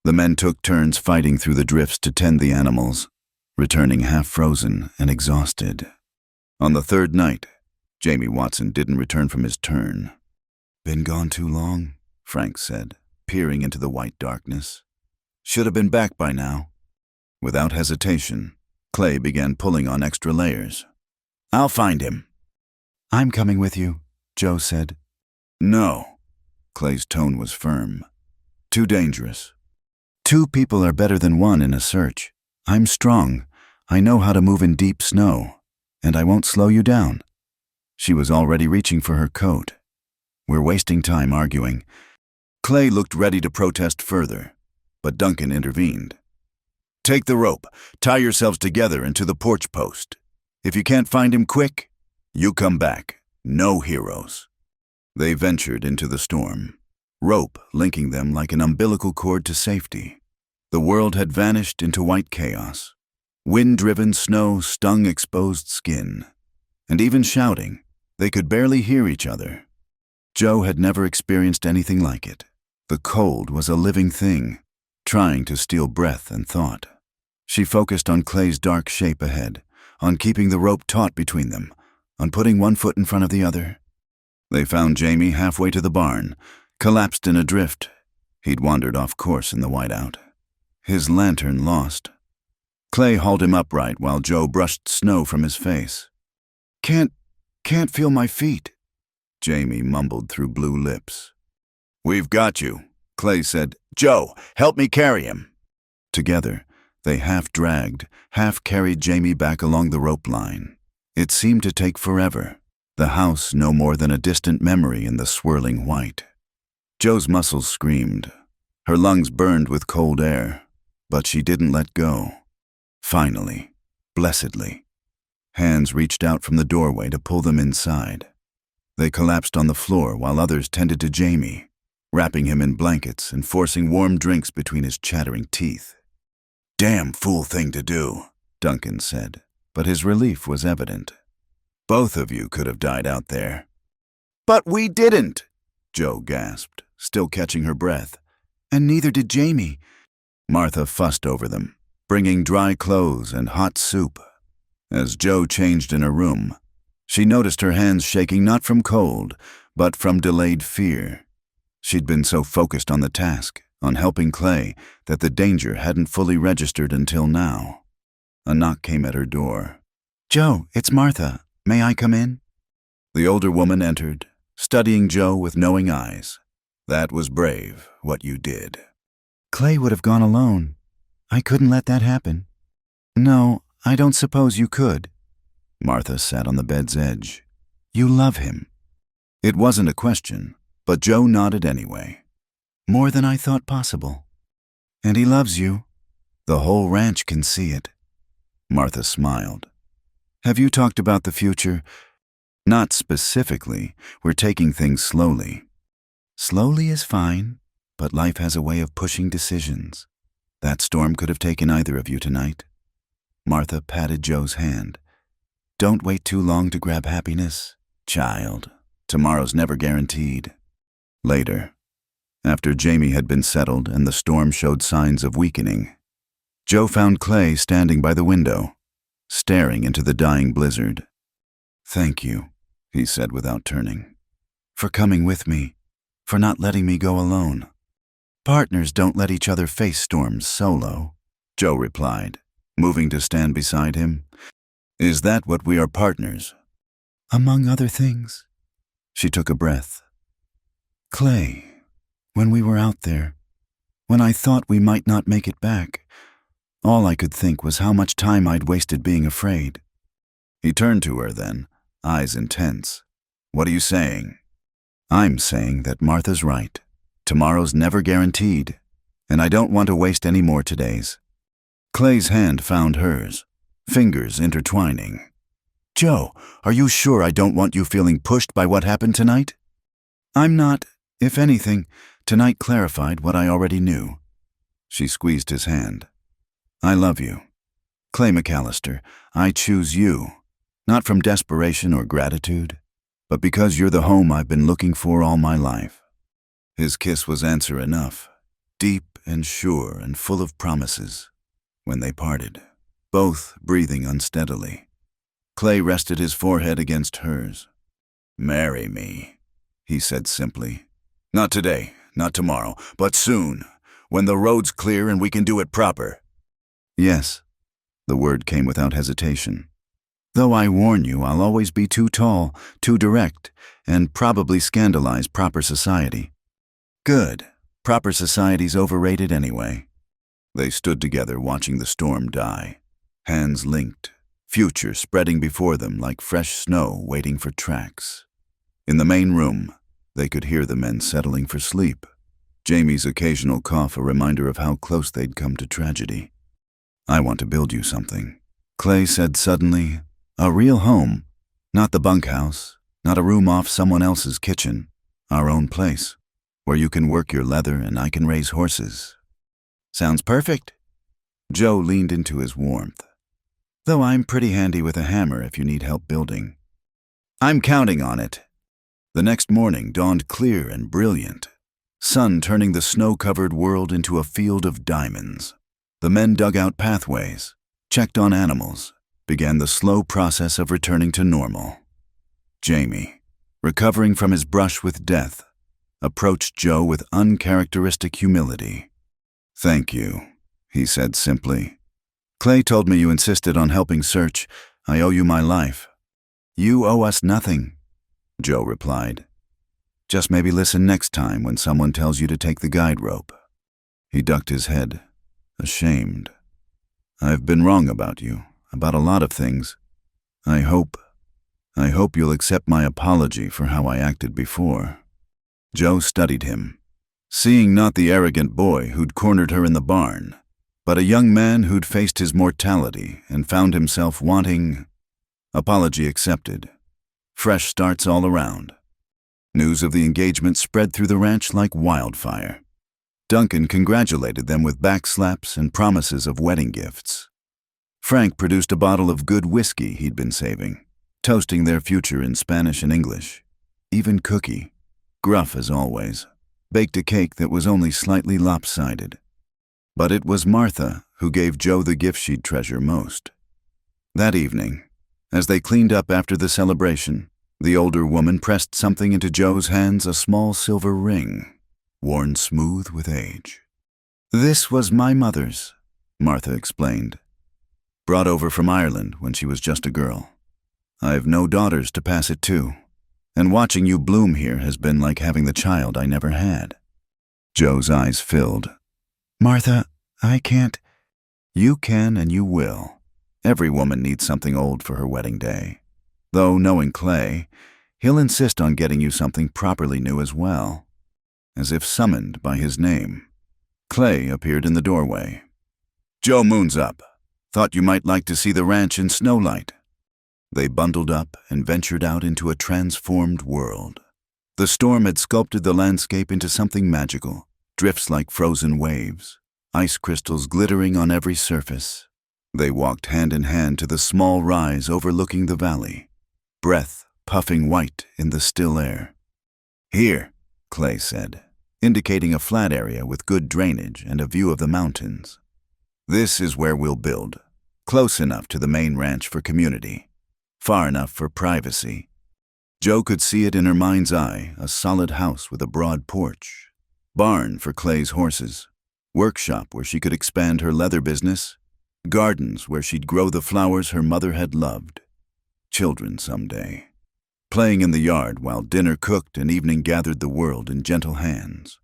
The men took turns fighting through the drifts to tend the animals, returning half-frozen and exhausted. On the third night, Jamie Watson didn't return from his turn. "Been gone too long," Frank said, peering into the white darkness. "Should have been back by now." Without hesitation, Clay began pulling on extra layers. "I'll find him." "I'm coming with you," Joe said. "No." Clay's tone was firm. "Too dangerous." "2 people are better than 1 in a search. I'm strong. I know how to move in deep snow, and I won't slow you down." She was already reaching for her coat. "We're wasting time arguing." Clay looked ready to protest further, but Duncan intervened. "Take the rope, tie yourselves together into the porch post. If you can't find him quick, you come back. No heroes." They ventured into the storm, rope linking them like an umbilical cord to safety. The world had vanished into white chaos. Wind-driven snow stung exposed skin. And even shouting, they could barely hear each other. Joe had never experienced anything like it. The cold was a living thing, trying to steal breath and thought. She focused on Clay's dark shape ahead, on keeping the rope taut between them, on putting one foot in front of the other. They found Jamie halfway to the barn, collapsed in a drift. He'd wandered off course in the whiteout. His lantern lost. Clay hauled him upright while Joe brushed snow from his face. Can't feel my feet," Jamie mumbled through blue lips. "We've got you," Clay said. "Joe, help me carry him." Together, they half-dragged, half-carried Jamie back along the rope line. It seemed to take forever, the house no more than a distant memory in the swirling white. Joe's muscles screamed. Her lungs burned with cold air, but she didn't let go. Finally, blessedly, hands reached out from the doorway to pull them inside. They collapsed on the floor while others tended to Jamie, wrapping him in blankets and forcing warm drinks between his chattering teeth. "Damn fool thing to do," Duncan said, but his relief was evident. "Both of you could have died out there." "But we didn't," Joe gasped, still catching her breath. "And neither did Jamie." Martha fussed over them, bringing dry clothes and hot soup. As Joe changed in her room, she noticed her hands shaking not from cold, but from delayed fear. She'd been so focused on the task, on helping Clay, that the danger hadn't fully registered until now. A knock came at her door. "Joe, it's Martha. May I come in?" The older woman entered, studying Joe with knowing eyes. "That was brave, what you did." "Clay would have gone alone. I couldn't let that happen." "No, I don't suppose you could." Martha sat on the bed's edge. "You love him." It wasn't a question, but Joe nodded anyway. "More than I thought possible." "And he loves you. The whole ranch can see it." Martha smiled. "Have you talked about the future?" "Not specifically. We're taking things slowly." "Slowly is fine, but life has a way of pushing decisions. That storm could have taken either of you tonight." Martha patted Joe's hand. "Don't wait too long to grab happiness, child. Tomorrow's never guaranteed." Later, after Jamie had been settled and the storm showed signs of weakening, Joe found Clay standing by the window, staring into the dying blizzard. "Thank you," he said without turning. "For coming with me, for not letting me go alone. Partners don't let each other face storms solo," Joe replied, moving to stand beside him. "Is that what we are, partners?" "Among other things." She took a breath. "Clay, when we were out there, when I thought we might not make it back. All I could think was how much time I'd wasted being afraid. He turned to her then, eyes intense. What are you saying? I'm saying that Martha's right. Tomorrow's never guaranteed, and I don't want to waste any more todays. Clay's hand found hers, fingers intertwining. Joe, are you sure I don't want you feeling pushed by what happened tonight? I'm not. If anything, tonight clarified what I already knew. She squeezed his hand. I love you. Clay McAllister, I choose you, not from desperation or gratitude, but because you're the home I've been looking for all my life. His kiss was answer enough, deep and sure and full of promises. When they parted, both breathing unsteadily, Clay rested his forehead against hers. Marry me, he said simply. Not today, not tomorrow, but soon, when the road's clear and we can do it proper. Yes, the word came without hesitation. Though I warn you, I'll always be too tall, too direct, and probably scandalize proper society. Good. Proper society's overrated anyway. They stood together watching the storm die, hands linked, future spreading before them like fresh snow waiting for tracks. In the main room, they could hear the men settling for sleep, Jamie's occasional cough a reminder of how close they'd come to tragedy. I want to build you something, Clay said suddenly. A real home, not the bunkhouse, not a room off someone else's kitchen. Our own place, where you can work your leather and I can raise horses. Sounds perfect. Joe leaned into his warmth. Though I'm pretty handy with a hammer if you need help building. I'm counting on it. The next morning dawned clear and brilliant, sun turning the snow-covered world into a field of diamonds. The men dug out pathways, checked on animals, began the slow process of returning to normal. Jamie, recovering from his brush with death, approached Joe with uncharacteristic humility. Thank you, he said simply. Clay told me you insisted on helping search. I owe you my life. You owe us nothing, Joe replied. Just maybe listen next time when someone tells you to take the guide rope. He ducked his head, ashamed. I've been wrong about you, about a lot of things. I hope you'll accept my apology for how I acted before. Joe studied him, seeing not the arrogant boy who'd cornered her in the barn, but a young man who'd faced his mortality and found himself wanting. Apology accepted. Fresh starts all around. News of the engagement spread through the ranch like wildfire. Duncan congratulated them with backslaps and promises of wedding gifts. Frank produced a bottle of good whiskey he'd been saving, toasting their future in Spanish and English. Even Cookie, gruff as always, baked a cake that was only slightly lopsided. But it was Martha who gave Joe the gift she'd treasure most. That evening, as they cleaned up after the celebration, the older woman pressed something into Joe's hands, a small silver ring, worn smooth with age. This was my mother's, Martha explained. Brought over from Ireland when she was just a girl. I've no daughters to pass it to, and watching you bloom here has been like having the child I never had. Joe's eyes filled. Martha, I can't. You can and you will. Every woman needs something old for her wedding day. Though, knowing Clay, he'll insist on getting you something properly new as well. As if summoned by his name, Clay appeared in the doorway. Joe Moon's up. Thought you might like to see the ranch in snowlight. They bundled up and ventured out into a transformed world. The storm had sculpted the landscape into something magical, drifts like frozen waves, ice crystals glittering on every surface. They walked hand in hand to the small rise overlooking the valley, breath puffing white in the still air. Here, Clay said, indicating a flat area with good drainage and a view of the mountains. This is where we'll build, close enough to the main ranch for community, far enough for privacy. Joe could see it in her mind's eye, a solid house with a broad porch, barn for Clay's horses, workshop where she could expand her leather business, gardens where she'd grow the flowers her mother had loved, children someday, playing in the yard while dinner cooked and evening gathered the world in gentle hands.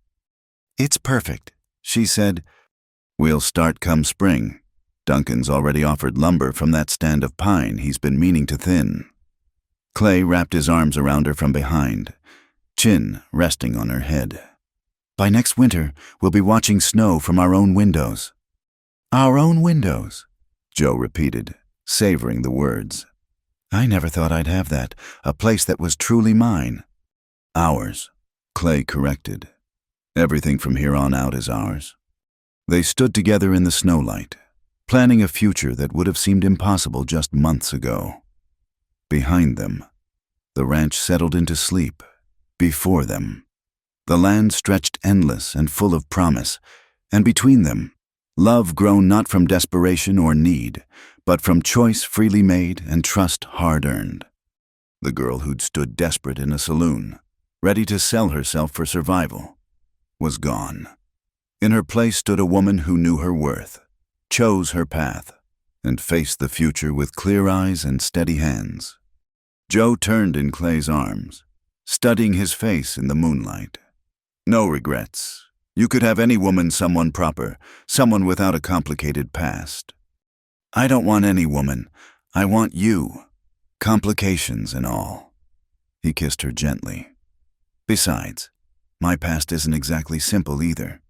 It's perfect, She said, "We'll start come spring. Duncan's already offered lumber from that stand of pine he's been meaning to thin." Clay wrapped his arms around her from behind, chin resting on her head. "By next winter, we'll be watching snow from our own windows." "Our own windows," Joe repeated, savoring the words. "I never thought I'd have that, a place that was truly mine." "Ours," Clay corrected. "Everything from here on out is ours." They stood together in the snowlight, planning a future that would have seemed impossible just months ago. Behind them, the ranch settled into sleep. Before them, the land stretched endless and full of promise, and between them, love grown not from desperation or need, but from choice freely made and trust hard-earned. The girl who'd stood desperate in a saloon, ready to sell herself for survival, was gone. In her place stood a woman who knew her worth, chose her path, and faced the future with clear eyes and steady hands. Joe turned in Clay's arms, studying his face in the moonlight. "No regrets. You could have any woman someone proper, someone without a complicated past." "I don't want any woman. I want you, complications and all." He kissed her gently. "Besides, my past isn't exactly simple either.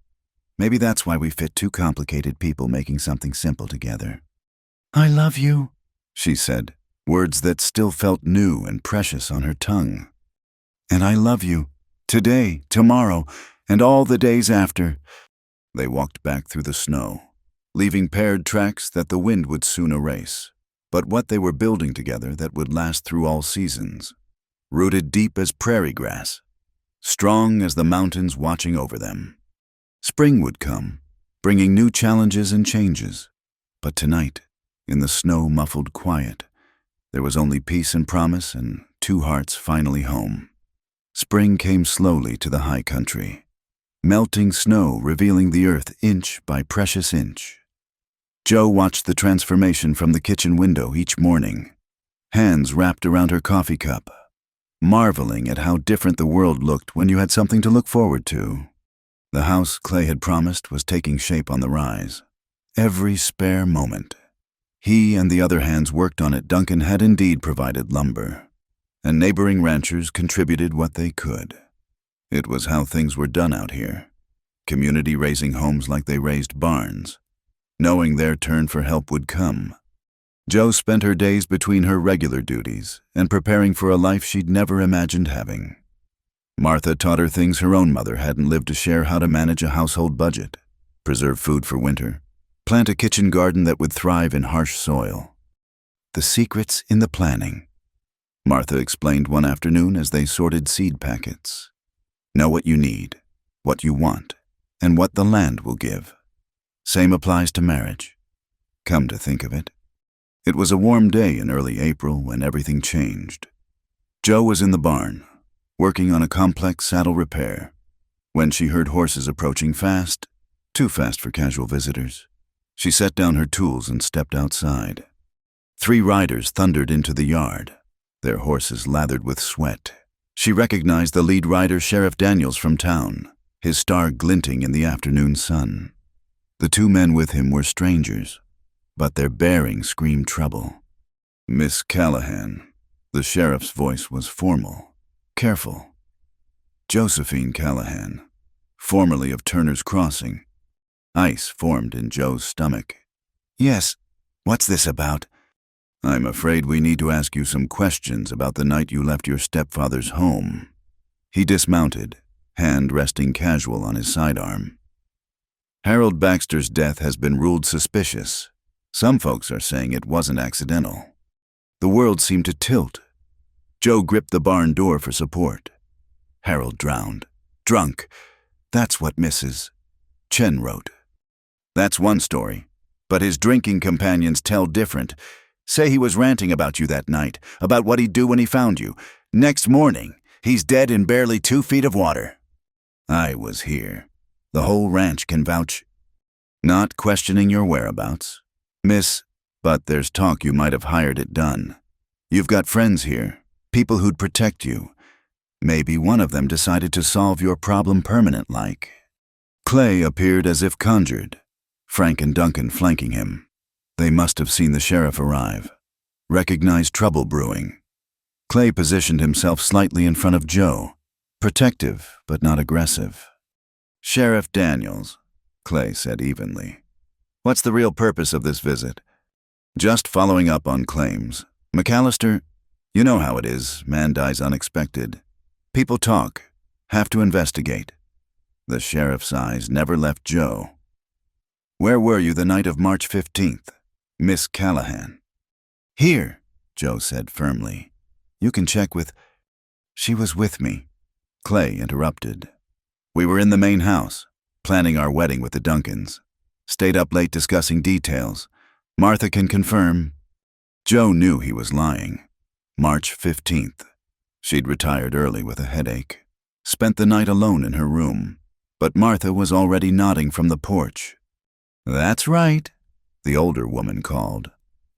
Maybe that's why we fit two complicated people making something simple together." "I love you," she said, words that still felt new and precious on her tongue. "And I love you, today, tomorrow, and all the days after." They walked back through the snow, leaving paired tracks that the wind would soon erase, but what they were building together that would last through all seasons, rooted deep as prairie grass, strong as the mountains watching over them. Spring would come, bringing new challenges and changes, but tonight, in the snow-muffled quiet, there was only peace and promise and two hearts finally home. Spring came slowly to the high country, melting snow revealing the earth inch by precious inch. Joe watched the transformation from the kitchen window each morning, hands wrapped around her coffee cup, marveling at how different the world looked when you had something to look forward to. The house Clay had promised was taking shape on the rise. Every spare moment. He and the other hands worked on it. Duncan had indeed provided lumber, and neighboring ranchers contributed what they could. It was how things were done out here. Community raising homes like they raised barns, knowing their turn for help would come. Joe spent her days between her regular duties and preparing for a life she'd never imagined having. Martha taught her things her own mother hadn't lived to share: how to manage a household budget, preserve food for winter, plant a kitchen garden that would thrive in harsh soil. "The secret's in the planning," Martha explained one afternoon as they sorted seed packets. "Know what you need, what you want, and what the land will give. Same applies to marriage." Come to think of it, it was a warm day in early April when everything changed. Joe was in the barn, working on a complex saddle repair, when she heard horses approaching fast, too fast for casual visitors. She set down her tools and stepped outside. 3 riders thundered into the yard, their horses lathered with sweat. She recognized the lead rider, Sheriff Daniels from town, his star glinting in the afternoon sun. The 2 men with him were strangers, but their bearing screamed trouble. "Miss Callahan." The sheriff's voice was formal, careful. "Josephine Callahan, formerly of Turner's Crossing." Ice formed in Joe's stomach. "Yes, what's this about?" "I'm afraid we need to ask you some questions about the night you left your stepfather's home." He dismounted, hand resting casual on his sidearm. "Harold Baxter's death has been ruled suspicious. Some folks are saying it wasn't accidental." The world seemed to tilt. Joe gripped the barn door for support. "Harold drowned. Drunk. That's what Mrs. Chen wrote. That's one story, but his drinking companions tell different. Say he was ranting about you that night, about what he'd do when he found you. Next morning, he's dead in barely 2 feet of water. I was here. The whole ranch can vouch. Not questioning your whereabouts, Miss, but there's talk you might have hired it done. You've got friends here, people who'd protect you. Maybe one of them decided to solve your problem permanent like." Clay appeared as if conjured, Frank and Duncan flanking him. They must have seen the sheriff arrive, recognized trouble brewing. Clay positioned himself slightly in front of Joe, protective but not aggressive. "Sheriff Daniels," Clay said evenly. "What's the real purpose of this visit?" "Just following up on claims. McAllister, you know how it is, man dies unexpected. People talk, have to investigate." The sheriff's eyes never left Joe. "Where were you the night of March 15th, Miss Callahan?" "Here," Joe said firmly. "You can check with—" "She was with me," Clay interrupted. "We were in the main house, planning our wedding with the Duncans. Stayed up late discussing details. Martha can confirm." Joe knew he was lying. March 15th. She'd retired early with a headache. Spent the night alone in her room. But Martha was already nodding from the porch. "That's right," the older woman called.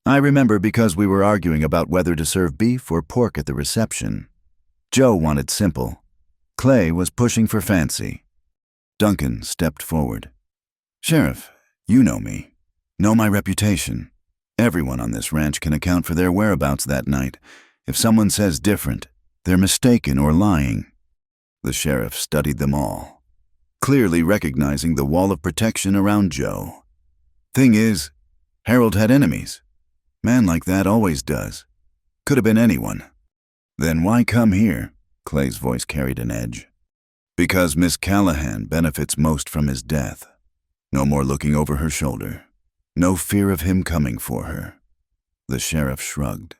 "I remember because we were arguing about whether to serve beef or pork at the reception." Joe wanted simple. Clay was pushing for fancy. Duncan stepped forward. "Sheriff, you know me. Know my reputation. Everyone on this ranch can account for their whereabouts that night. If someone says different, they're mistaken or lying." The sheriff studied them all, clearly recognizing the wall of protection around Joe. "Thing is, Harold had enemies. Man like that always does. Could have been anyone." "Then why come here?" Clay's voice carried an edge. "Because Miss Callahan benefits most from his death. No more looking over her shoulder. No fear of him coming for her." The sheriff shrugged.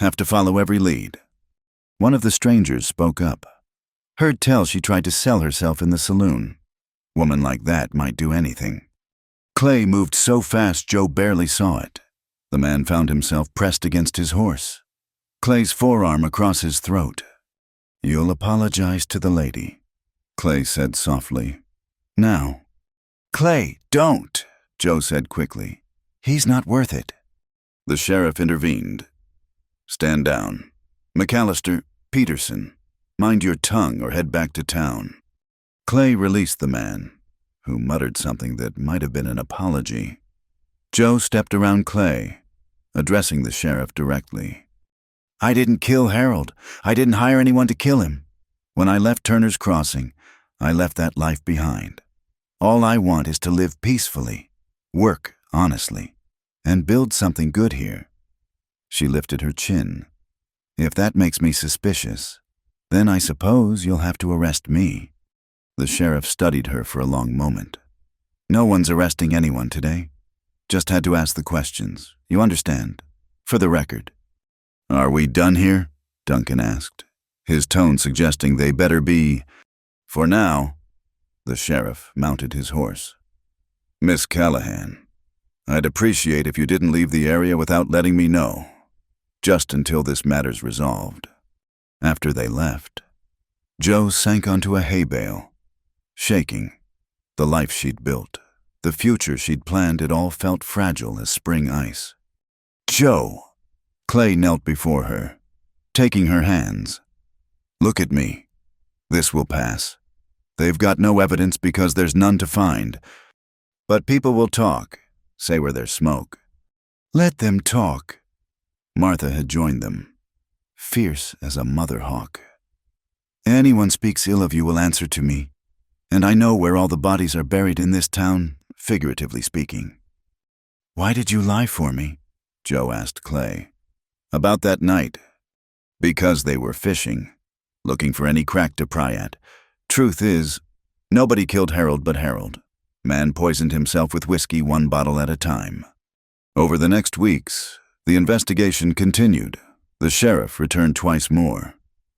"Have to follow every lead." One of the strangers spoke up. "Heard tell she tried to sell herself in the saloon. Woman like that might do anything." Clay moved so fast Joe barely saw it. The man found himself pressed against his horse, Clay's forearm across his throat. "You'll apologize to the lady," Clay said softly. "Now." "Clay, don't," Joe said quickly. "He's not worth it." The sheriff intervened. "Stand down. McAllister, Peterson, mind your tongue or head back to town." Clay released the man, who muttered something that might have been an apology. Joe stepped around Clay, addressing the sheriff directly. "I didn't kill Harold. I didn't hire anyone to kill him. When I left Turner's Crossing, I left that life behind. All I want is to live peacefully, work honestly, and build something good here." She lifted her chin. "If that makes me suspicious, then I suppose you'll have to arrest me." The sheriff studied her for a long moment. "No one's arresting anyone today. Just had to ask the questions. You understand? For the record." "Are we done here?" Duncan asked, his tone suggesting they better be. "For now." The sheriff mounted his horse. "Miss Callahan, I'd appreciate if you didn't leave the area without letting me know, just until this matter's resolved." After they left, Joe sank onto a hay bale, shaking. The life she'd built, the future she'd planned, it all felt fragile as spring ice. "Joe!" Clay knelt before her, taking her hands. "Look at me. This will pass. They've got no evidence because there's none to find. But people will talk, say where there's smoke." "Let them talk." Martha had joined them, fierce as a mother hawk. "Anyone speaks ill of you will answer to me, and I know where all the bodies are buried in this town, figuratively speaking." "Why did you lie for me?" Joe asked Clay. "About that night. Because they were fishing, looking for any crack to pry at. Truth is, nobody killed Harold but Harold. Man poisoned himself with whiskey 1 bottle at a time." Over the next weeks, the investigation continued. The sheriff returned twice more,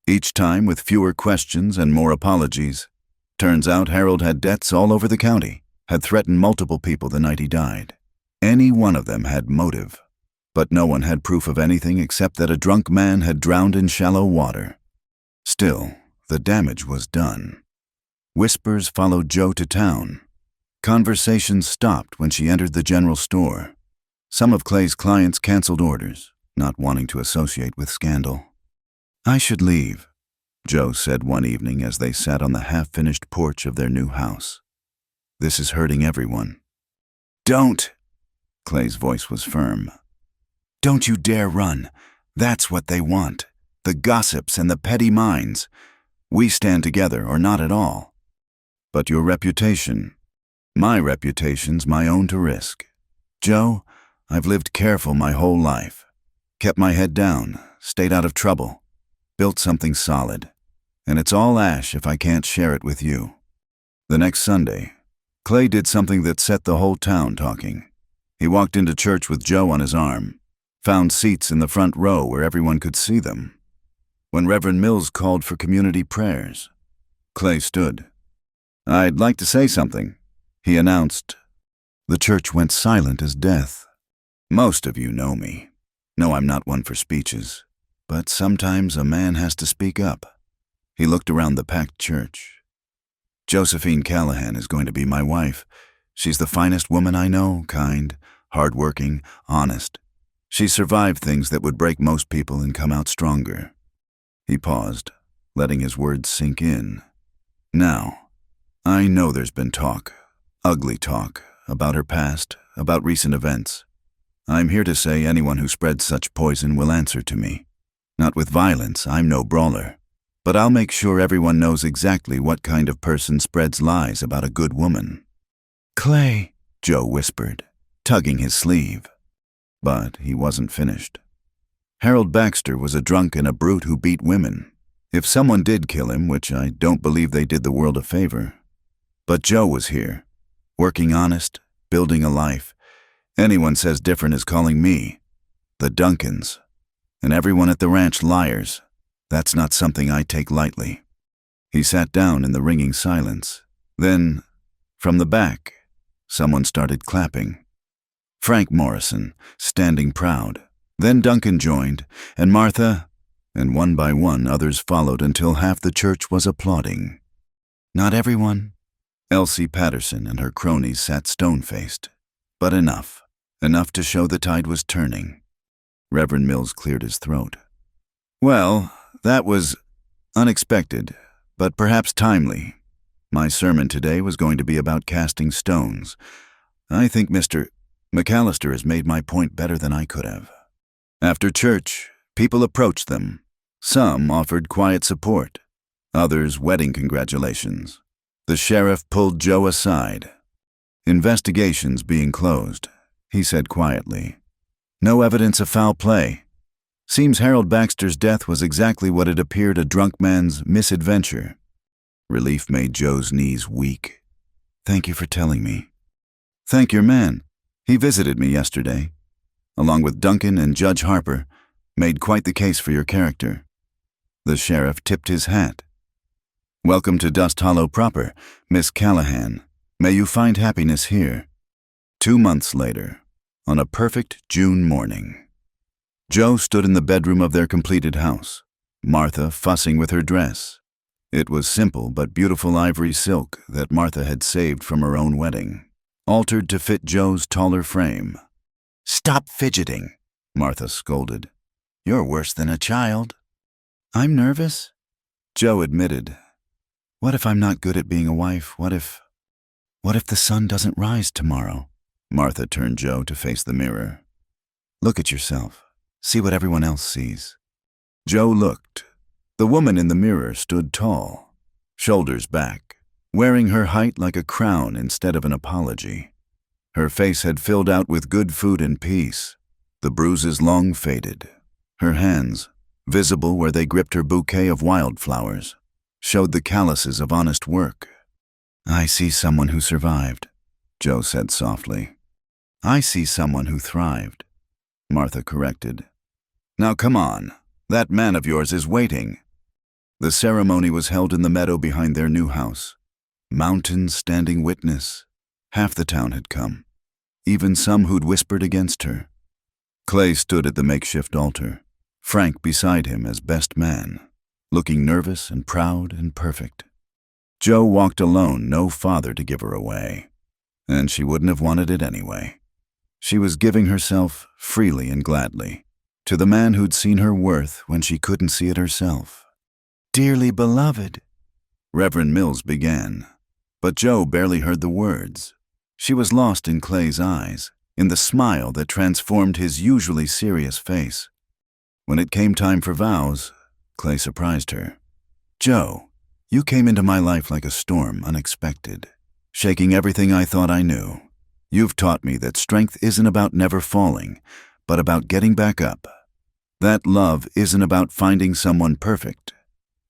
each time with fewer questions and more apologies. Turns out Harold had debts all over the county, had threatened multiple people the night he died. Any one of them had motive, but no one had proof of anything except that a drunk man had drowned in shallow water. Still, the damage was done. Whispers followed Joe to town. Conversations stopped when she entered the general store. Some of Clay's clients canceled orders, not wanting to associate with scandal. "I should leave," Joe said one evening as they sat on the half-finished porch of their new house. This is hurting everyone." "Don't!" Clay's voice was firm. "Don't you dare run. That's what they want. The gossips and the petty minds. We stand together or not at all." "But your reputation." "My reputation's my own to risk. Joe, I've lived careful my whole life. Kept my head down, stayed out of trouble, built something solid. And it's all ash if I can't share it with you." The next Sunday, Clay did something that set the whole town talking. He walked into church with Joe on his arm, found seats in the front row where everyone could see them. When Reverend Mills called for community prayers, Clay stood. "I'd like to say something," he announced. The church went silent as death. Most of you know me. Know I'm not one for speeches, but sometimes a man has to speak up. He looked around the packed church. "Josephine Callahan is going to be my wife. She's the finest woman I know, kind, hardworking, honest. She's survived things that would break most people and come out stronger." He paused, letting his words sink in. "Now, I know there's been talk, ugly talk, about her past, about recent events. I'm here to say anyone who spreads such poison will answer to me. Not with violence, I'm no brawler. But I'll make sure everyone knows exactly what kind of person spreads lies about a good woman." "Clay," Joe whispered, tugging his sleeve. But he wasn't finished. Harold Baxter was a drunk and a brute who beat women. If someone did kill him, which I don't believe they did the world a favor. But Joe was here, working honest, building a life. Anyone says different is calling me, the Duncans, and everyone at the ranch liars. That's not something I take lightly." He sat down in the ringing silence. Then, from the back, someone started clapping. Frank Morrison, standing proud. Then Duncan joined, and Martha, and one by one others followed until half the church was applauding. Not everyone. Elsie Patterson and her cronies sat stone-faced. But enough. Enough to show the tide was turning. Reverend Mills cleared his throat. "Well, that was unexpected, but perhaps timely. My sermon today was going to be about casting stones. I think Mr. McAllister has made my point better than I could have." After church, people approached them. Some offered quiet support, others wedding congratulations. The sheriff pulled Joe aside. "Investigations being closed," he said quietly. "No evidence of foul play. Seems Harold Baxter's death was exactly what it appeared a drunk man's misadventure." Relief made Joe's knees weak. "Thank you for telling me." "Thank your man. He visited me yesterday, along with Duncan and Judge Harper, made quite the case for your character." The sheriff tipped his hat. "Welcome to Dust Hollow proper, Miss Callahan. May you find happiness here." 2 months later, on a perfect June morning, Joe stood in the bedroom of their completed house, Martha fussing with her dress. It was simple but beautiful ivory silk that Martha had saved from her own wedding, altered to fit Joe's taller frame. "Stop fidgeting," Martha scolded. "You're worse than a child." "I'm nervous," Joe admitted. "What if I'm not good at being a wife? What if the sun doesn't rise tomorrow?" Martha turned Joe to face the mirror. "Look at yourself. See what everyone else sees." Joe looked. The woman in the mirror stood tall, shoulders back, wearing her height like a crown instead of an apology. Her face had filled out with good food and peace, the bruises long faded. Her hands, visible where they gripped her bouquet of wildflowers, showed the calluses of honest work. "I see someone who survived," Joe said softly. "I see someone who thrived," Martha corrected. "Now come on, that man of yours is waiting." The ceremony was held in the meadow behind their new house. Mountains standing witness. Half the town had come, even some who'd whispered against her. Clay stood at the makeshift altar, Frank beside him as best man, looking nervous and proud and perfect. Joe walked alone, no father to give her away, and she wouldn't have wanted it anyway. She was giving herself freely and gladly to the man who'd seen her worth when she couldn't see it herself. "Dearly beloved," Reverend Mills began. But Joe barely heard the words. She was lost in Clay's eyes, in the smile that transformed his usually serious face. When it came time for vows, Clay surprised her. "Joe, you came into my life like a storm, unexpected, shaking everything I thought I knew. You've taught me that strength isn't about never falling, but about getting back up. That love isn't about finding someone perfect,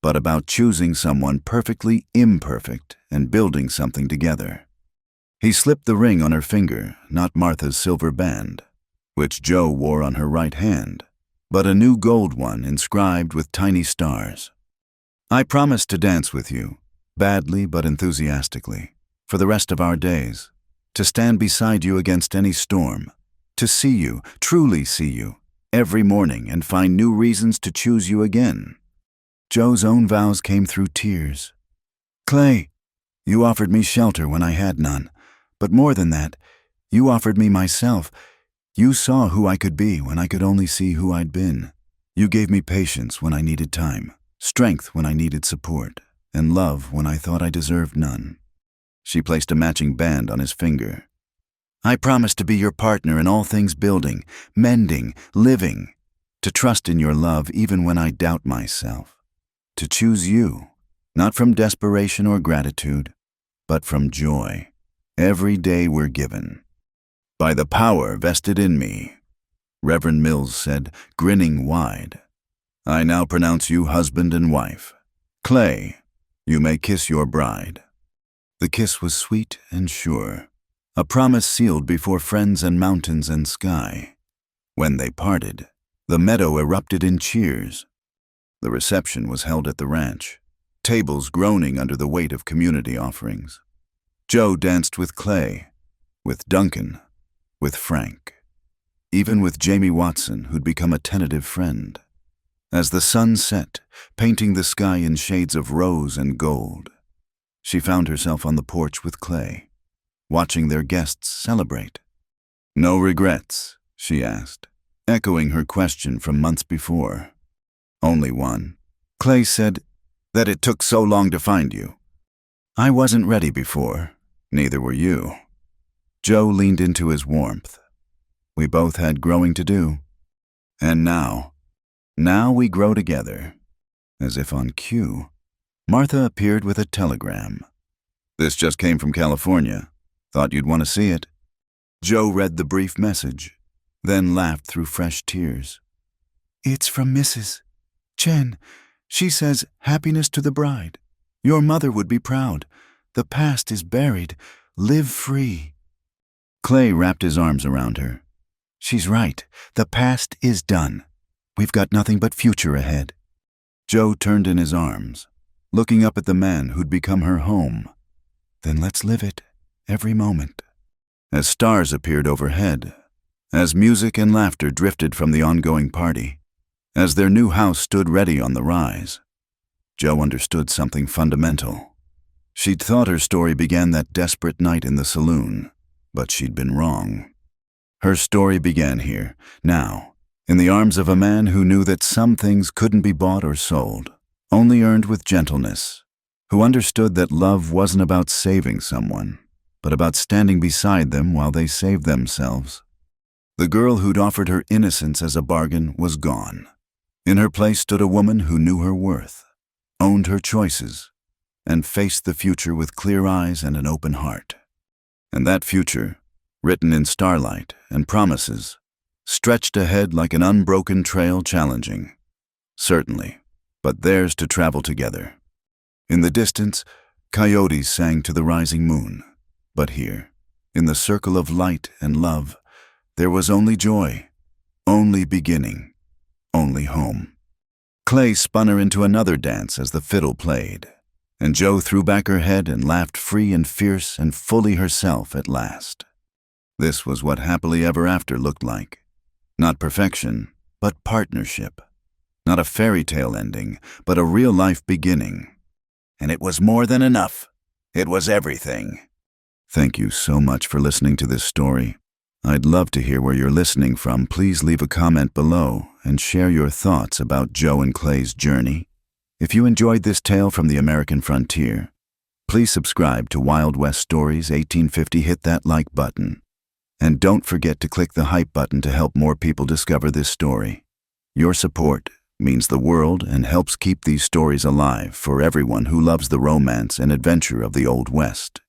but about choosing someone perfectly imperfect and building something together." He slipped the ring on her finger, not Martha's silver band, which Joe wore on her right hand, but a new gold one inscribed with tiny stars. "I promise to dance with you, badly but enthusiastically, for the rest of our days, to stand beside you against any storm, to see you, truly see you, every morning and find new reasons to choose you again." Joe's own vows came through tears. "Clay, you offered me shelter when I had none, but more than that, you offered me myself. You saw who I could be when I could only see who I'd been. You gave me patience when I needed time, strength when I needed support, and love when I thought I deserved none." She placed a matching band on his finger. "I promise to be your partner in all things building, mending, living, to trust in your love even when I doubt myself, to choose you, not from desperation or gratitude, but from joy, every day we're given. By the power vested in me," Reverend Mills said, grinning wide, "I now pronounce you husband and wife. Clay, you may kiss your bride." The kiss was sweet and sure, a promise sealed before friends and mountains and sky. When they parted, the meadow erupted in cheers. The reception was held at the ranch, tables groaning under the weight of community offerings. Joe danced with Clay, with Duncan, with Frank, even with Jamie Watson, who'd become a tentative friend. As the sun set, painting the sky in shades of rose and gold, she found herself on the porch with Clay, watching their guests celebrate. "No regrets?" she asked, echoing her question from months before. "Only one." Clay said, "That it took so long to find you." "I wasn't ready before. Neither were you." Joe leaned into his warmth. "We both had growing to do. And now we grow together." As if on cue, Martha appeared with a telegram. "This just came from California. Thought you'd want to see it." Joe read the brief message, then laughed through fresh tears. "It's from Mrs. Chen. She says, 'Happiness to the bride. Your mother would be proud. The past is buried. Live free.'" Clay wrapped his arms around her. "She's right. The past is done. We've got nothing but future ahead." Joe turned in his arms, looking up at the man who'd become her home. "Then let's live it, every moment." As stars appeared overhead, as music and laughter drifted from the ongoing party, as their new house stood ready on the rise, Joe understood something fundamental. She'd thought her story began that desperate night in the saloon, but she'd been wrong. Her story began here, now, in the arms of a man who knew that some things couldn't be bought or sold, only earned with gentleness, who understood that love wasn't about saving someone, but about standing beside them while they saved themselves. The girl who'd offered her innocence as a bargain was gone. In her place stood a woman who knew her worth, owned her choices, and faced the future with clear eyes and an open heart. And that future, written in starlight and promises, stretched ahead like an unbroken trail, challenging. Certainly, but theirs to travel together. In the distance, coyotes sang to the rising moon. But here, in the circle of light and love, there was only joy, only beginning, only home. Clay spun her into another dance as the fiddle played, and Joe threw back her head and laughed free and fierce and fully herself at last. This was what happily ever after looked like. Not perfection, but partnership. Not a fairy tale ending, but a real-life beginning. And it was more than enough. It was everything. Thank you so much for listening to this story. I'd love to hear where you're listening from. Please leave a comment below and share your thoughts about Joe and Clay's journey. If you enjoyed this tale from the American frontier, Please subscribe to Wild West Stories 1850. Hit that like button. And don't forget to click the hype button to help more people discover this story. Your support means the world and helps keep these stories alive for everyone who loves the romance and adventure of the Old West.